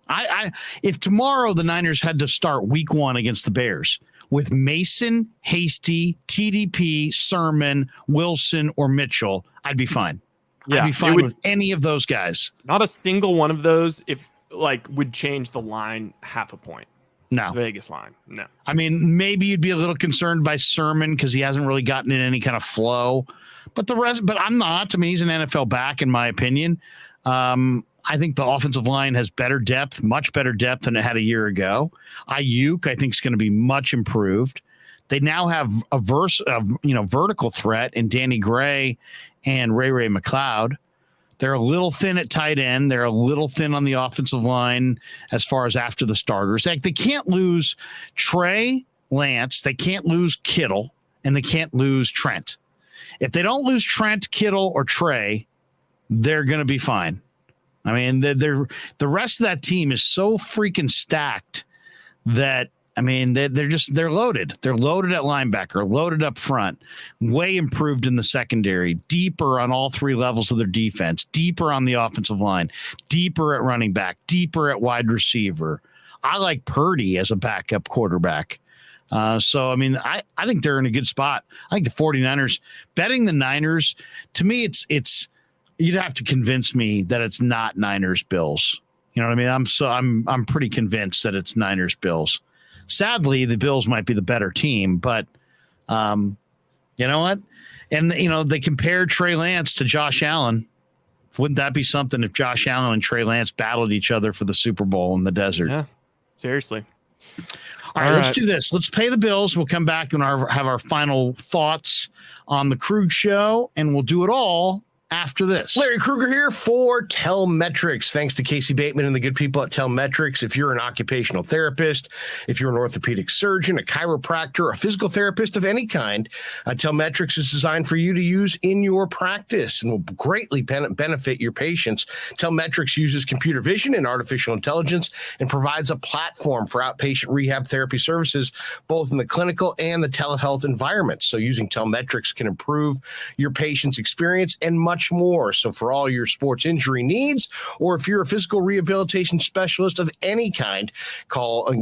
If tomorrow the Niners had to start week 1 against the Bears, with Mason, Hasty, TDP, Sermon, Wilson, or Mitchell, I'd be fine. Yeah, I'd be fine with any of those guys. Not a single one of those would change the line half a point. No. Vegas line. No. I mean, maybe you'd be a little concerned by Sermon because he hasn't really gotten in any kind of flow. But I'm not. I mean, he's an NFL back, in my opinion. I think the offensive line has better depth, much better depth than it had a year ago. Ayuk, I think, is going to be much improved. They now have a vertical threat in Danny Gray and Ray McLeod. They're a little thin at tight end. They're a little thin on the offensive line as far as after the starters. They can't lose Trey Lance. They can't lose Kittle, and they can't lose Trent. If they don't lose Trent, Kittle, or Trey, they're going to be fine. I mean, the rest of that team is so freaking stacked that, I mean, they're loaded. They're loaded at linebacker, loaded up front, way improved in the secondary, deeper on all three levels of their defense, deeper on the offensive line, deeper at running back, deeper at wide receiver. I like Purdy as a backup quarterback. So, I mean, I think they're in a good spot. I think the 49ers, betting the Niners, to me, it's you'd have to convince me that it's not Niners Bills. You know what I mean? I'm pretty convinced that it's Niners Bills. Sadly, the Bills might be the better team, but you know what? And, they compare Trey Lance to Josh Allen. Wouldn't that be something if Josh Allen and Trey Lance battled each other for the Super Bowl in the desert? Yeah, seriously. All right, let's do this. Let's pay the bills. We'll come back and have our final thoughts on the Krueg show, and we'll do it all after this. Larry Krueger here for Telmetrics. Thanks to Casey Bateman and the good people at Telmetrics. If you're an occupational therapist, if you're an orthopedic surgeon, a chiropractor, a physical therapist of any kind, Telmetrics is designed for you to use in your practice and will greatly benefit your patients. Telmetrics uses computer vision and artificial intelligence and provides a platform for outpatient rehab therapy services, both in the clinical and the telehealth environments. So using Telmetrics can improve your patient's experience and much more. So for all your sports injury needs, or if you're a physical rehabilitation specialist of any kind,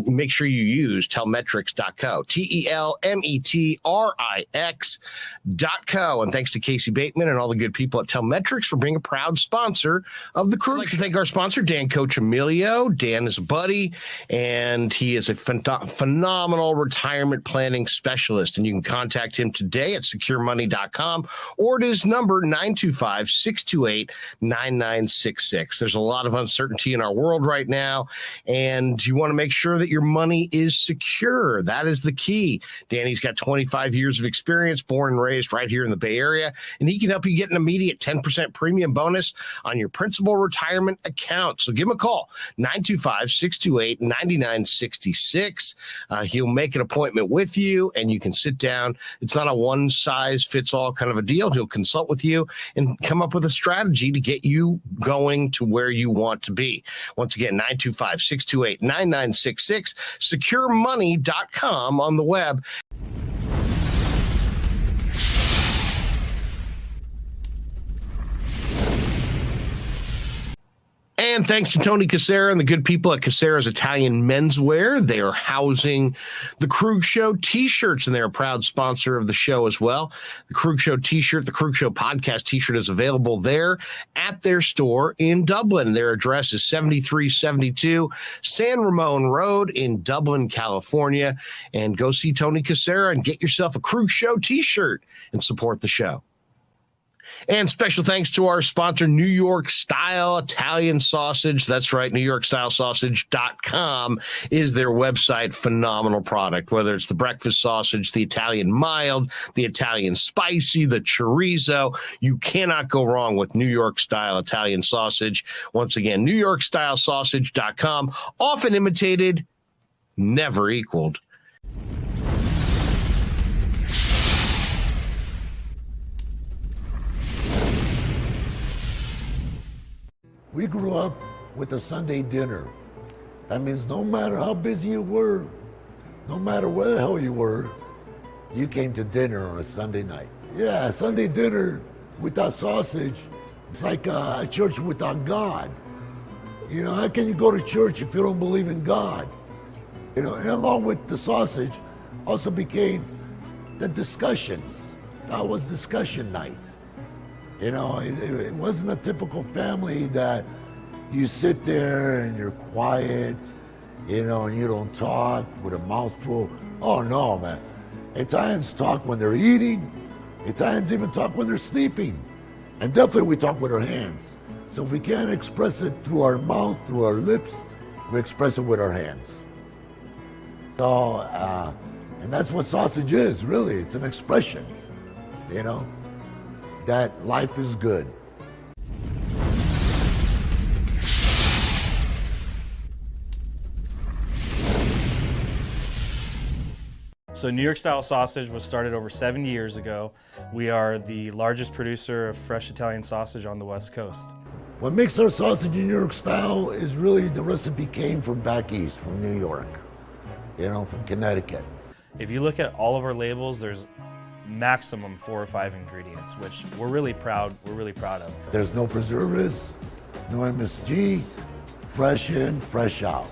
make sure you use telmetrics.co, TELMETRIX.co. And thanks to Casey Bateman and all the good people at Telmetrics for being a proud sponsor of the Krueg. I'd like to thank our sponsor, Dan Coccimilgio. Dan is a buddy, and he is a phenomenal retirement planning specialist. And you can contact him today at securemoney.com or at his number 925-628-9966. There's a lot of uncertainty in our world right now, and you want to make sure that your money is secure. That is the key. Danny's got 25 years of experience, born and raised right here in the Bay Area, and he can help you get an immediate 10% premium bonus on your principal retirement account. So give him a call, 925-628-9966. He'll make an appointment with you, and you can sit down. It's not a one-size-fits-all kind of a deal. He'll consult with you and come up with a strategy to get you going to where you want to be. Once again, 925-628-9966, securemoney.com on the web. And thanks to Tony Cassera and the good people at Cassera's Italian Menswear. They are housing the Krueg Show t-shirts, and they're a proud sponsor of the show as well. The Krueg Show t-shirt, the Krueg Show podcast t-shirt is available there at their store in Dublin. Their address is 7372 San Ramon Road in Dublin, California. And go see Tony Cassera and get yourself a Krueg Show t-shirt and support the show. And special thanks to our sponsor, New York Style Italian Sausage. That's right, NewYorkStyleSausage.com is their website. Phenomenal product, whether it's the breakfast sausage, the Italian mild, the Italian spicy, the chorizo. You cannot go wrong with New York Style Italian Sausage. Once again, NewYorkStyleSausage.com. Often imitated, never equaled. We grew up with a Sunday dinner. That means no matter how busy you were, no matter where the hell you were, you came to dinner on a Sunday night. Yeah, Sunday dinner without sausage, it's like a church without God. You know, how can you go to church if you don't believe in God? You know, and along with the sausage, also became the discussions. That was discussion night. You know, it wasn't a typical family that you sit there and you're quiet, you know, and you don't talk with a mouthful. Oh no, man. Italians talk when they're eating. Italians even talk when they're sleeping. And definitely we talk with our hands. So if we can't express it through our mouth, through our lips, we express it with our hands. So, and that's what sausage is, really. It's an expression, you know, that life is good. So New York style sausage was started over 70 years ago. We are the largest producer of fresh Italian sausage on the West Coast. What makes our sausage in New York style is really the recipe came from back east, from New York, you know, from Connecticut. If you look at all of our labels, there's maximum 4 or 5 ingredients, which we're really proud of. There's no preservatives, no MSG, fresh in, fresh out.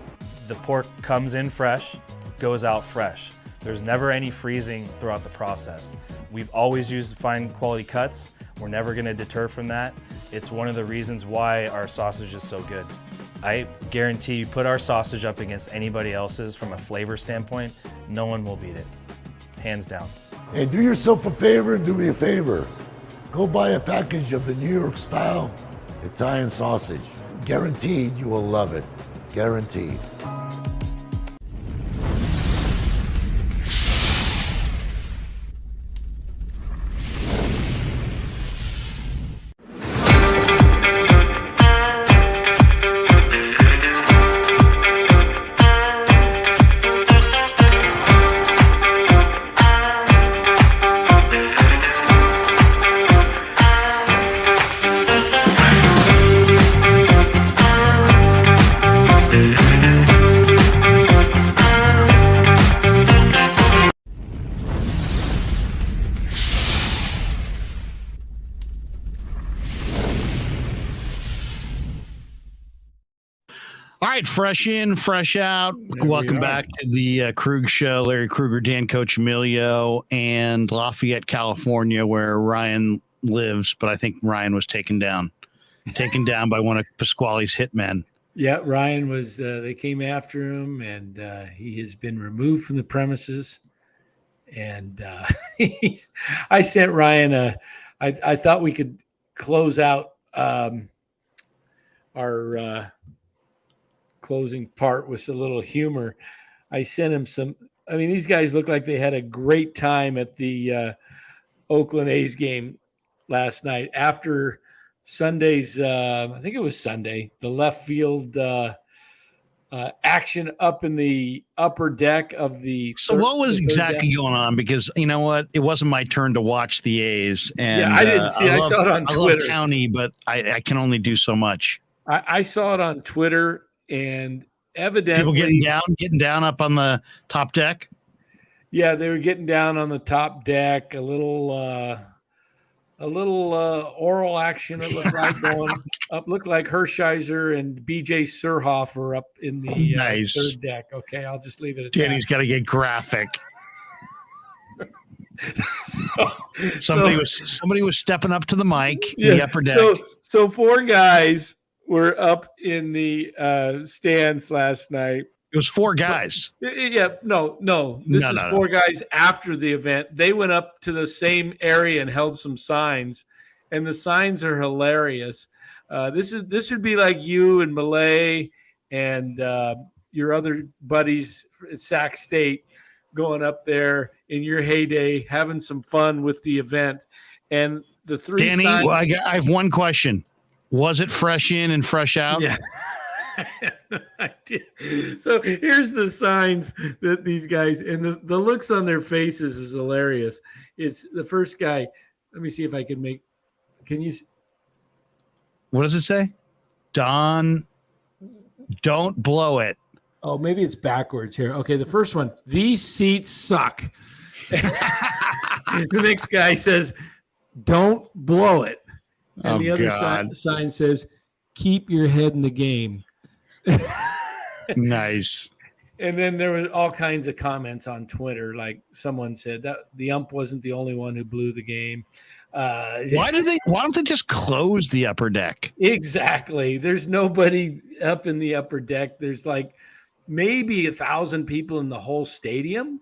The pork comes in fresh, goes out fresh. There's never any freezing throughout the process. We've always used fine quality cuts. We're never gonna deter from that. It's one of the reasons why our sausage is so good. I guarantee you put our sausage up against anybody else's from a flavor standpoint, no one will beat it, hands down. Hey, do yourself a favor and do me a favor. Go buy a package of the New York style Italian sausage. Guaranteed you will love it, guaranteed. All right, fresh in, fresh out. Welcome back to the Krueg Show. Larry Krueger, Dan Coccimilgio, and Lafayette, California, where Ryan lives. But I think Ryan was taken down by one of Pasquale's hitmen. Yeah, Ryan was. They came after him, and he has been removed from the premises. And I sent Ryan. I thought we could close out our closing part with a little humor. I sent him some. I mean, these guys look like they had a great time at the Oakland A's game last night after Sunday's. I think it was Sunday. The left field action up in the upper deck of the. So what was exactly going on? Because you know what, it wasn't my turn to watch the A's, and yeah, I didn't see. I saw it on Twitter. I love County, but I can only do so much. I saw it on Twitter. And evidently, people getting down up on the top deck. Yeah, they were getting down on the top deck. A little oral action. It looked like going up. Looked like Hershiser and B.J. Surhoff are up in the nice. Third deck. Okay, I'll just leave it at Danny's got to get graphic. Somebody was stepping up to the mic, the upper deck. So 4 guys were up in the stands last night. It was 4 guys. Yeah, no. This is 4 guys after the event. They went up to the same area and held some signs, and the signs are hilarious. This would be like you and Malay and your other buddies at Sac State going up there in your heyday, having some fun with the event. And the 3 Danny, signs. I have one question. Was it fresh in and fresh out? Yeah. I did. So here's the signs that these guys, and the looks on their faces is hilarious. It's the first guy. Let me see if I can make. Can you? What does it say? Don, don't blow it. Oh, maybe it's backwards here. Okay, the first one. These seats suck. The next guy says, "Don't blow it." And the other sign says, "Keep your head in the game." Nice. And then there were all kinds of comments on Twitter. Like someone said that the ump wasn't the only one who blew the game. Why don't they just close the upper deck? Exactly. There's nobody up in the upper deck. There's like maybe 1,000 people in the whole stadium.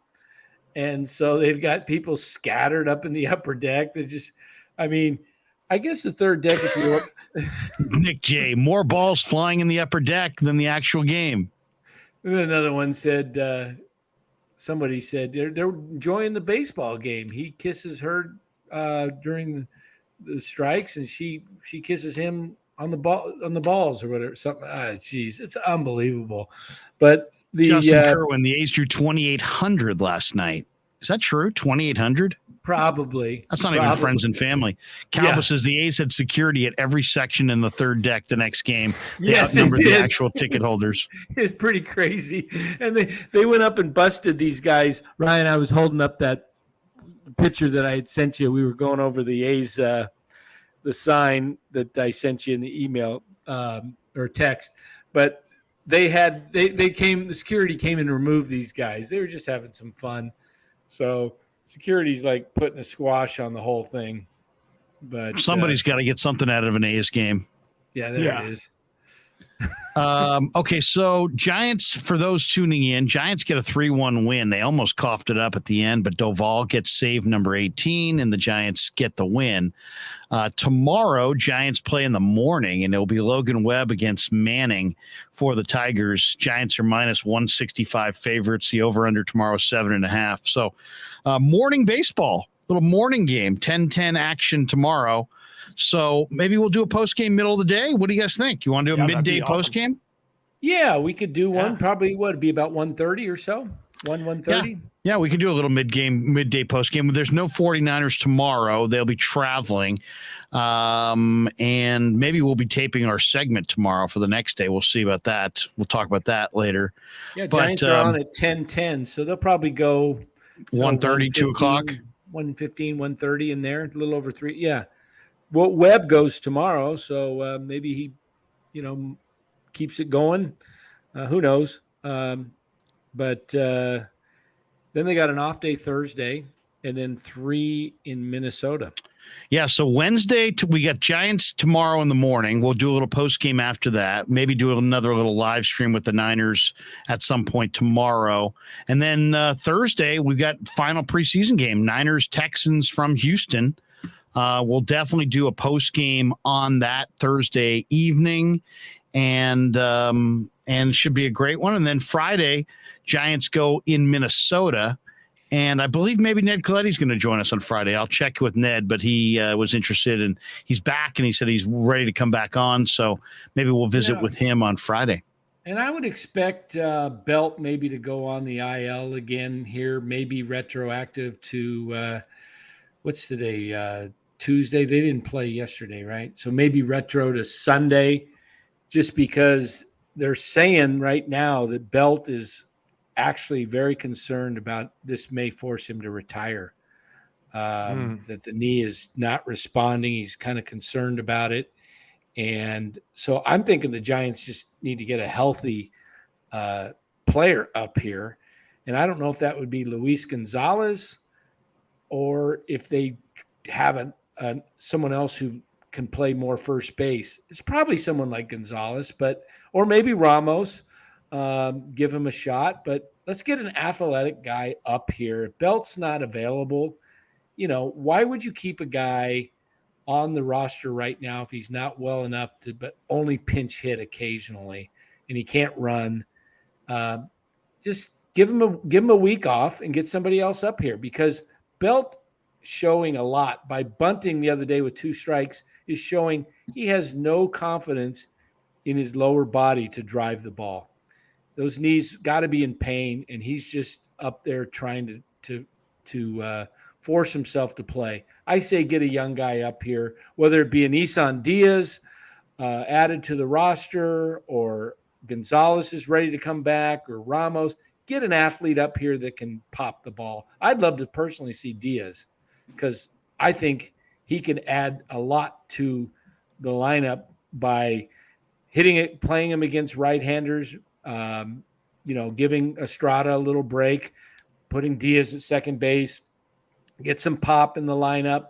And so they've got people scattered up in the upper deck. They're just, I mean, I guess the third deck, if you Nick J, more balls flying in the upper deck than the actual game. And then another one said, somebody said they're enjoying the baseball game. He kisses her during the strikes, and she kisses him on the balls or whatever. Something. Geez, it's unbelievable. But Justin Kerwin, the A's drew 2,800 last night. Is that true? 2,800? Probably. That's not even friends and family. Calva says the A's had security at every section in the third deck the next game. They outnumbered the actual ticket holders. It's pretty crazy. And they went up and busted these guys. Ryan, I was holding up that picture that I had sent you. We were going over the A's, the sign that I sent you in the email or text. But the security came and removed these guys. They were just having some fun. So security's like putting a squash on the whole thing. But somebody's got to get something out of an A's game. Yeah, there it is. Okay, so Giants, for those tuning in, Giants get a 3-1 win. They almost coughed it up at the end, but Doval gets save number 18, and the Giants get the win. Tomorrow, Giants play in the morning, and it'll be Logan Webb against Manning for the Tigers. Giants are minus 165 favorites. The over-under tomorrow is 7.5. So morning baseball, little morning game, 10-10 action tomorrow. So maybe we'll do a post-game middle of the day. What do you guys think? You want to do a midday post-game? Yeah, we could do one. Probably it'd be about 1:30 or so. 1:30. Yeah, we could do a little midday post-game. There's no 49ers tomorrow. They'll be traveling. And maybe we'll be taping our segment tomorrow for the next day. We'll see about that. We'll talk about that later. Yeah, Giants are on at 10:10, so they'll probably go 1:30, 2 o'clock. 1:15, 1:30 in there, a little over 3. Yeah. Well, Webb goes tomorrow, so maybe he, keeps it going. Who knows? But then they got an off day Thursday, and then 3 in Minnesota. Yeah, so Wednesday, we got Giants tomorrow in the morning. We'll do a little post game after that. Maybe do another little live stream with the Niners at some point tomorrow. And then Thursday, we've got final preseason game, Niners-Texans from Houston. We'll definitely do a post game on that Thursday evening, and should be a great one. And then Friday, Giants go in Minnesota, and I believe maybe Ned Colletti's going to join us on Friday. I'll check with Ned, but he was interested, and he's back, and he said he's ready to come back on. So maybe we'll visit with him on Friday. And I would expect Belt maybe to go on the IL again here, maybe retroactive to what's today? Tuesday. They didn't play yesterday, right? So maybe retro to Sunday, just because they're saying right now that Belt is actually very concerned about this may force him to retire. That the knee is not responding. He's kind of concerned about it. And so I'm thinking the Giants just need to get a healthy player up here. And I don't know if that would be Luis Gonzalez or if they have someone else who can play more first base. It's probably someone like Gonzalez, or maybe Ramos. Give him a shot, but let's get an athletic guy up here. If Belt's not available, why would you keep a guy on the roster right now if he's not well enough to but only pinch hit occasionally and he can't run? Just give him a week off and get somebody else up here, because Belt showing a lot by bunting the other day with 2 strikes is showing he has no confidence in his lower body to drive the ball. Those knees got to be in pain, and he's just up there trying to force himself to play. I say get a young guy up here, whether it be an Isan Diaz added to the roster, or Gonzalez is ready to come back, or Ramos. Get an athlete up here that can pop the ball. I'd love to personally see Diaz, because I think he can add a lot to the lineup by hitting it, playing him against right-handers, giving Estrada a little break, putting Diaz at second base, get some pop in the lineup.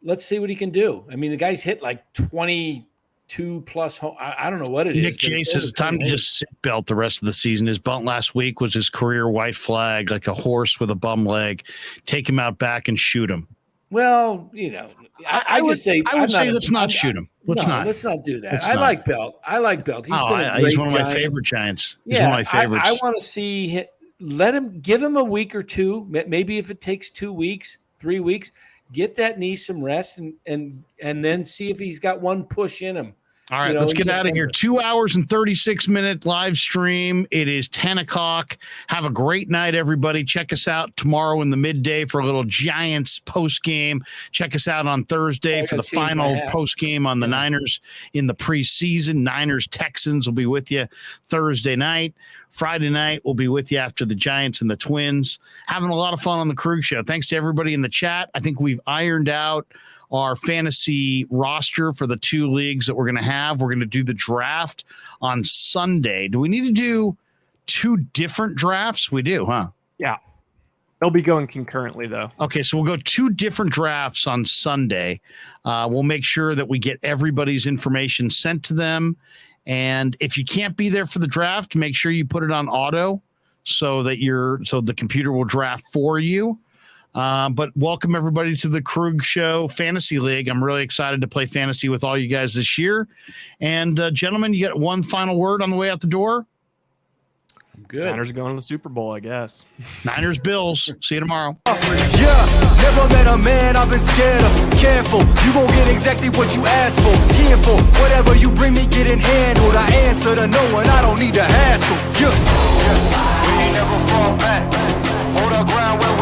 Let's see what he can do. I mean, the guy's hit like 22 plus home. I don't know what it is. Nick Chase says it's time to just sit belt the rest of the season. His bunt last week was his career white flag, like a horse with a bum leg. Take him out back and shoot him. Well, I would say let's not shoot him. Let's not do that. I like Belt. He's one of my favorite Giants. He's one of my favorites. I want to see give him a week or two. Maybe if it takes 2 weeks, 3 weeks, get that knee some rest and then see if he's got one push in him. All right, let's get out of here. 2 hours and 36-minute live stream. It is 10 o'clock. Have a great night, everybody. Check us out tomorrow in the midday for a little Giants post game. Check us out on Thursday for the final post game on the Niners in the preseason. Niners-Texans will be with you Thursday night. Friday night, we'll be with you after the Giants and the Twins. Having a lot of fun on the Krueg Show. Thanks to everybody in the chat. I think we've ironed out our fantasy roster for the 2 leagues that we're going to have. We're going to do the draft on Sunday. Do we need to do 2 different drafts? We do, huh? Yeah. They'll be going concurrently, though. Okay, so we'll go 2 different drafts on Sunday. We'll make sure that we get everybody's information sent to them. And if you can't be there for the draft, make sure you put it on auto so that the computer will draft for you. But welcome everybody to the Krueg Show Fantasy League. I'm really excited to play fantasy with all you guys this year. And gentlemen, you got one final word on the way out the door? I'm good. Niners are going to the Super Bowl, I guess. Niners, Bills. See you tomorrow. Yeah, never met a man I've been scared of. Careful, you won't get exactly what you asked for. Here for whatever you bring me, getting handled. I answer to no one, I don't need to hassle. Yeah, we ain't never fall back. Hold our ground where we